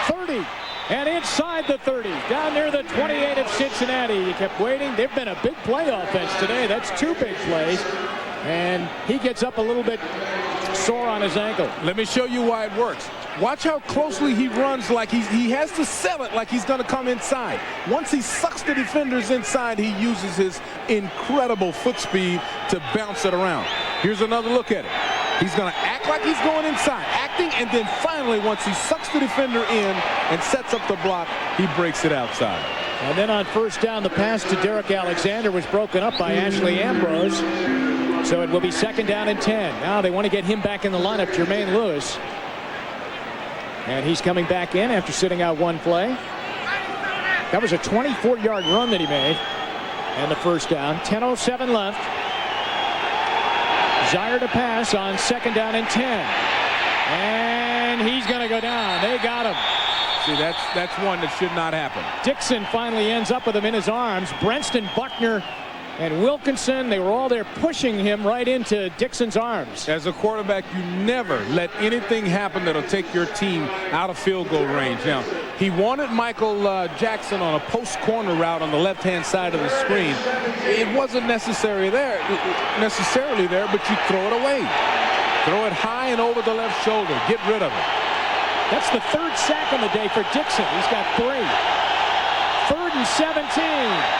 30, and inside the 30. Down near the 28 of Cincinnati. He kept waiting. They've been a big play offense today. That's 2 big plays. And he gets up a little bit sore on his ankle. Let me show you why it works. Watch how closely he runs, like he has to sell it like he's going to come inside. Once he sucks the defenders inside, he uses his incredible foot speed to bounce it around. Here's another look at it. He's going to act like he's going inside, acting, and then finally, once he sucks the defender in and sets up the block, he breaks it outside. And then on 1st down, the pass to Derek Alexander was broken up by Ashley Ambrose. So it will be 2nd down and 10. Now they want to get him back in the lineup, Jermaine Lewis. And he's coming back in after sitting out 1 play. That was a 24-yard run that he made. And the 1st down. 10:07 left. Zaire to pass on 2nd down and 10. And he's going to go down. They got him. See, that's one that should not happen. Dixon finally ends up with him in his arms. Brenston, Buckner, and Wilkinson, they were all there pushing him right into Dixon's arms. As a quarterback, you never let anything happen that'll take your team out of field goal range. Now, he wanted Michael Jackson on a post corner route on the left-hand side of the screen. It wasn't necessarily there, but you throw it away. Throw it high and over the left shoulder. Get rid of it. That's the 3rd sack on the day for Dixon. He's got 3. 3rd and 17.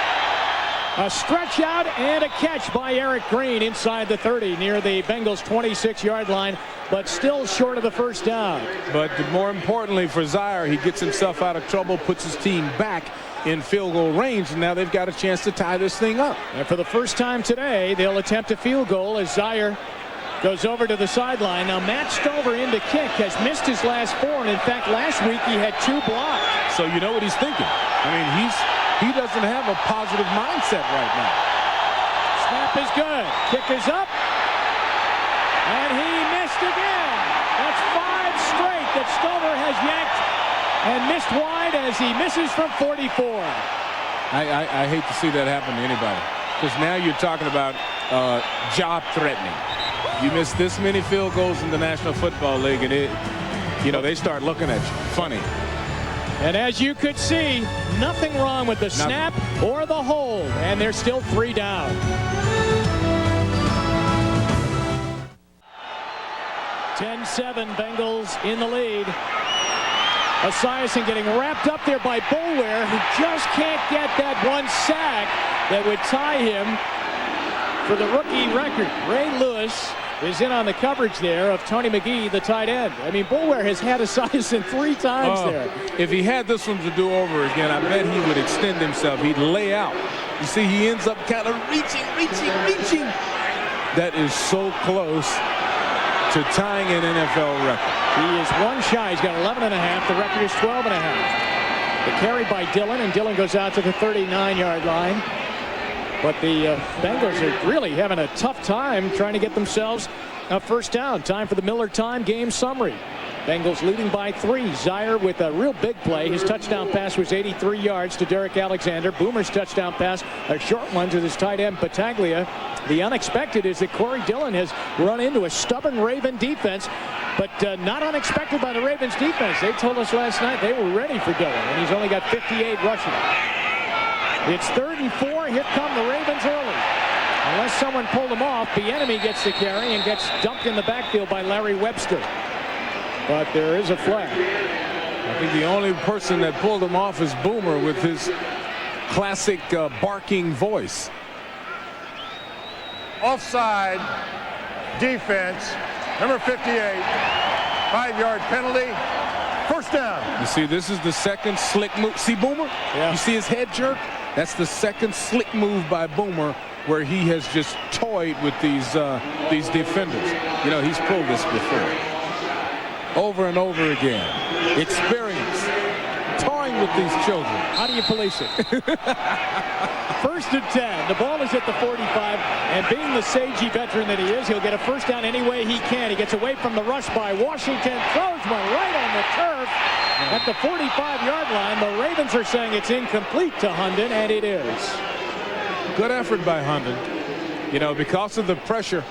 A stretch out and a catch by Eric Green inside the 30 near the Bengals 26-yard line, but still short of the 1st down. But more importantly for Zaire, he gets himself out of trouble, puts his team back in field goal range, and now they've got a chance to tie this thing up. And for the first time today, they'll attempt a field goal as Zaire goes over to the sideline. Now Matt Stover in to kick has missed his last 4, and in fact last week he had 2 blocks. So you know what he's thinking. I mean, he doesn't have a positive mindset right now. Snap is good. Kick is up. And he missed again. That's 5 straight that Stover has yanked and missed wide as he misses from 44. I hate to see that happen to anybody, because now you're talking about job threatening. You miss this many field goals in the National Football League, and they start looking at you funny. And as you could see, nothing wrong with the snap or the hold, and they're still 3 down. (10-7) Bengals in the lead. Esiason getting wrapped up there by Boulware, who just can't get that 1 sack that would tie him for the rookie record. Ray Lewis is in on the coverage there of Tony McGee, the tight end. I mean, Boulware has had Esiason 3 times there. If he had this one to do over again, I bet he would extend himself. He'd lay out. You see, he ends up kind of reaching. That is so close to tying an NFL record. He is 1 shy. He's got 11.5. The record is 12.5. The carry by Dillon, and Dillon goes out to the 39-yard line. But the Bengals are really having a tough time trying to get themselves a 1st down. Time for the Miller Time game summary. Bengals leading by 3. Zaire with a real big play. His touchdown pass was 83 yards to Derek Alexander. Boomer's touchdown pass, a short one to his tight end Battaglia. The unexpected is that Corey Dillon has run into a stubborn Raven defense, but not unexpected by the Ravens defense. They told us last night they were ready for Dillon, and he's only got 58 rushing. It's 3rd and 4. Here come the Ravens early. Unless someone pulled him off, the enemy gets the carry and gets dumped in the backfield by Larry Webster. But there is a flag. I think the only person that pulled him off is Boomer with his classic barking voice. Offside defense, number 58, 5-yard penalty. 1st down. You see, this is the 2nd slick move. See Boomer? Yeah. You see his head jerk? That's the 2nd slick move by Boomer, where he has just toyed with these defenders. You know, he's pulled this before. Over and over again. Experience. Toying with these children. How do you police it? 1st and 10. The ball is at the 45, and being the sagey veteran that he is, he'll get a first down any way he can. He gets away from the rush by Washington, throws one right on the turf at the 45-yard line. The Ravens are saying it's incomplete to Hundon, and it is. Good effort by Hundon. You know, because of the pressure,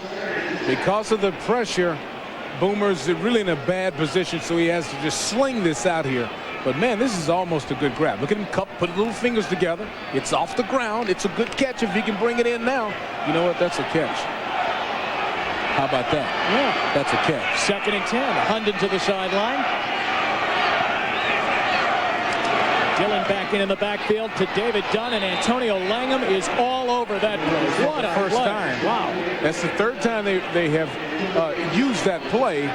Boomer's really in a bad position, so he has to just sling this out here. But, man, this is almost a good grab. Look at him put little fingers together. It's off the ground. It's a good catch if he can bring it in now. You know what? That's a catch. How about that? Yeah. That's a catch. 2nd and 10. Hundon to the sideline. Dillon back in the backfield to David Dunn, and Antonio Langham is all over that play. What a first time. Wow. That's the 3rd time they have used that play.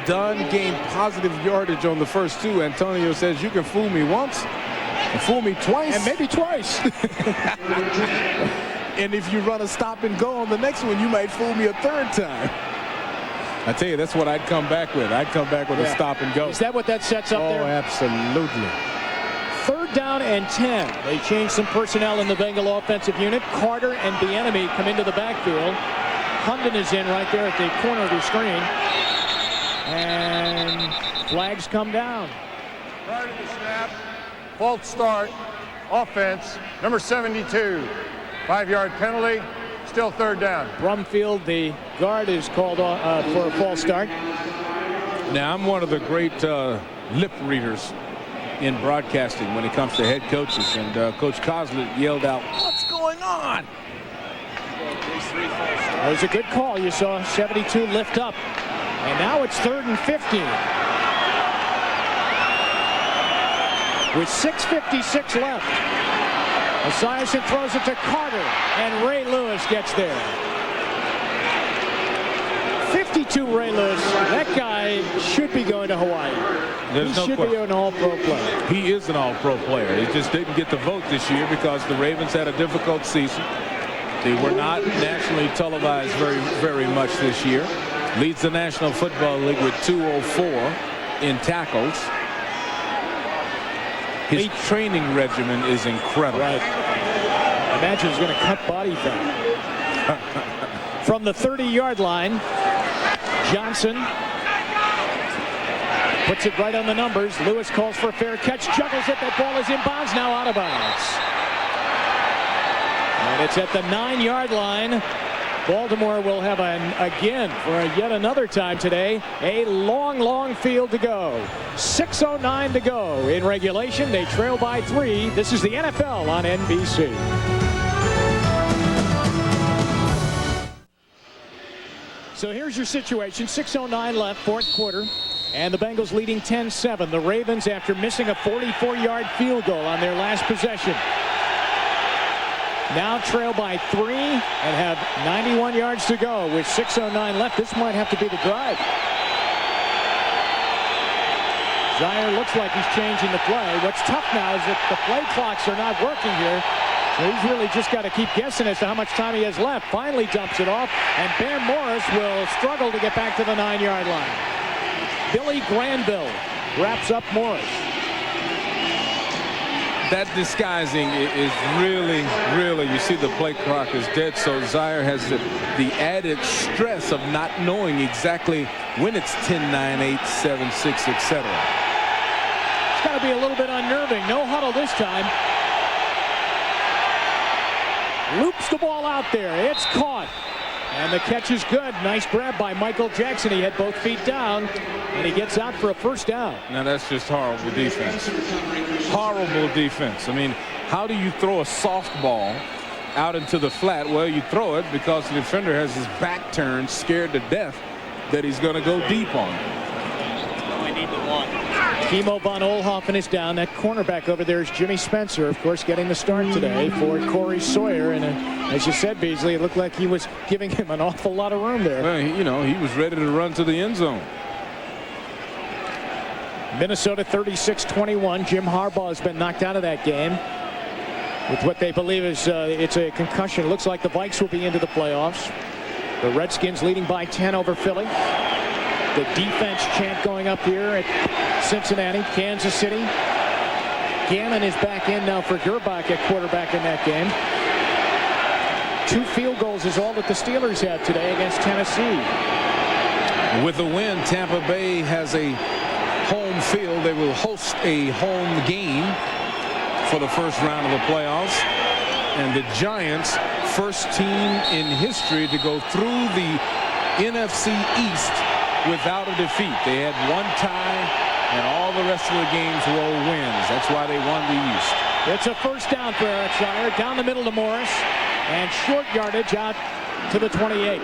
Dunn gained positive yardage on the first 2. Antonio says, you can fool me once and fool me twice. And maybe twice. And if you run a stop and go on the next one, you might fool me a 3rd time. I tell you, that's what I'd come back with. I'd come back with a stop and go. Is that what that sets up there? Oh, absolutely. 3rd down and 10. They changed some personnel in the Bengal offensive unit. Carter and Bieniemy come into the backfield. Hundon is in right there at the corner of the screen. And flags come down. Prior to the snap, false start, offense, number 72. 5-yard penalty, still 3rd down. Brumfield, the guard, is called for a false start. Now, I'm one of the great lip readers in broadcasting when it comes to head coaches, and Coach Coslett yelled out, "What's going on?" That was a good call. You saw 72 lift up, and now it's 3rd and 15 with 6:56 left. Esiason throws it to Carter, and Ray Lewis gets there. 52 Ray Lewis. That guy should be going to Hawaii. He should be an all-pro player. He is an all-pro player. He just didn't get the vote this year because the Ravens had a difficult season. They were not nationally televised very much this year. Leads the National Football League with 204 in tackles. His training regimen is incredible. Right. Imagine he's going to cut body fat. From the 30-yard line, Johnson puts it right on the numbers. Lewis calls for a fair catch, juggles it. That ball is inbounds, now out of bounds. And it's at the 9-yard line. Baltimore will have again, for yet another time today, a long field to go. 6:09 to go in regulation. They trail by 3. This is the NFL on NBC. So here's your situation. 6:09 left, 4th quarter. And the Bengals leading 10-7. The Ravens, after missing a 44-yard field goal on their last possession, now trail by 3 and have 91 yards to go with 6:09 left. This might have to be the drive. Zaire looks like he's changing the play. What's tough now is that the play clocks are not working here. So he's really just got to keep guessing as to how much time he has left. Finally dumps it off, and Bam Morris will struggle to get back to the 9-yard line. Billy Granville wraps up Morris. That disguising is really, you see the play clock is dead, so Zaire has the added stress of not knowing exactly when it's 10, 9, 8, 7, 6, etc. It's got to be a little bit unnerving. No huddle this time. Loops the ball out there. It's caught. And the catch is good. Nice grab by Michael Jackson. He had both feet down, and he gets out for a first down. Now, that's just horrible defense. Horrible defense. I mean, how do you throw a softball out into the flat? Well, you throw it because the defender has his back turned, scared to death that he's going to go deep on it. We need the one. Kimo von Oelhoffen is down. That cornerback over there is Jimmy Spencer, of course, getting the start today for Corey Sawyer. And as you said, Beasley, it looked like he was giving him an awful lot of room there. Well, you know, he was ready to run to the end zone. Minnesota 36-21. Jim Harbaugh has been knocked out of that game with what they believe is it's a concussion. It looks like the Vikes will be into the playoffs. The Redskins leading by 10 over Philly. The defense chant going up here at Cincinnati, Kansas City. Gannon is back in now for Gerbach at quarterback in that game. 2 field goals is all that the Steelers had today against Tennessee. With the win, Tampa Bay has a home field. They will host a home game for the first round of the playoffs. And the Giants, first team in history to go through the NFC East without a defeat. They had 1 tie, and all the rest of the games were all wins. That's why they won the East. It's a first down for Eric Zeier, down the middle to Morris, and short yardage out to the 28.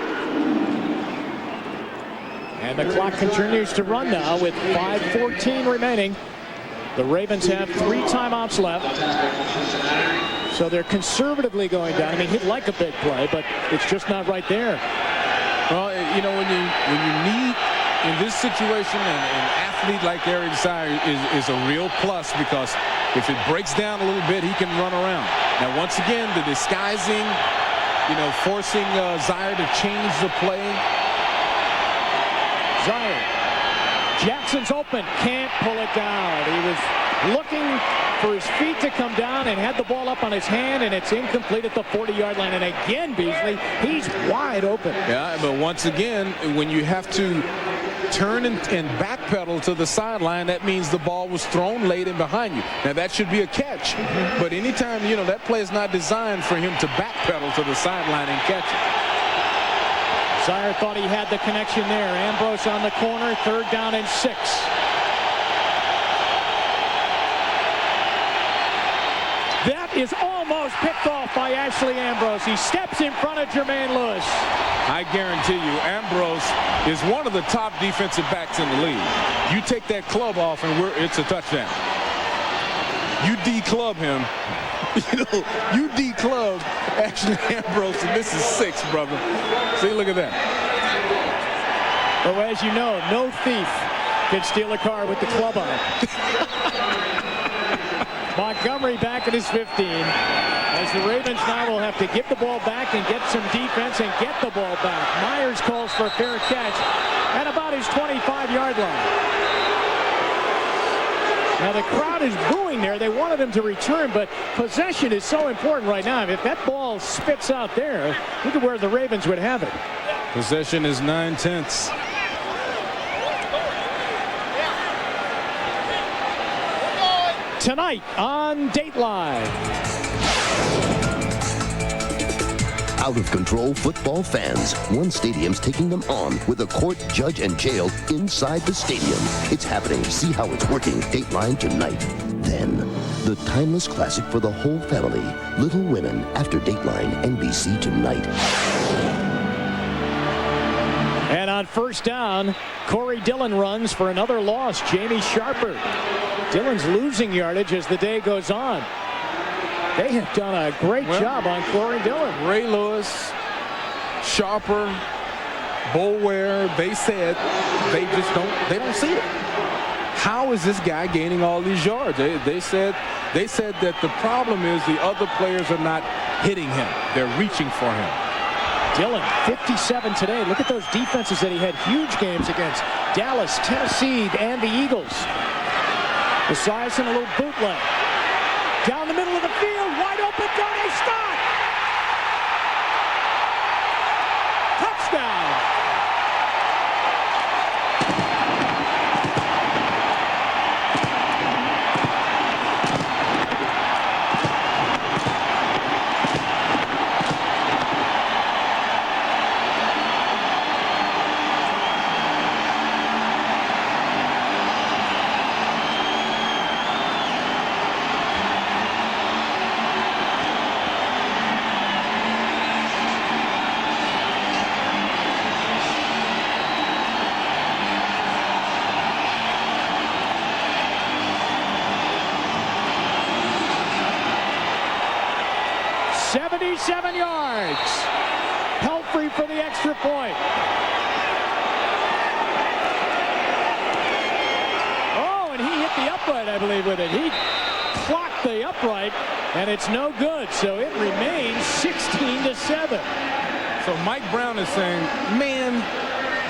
And the clock continues to run now with 5:14 remaining. The Ravens have 3 timeouts left. So they're conservatively going down. I mean, he'd like a big play, but it's just not right there. Well, you know, when you need, in this situation, an athlete like Eric Zeier is a real plus, because if it breaks down a little bit, he can run around. Now, once again, the disguising, you know, forcing Zeier to change the play. Zeier. Jackson's open. Can't pull it down. He was looking for his feet to come down and had the ball up on his hand, and it's incomplete at the 40-yard line. And again, Beasley, he's wide open. Yeah, but once again, when you have to turn and backpedal to the sideline, that means the ball was thrown late and behind you. Now, that should be a catch. But anytime, you know, that play is not designed for him to backpedal to the sideline and catch it. Zeier thought he had the connection there. Ambrose on the corner, 3rd down and 6. That is almost picked off by Ashley Ambrose. He steps in front of Jermaine Lewis. I guarantee you, Ambrose is one of the top defensive backs in the league. You take that club off and it's a touchdown. You declub him. You know, you declub Ashley Ambrose, and this is 6, brother. See, look at that. Well, as you know, no thief can steal a car with the club on it. Montgomery back at his 15. As the Ravens now will have to give the ball back and get some defense and get the ball back. Myers calls for a fair catch at about his 25-yard line. Now the crowd is booing there. They wanted him to return, but possession is so important right now. If that ball spits out there, look at where the Ravens would have it. Possession is 9/10. Tonight on Dateline. Out-of-control football fans. One stadium's taking them on with a court, judge, and jail inside the stadium. It's happening. See how it's working. Dateline tonight. Then, the timeless classic for the whole family. Little Women after Dateline. NBC tonight. And on first down, Corey Dillon runs for another loss. Jamie Sharper. Dillon's losing yardage as the day goes on. They have done a great job on Corey Dillon. Ray Lewis, Sharper, Boulware, they said they don't see it. How is this guy gaining all these yards? They said that the problem is the other players are not hitting him. They're reaching for him. Dillon, 57 today. Look at those defenses that he had huge games against. Dallas, Tennessee, and the Eagles. Esiason, a little bootleg. Down the middle of the field, wide open, Donnie Scott! Touchdown! .7 yards. Pelfrey for the extra point. Oh, and he hit the upright, I believe, with it. He clocked the upright, and it's no good. So it remains 16-7. So Mike Brown is saying, man,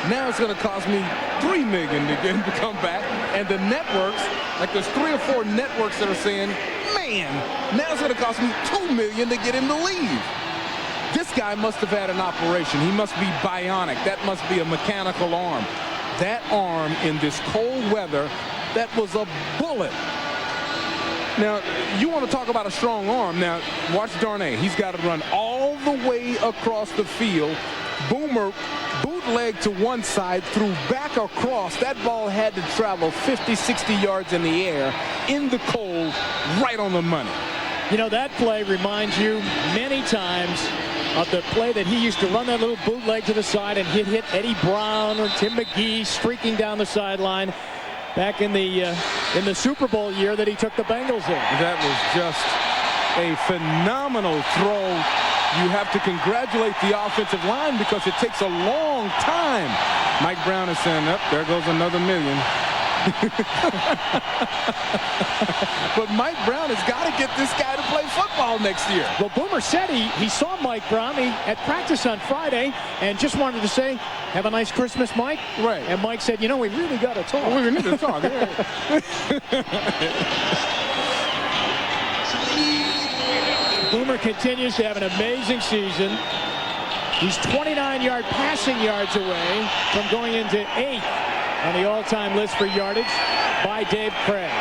Now it's going to cost me $3 million to get him to come back. And the networks, like there's 3 or 4 networks that are saying, man, now it's going to cost me $2 million to get him to leave. This guy must have had an operation. He must be bionic. That must be a mechanical arm. That arm in this cold weather, that was a bullet. Now, you want to talk about a strong arm. Now, watch Darnay. He's got to run all the way across the field. Boomer bootleg to one side, threw back across. That ball had to travel 50, 60 yards in the air, in the cold, right on the money. You know, that play reminds you many times of the play that he used to run that little bootleg to the side and hit Eddie Brown or Tim McGee streaking down the sideline back in the Super Bowl year that he took the Bengals in. That was just a phenomenal throw. You have to congratulate the offensive line because it takes a long time. Mike Brown is saying, oh, there goes another $1 million. But Mike Brown has got to get this guy to play football next year. Well, Boomer said he saw Mike Brown at practice on Friday and just wanted to say, have a nice Christmas, Mike. Right. And Mike said, you know, we really got to talk. We need to talk. Boomer continues to have an amazing season. He's 29 passing yards away from going into 8th on the all-time list for yardage by Dave Craig.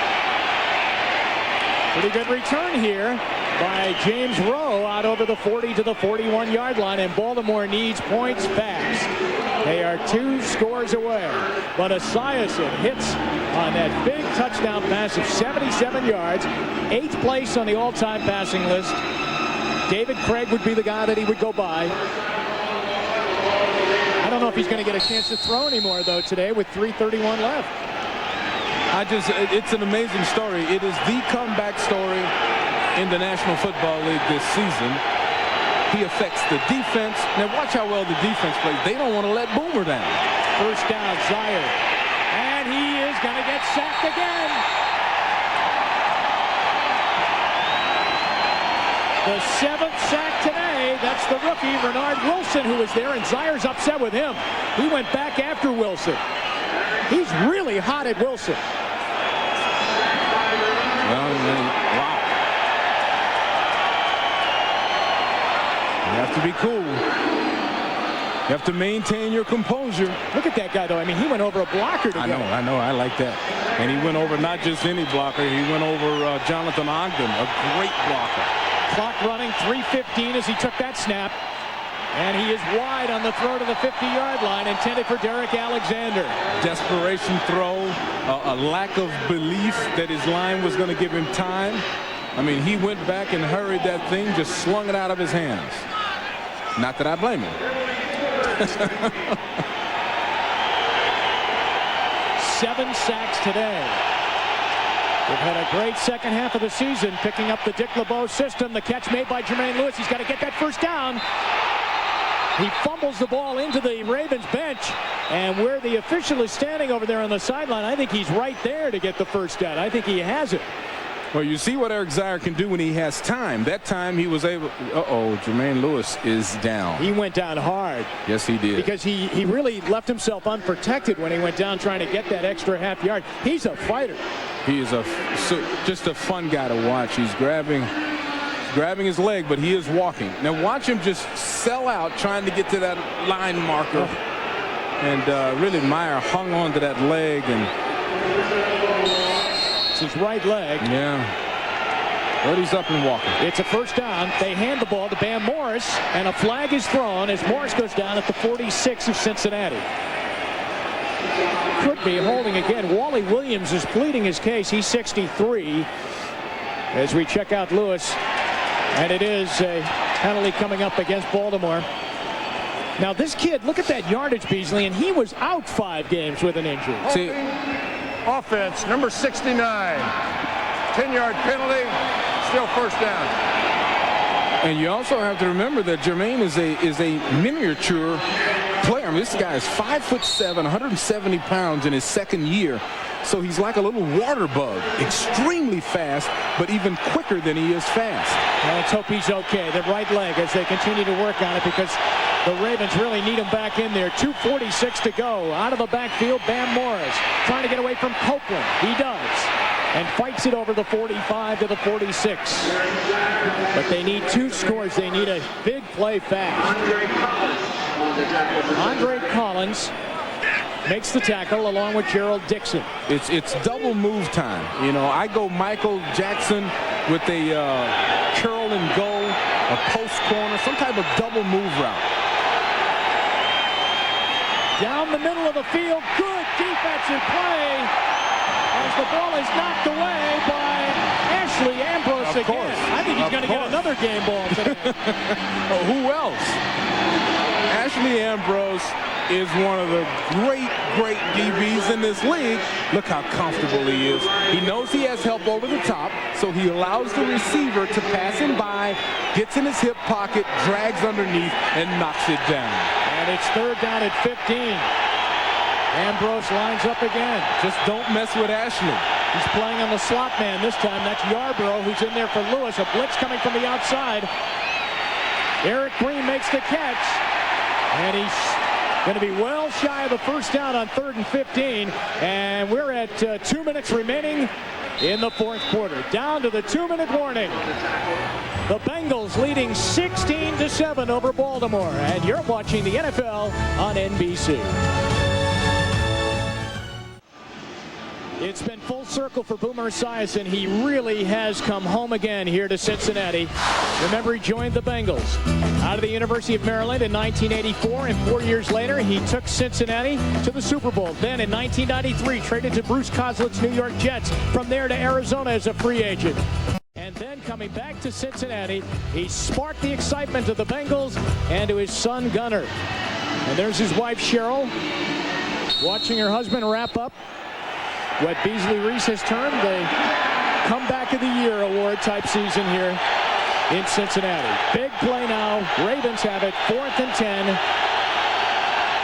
Pretty good return here by James Rowe out over the 40 to the 41-yard line, and Baltimore needs points fast. They are 2 scores away, but Esiason hits on that big touchdown pass of 77 yards, 8th place on the all-time passing list. David Craig would be the guy that he would go by. I don't know if he's going to get a chance to throw anymore, though, today with 3:31 left. It's an amazing story. It is the comeback story in the National Football League this season. He affects the defense. Now watch how well the defense plays. They don't want to let Boomer down. First down, Zaire. And he is going to get sacked again. The 7th sack today. That's the rookie, Bernard Wilson, who was there, and Zaire's upset with him. He went back after Wilson. He's really hot at Wilson. Wow. You have to be cool. You have to maintain your composure. Look at that guy, though. I mean, he went over a blocker to I know. I like that. And he went over not just any blocker. He went over Jonathan Ogden, a great blocker. Clock running, 3:15 as he took that snap. And he is wide on the throw to the 50-yard line, intended for Derek Alexander. Desperation throw, a lack of belief that his line was going to give him time. I mean, he went back and hurried that thing, just slung it out of his hands. Not that I blame him. 7 sacks today. They've had a great second half of the season, picking up the Dick LeBeau system. The catch made by Jermaine Lewis. He's got to get that first down. He fumbles the ball into the Ravens bench, and where the official is standing over there on the sideline, I think he's right there to get the first down. I think he has it. Well, you see what Eric Zaire can do when he has time. That time he was able. Jermaine Lewis is down. He went down hard. Yes, he did. Because he really left himself unprotected when he went down trying to get that extra half yard. He's a fighter. He is just a fun guy to watch. He's grabbing his leg, but he is walking. Now watch him just sell out trying to get to that line marker. And really Meyer hung on to that leg. And it's his right leg. Yeah. But he's up and walking. It's a first down. They hand the ball to Bam Morris, and a flag is thrown as Morris goes down at the 46 of Cincinnati. Could be holding again. Wally Williams is pleading his case. He's 63. As we check out Lewis. And it is a penalty coming up against Baltimore. Now this kid, look at that yardage, Beasley, and he was out 5 games with an injury. See, offense, number 69. 10-yard penalty, still first down. And you also have to remember that Jermaine is a miniature player. I mean, this guy is 5'7", 170 pounds in his second year. So he's like a little water bug, extremely fast, but even quicker than he is fast. Well, let's hope he's okay. The right leg as they continue to work on it, because The Ravens really need him back in there. 2:46 to go. Out of the backfield, Bam Morris trying to get away from Copeland. He does. And fights it over the 45 to the 46. But they need 2 scores. They need a big play fast. Andre Collins makes the tackle along with Gerald Dixon. It's double move time. You know, I go Michael Jackson with a curl and go, a post corner, some type of double move route. Down the middle of the field, good defensive play as the ball is knocked away by Ashley Ambrose again. I think he's going to get another game ball today. Well, who else? Ashley Ambrose is one of the great DBs in this league. Look how comfortable he is. He knows he has help over the top, so he allows the receiver to pass him by, gets in his hip pocket, drags underneath, and knocks it down. And it's 3rd down at 15. Ambrose lines up again. Just don't mess with Ashley. He's playing on the slot man this time. That's Yarborough who's in there for Lewis. A blitz coming from the outside. Eric Green makes the catch. And he's going to be well shy of the first down on 3rd and 15. And we're at 2 minutes remaining in the 4th quarter. Down to the 2-minute warning. The Bengals leading 16-7 over Baltimore. And you're watching the NFL on NBC. It's been full circle for Boomer Esiason. He really has come home again here to Cincinnati. Remember, he joined the Bengals out of the University of Maryland in 1984, and 4 years later, he took Cincinnati to the Super Bowl. Then in 1993, traded to Bruce Coslet's New York Jets. From there to Arizona as a free agent. And then coming back to Cincinnati, he sparked the excitement of the Bengals and to his son, Gunnar. And there's his wife, Cheryl, watching her husband wrap up what Beasley Reece has termed the Comeback of the Year award type season here in Cincinnati. Big play now. Ravens have it 4th and 10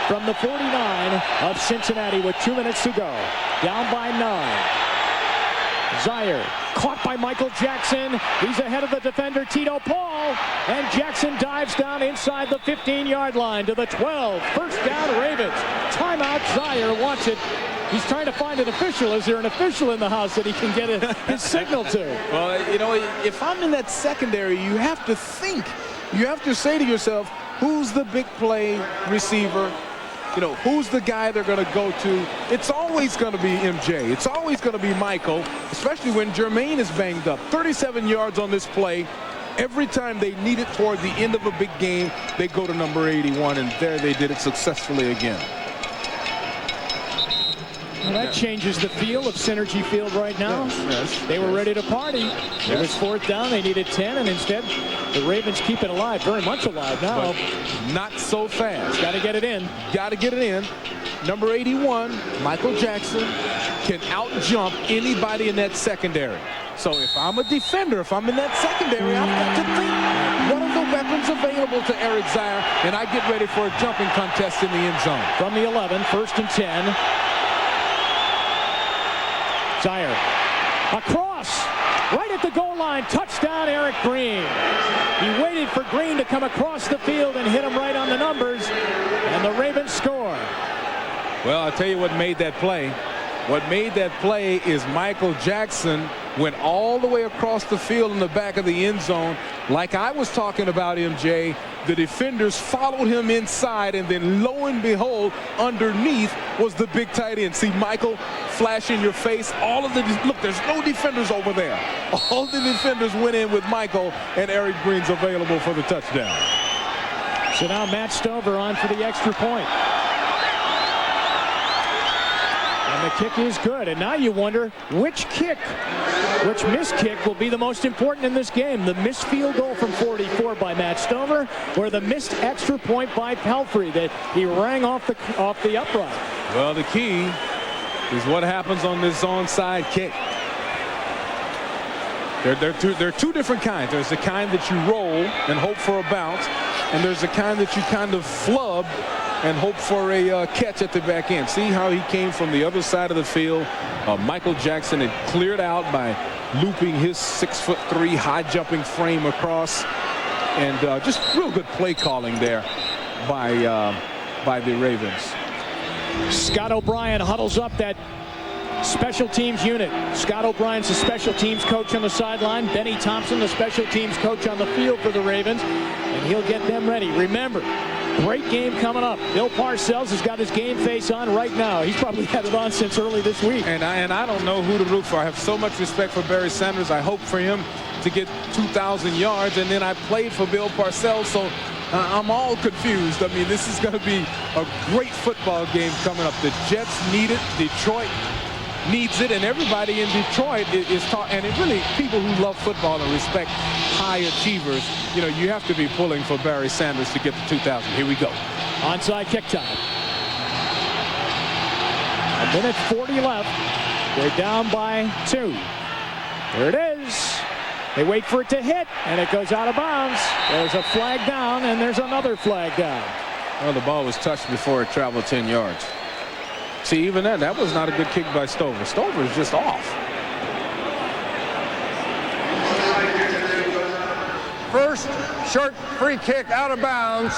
from the 49 of Cincinnati with 2 minutes to go. Down by 9. Zaire caught by Michael Jackson. He's ahead of the defender Tito Paul, and Jackson dives down inside the 15-yard line to the 12. First down, Ravens. Timeout. Zaire wants it. He's trying to find an official. Is there an official in the house that he can get his signal to? Well, you know, if I'm in that secondary, you have to think. You have to say to yourself, who's the big play receiver? You know, who's the guy they're going to go to? It's always going to be MJ. It's always going to be Michael, especially when Jermaine is banged up. 37 yards on this play. Every time they need it toward the end of a big game, they go to number 81, and there they did it successfully again. Well, that changes the feel of Synergy Field right now. Yes. They were ready to party. Yes. It was 4th down. They needed 10, and instead the Ravens keep it alive, very much alive now. But not so fast. Got to get it in. Got to get it in. Number 81, Michael Jackson, can out-jump anybody in that secondary. So if I'm a defender, if I'm in that secondary, I've got to think, what are the weapons available to Eric Zaire? And I get ready for a jumping contest in the end zone. From the 11, 1st and 10. Zaire across, right at the goal line, touchdown Eric Green. He waited for Green to come across the field and hit him right on the numbers, and the Ravens score. Well, I'll tell you what made that play. What made that play is Michael Jackson went all the way across the field in the back of the end zone. Like I was talking about, MJ, the defenders followed him inside, and then lo and behold, underneath was the big tight end. See Michael flash in your face. All of the, look, there's no defenders over there. All the defenders went in with Michael, and Eric Green's available for the touchdown. So now Matt Stover on for the extra point. And the kick is good. And now you wonder which missed kick will be the most important in this game. The missed field goal from 44 by Matt Stover, or the missed extra point by Pelfrey that he rang off the upright. Well, the key is what happens on this onside kick. There are two different kinds. There's the kind that you roll and hope for a bounce, and there's the kind that you kind of flub and hope for a catch at the back end. See how he came from the other side of the field. Michael Jackson had cleared out by looping his 6'3" high jumping frame across, and just real good play calling there. by the Ravens. Scott O'Brien huddles up that special teams unit. Scott O'Brien's the special teams coach on the sideline. Benny Thompson, the special teams coach on the field for the Ravens. And he'll get them ready. Remember, great game coming up. Bill Parcells has got his game face on right now. He's probably had it on since early this week. And I don't know who to root for. I have so much respect for Barry Sanders. I hope for him to get 2,000 yards. And then I played for Bill Parcells, so I'm all confused. I mean, this is going to be a great football game coming up. The Jets need it. Detroit needs it, and everybody in Detroit is taught, and it really, people who love football and respect high achievers, you know, you have to be pulling for Barry Sanders to get to 2,000. Here we go. Onside kick time. 1:40 left. They're down by 2. There it is. They wait for it to hit, and it goes out of bounds. There's a flag down, and there's another flag down. Well, the ball was touched before it traveled 10 yards. See, even then, that was not a good kick by Stover. Stover is just off. First short free kick out of bounds.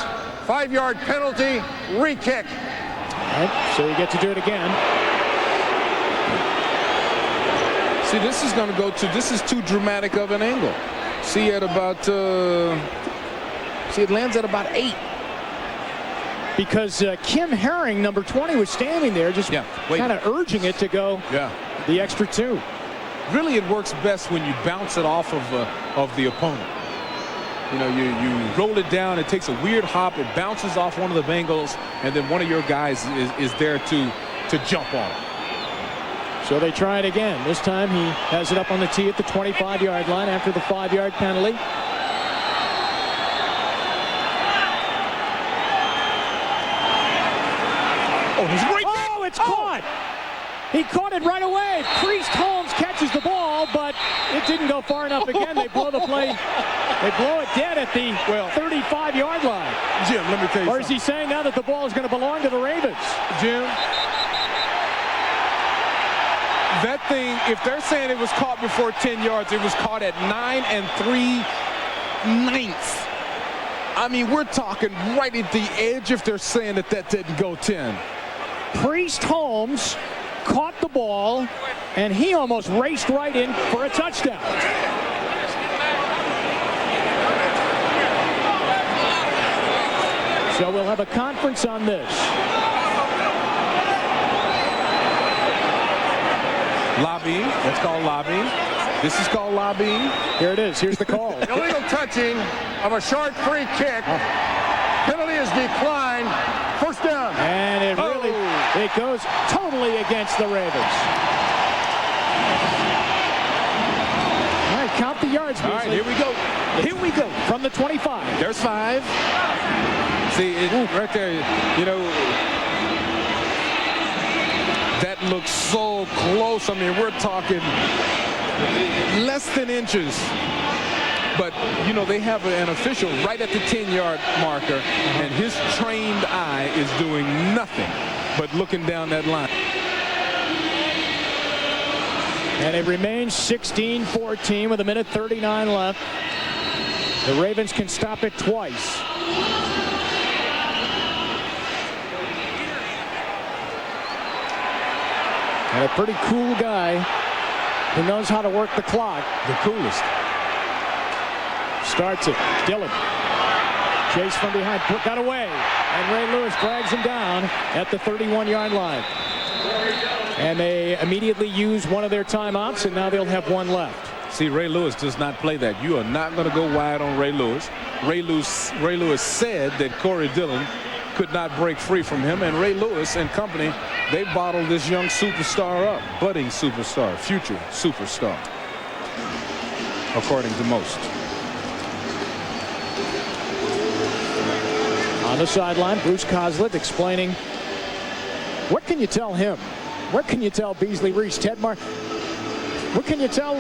5-yard penalty, re-kick. All right, so you get to do it again. See, this is going to go to, this is too dramatic of an angle. See, at about, see, it lands at about 8. Because Kim Herring, number 20, was standing there just kind of urging it to go the extra 2. Really, it works best when you bounce it off of the opponent. You know, you roll it down, it takes a weird hop, it bounces off one of the Bengals, and then one of your guys is there to jump on it. So they try it again. This time he has it up on the tee at the 25-yard line after the 5-yard penalty. Oh, it's caught. He caught it right away. Priest Holmes catches the ball, but it didn't go far enough again. They blow the play. They blow it dead at the 35-yard line. Jim, let me tell you Or is he saying now that the ball is going to belong to the Ravens? Jim, that thing, if they're saying it was caught before 10 yards, it was caught at 9 3/9. I mean, we're talking right at the edge if they're saying that didn't go 10. Priest Holmes caught the ball, and he almost raced right in for a touchdown. So we'll have a conference on this. Lobbying. That's called lobbying. This is called lobbying. Here it is. Here's the call. Illegal touching of a short free kick. Penalty is declined. First down. And it really, it goes totally against the Ravens. All right, count the yards, Beasley. All right, here we go. Here we go. From the 25. There's 5. See, right there, you know, that looks so close. I mean, we're talking less than inches. But, you know, they have an official right at the 10-yard marker, and his trained eye is doing nothing but looking down that line. And it remains 16-14 with 1:39 left. The Ravens can stop it twice. And a pretty cool guy who knows how to work the clock. The coolest. Starts it. Dillon. Chase from behind. Got away. And Ray Lewis drags him down at the 31-yard line. And they immediately use one of their timeouts, and now they'll have one left. See, Ray Lewis does not play that. You are not going to go wide on Ray Lewis. Ray Lewis said that Corey Dillon could not break free from him, and Ray Lewis and company, they bottled this young superstar up. Budding superstar, future superstar, according to most. On the sideline, Bruce Coslett explaining, what can you tell him? What can you tell Beasley, Reece, Tedmar? What can you tell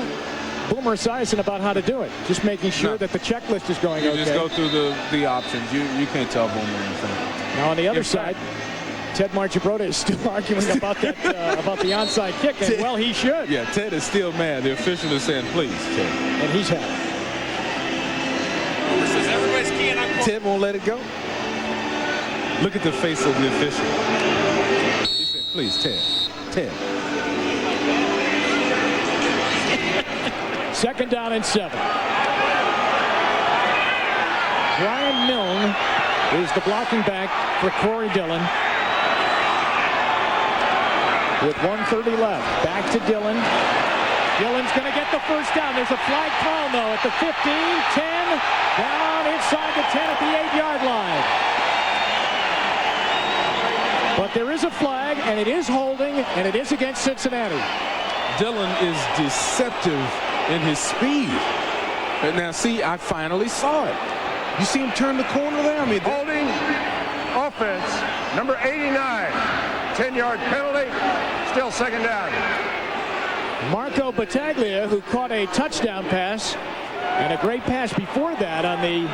Boomer Esiason about how to do it? Just making sure that the checklist is going okay. You just go through the options. You can't tell Boomer anything. Now on the other side, Tedmar Gibrota is still arguing about that about the onside kick, and Ted, well, he should. Yeah, Ted is still mad. The official is saying, please, Ted. And he's happy. Ted won't let it go. Look at the face of the official. He said, please, Ted. Second down and 7. Brian Milne is the blocking back for Corey Dillon. With 1:30 left. Back to Dillon. Dillon's going to get the first down. There's a flag thrown, though, at the 15, 10, down inside the 10 at the 8-yard line. But there is a flag, and it is holding, and it is against Cincinnati. Dillon is deceptive in his speed. And now, see, I finally saw it. You see him turn the corner there? I mean, holding offense, number 89. 10-yard penalty, still second down. Marco Battaglia, who caught a touchdown pass and a great pass before that on the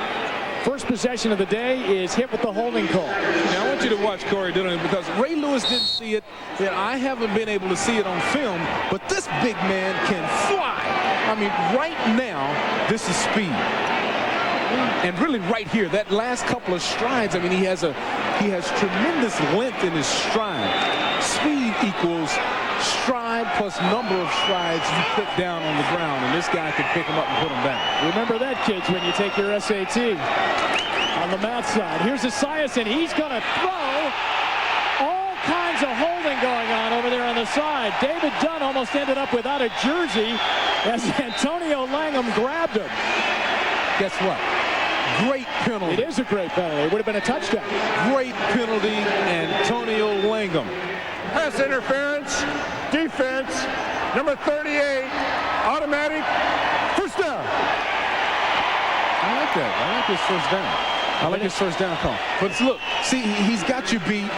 first possession of the day, is hit with the holding call. Now, I want you to watch Corey Dillon because Ray Lewis didn't see it, and I haven't been able to see it on film, but this big man can fly. I mean, right now, this is speed. And really right here, that last couple of strides, I mean, he has tremendous length in his stride. Speed equals stride plus number of strides you put down on the ground, and this guy can pick him up and put him down. Remember that, kids, when you take your SAT. On the math side, here's Esiason. He's going to throw. All kinds of holding going on over there on the side. David Dunn almost ended up without a jersey as Antonio Langham grabbed him. Guess what? Great penalty. It is a great penalty. It would have been a touchdown. Great penalty, Antonio Langham. Pass interference, defense, number 38, automatic, first down. I like that. I like his first down. I like his first down call. But look, see, he's got you beat.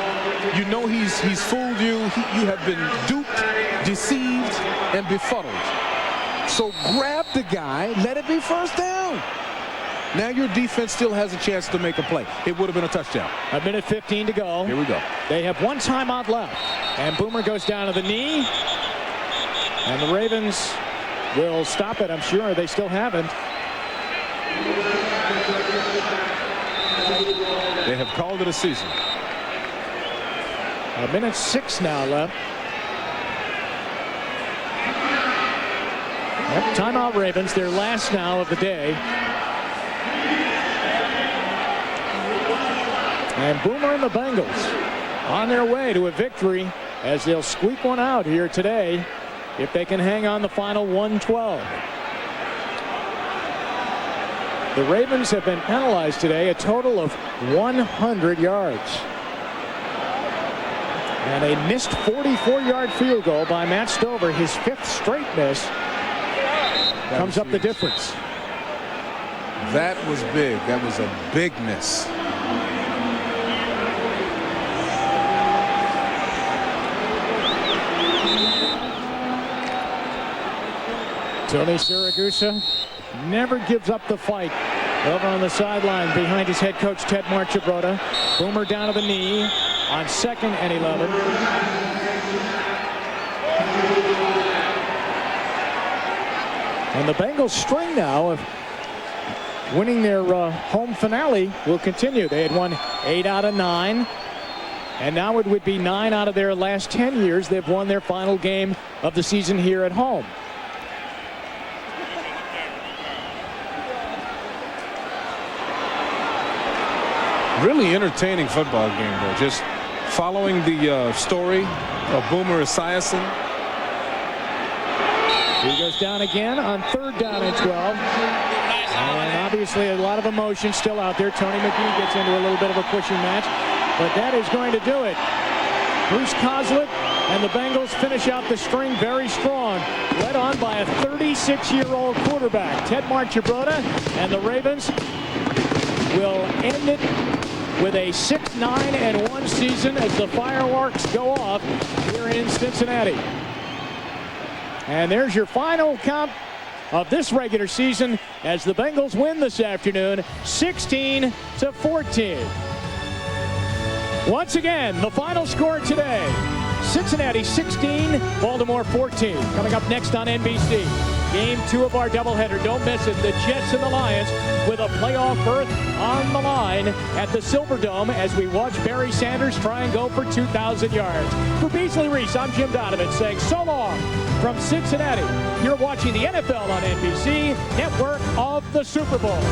You know he's fooled you. You have been duped, deceived, and befuddled. So grab the guy, let it be first down. Now your defense still has a chance to make a play. It would have been a touchdown. A minute 15 to go. Here we go. They have one timeout left. And Boomer goes down to the knee. And the Ravens will stop it, I'm sure. They still haven't. They have called it a season. A minute 6 now left. Yep, timeout Ravens, their last now of the day. And Boomer and the Bengals on their way to a victory as they'll squeak one out here today if they can hang on the final 112. The Ravens have been penalized today a total of 100 yards. And a missed 44-yard field goal by Matt Stover, his 5th straight miss, comes up the difference. That was big. That was a big miss. Tony Siragusa never gives up the fight. Over on the sideline behind his head coach Ted Marchibroda. Boomer down to the knee on 2nd and 11. And the Bengals' string now of winning their home finale will continue. They had won 8 out of 9. And now it would be 9 out of their last 10 years they've won their final game of the season here at home. Really entertaining football game, though. Just following the story of Boomer Esiason. He goes down again on 3rd down and 12. And obviously a lot of emotion still out there. Tony McGee gets into a little bit of a pushing match. But that is going to do it. Bruce Coslett and the Bengals finish out the string very strong. Led on by a 36-year-old quarterback, Ted Marchibroda. And the Ravens will end it with a 6-9-1 season as the fireworks go off here in Cincinnati. And there's your final count of this regular season as the Bengals win this afternoon 16-14. Once again, the final score today, Cincinnati 16, Baltimore 14. Coming up next on NBC. Game 2 of our doubleheader. Don't miss it. The Jets and the Lions with a playoff berth on the line at the Silverdome as we watch Barry Sanders try and go for 2,000 yards. For Beasley, Reece, I'm Jim Donovan saying so long from Cincinnati. You're watching the NFL on NBC, network of the Super Bowl.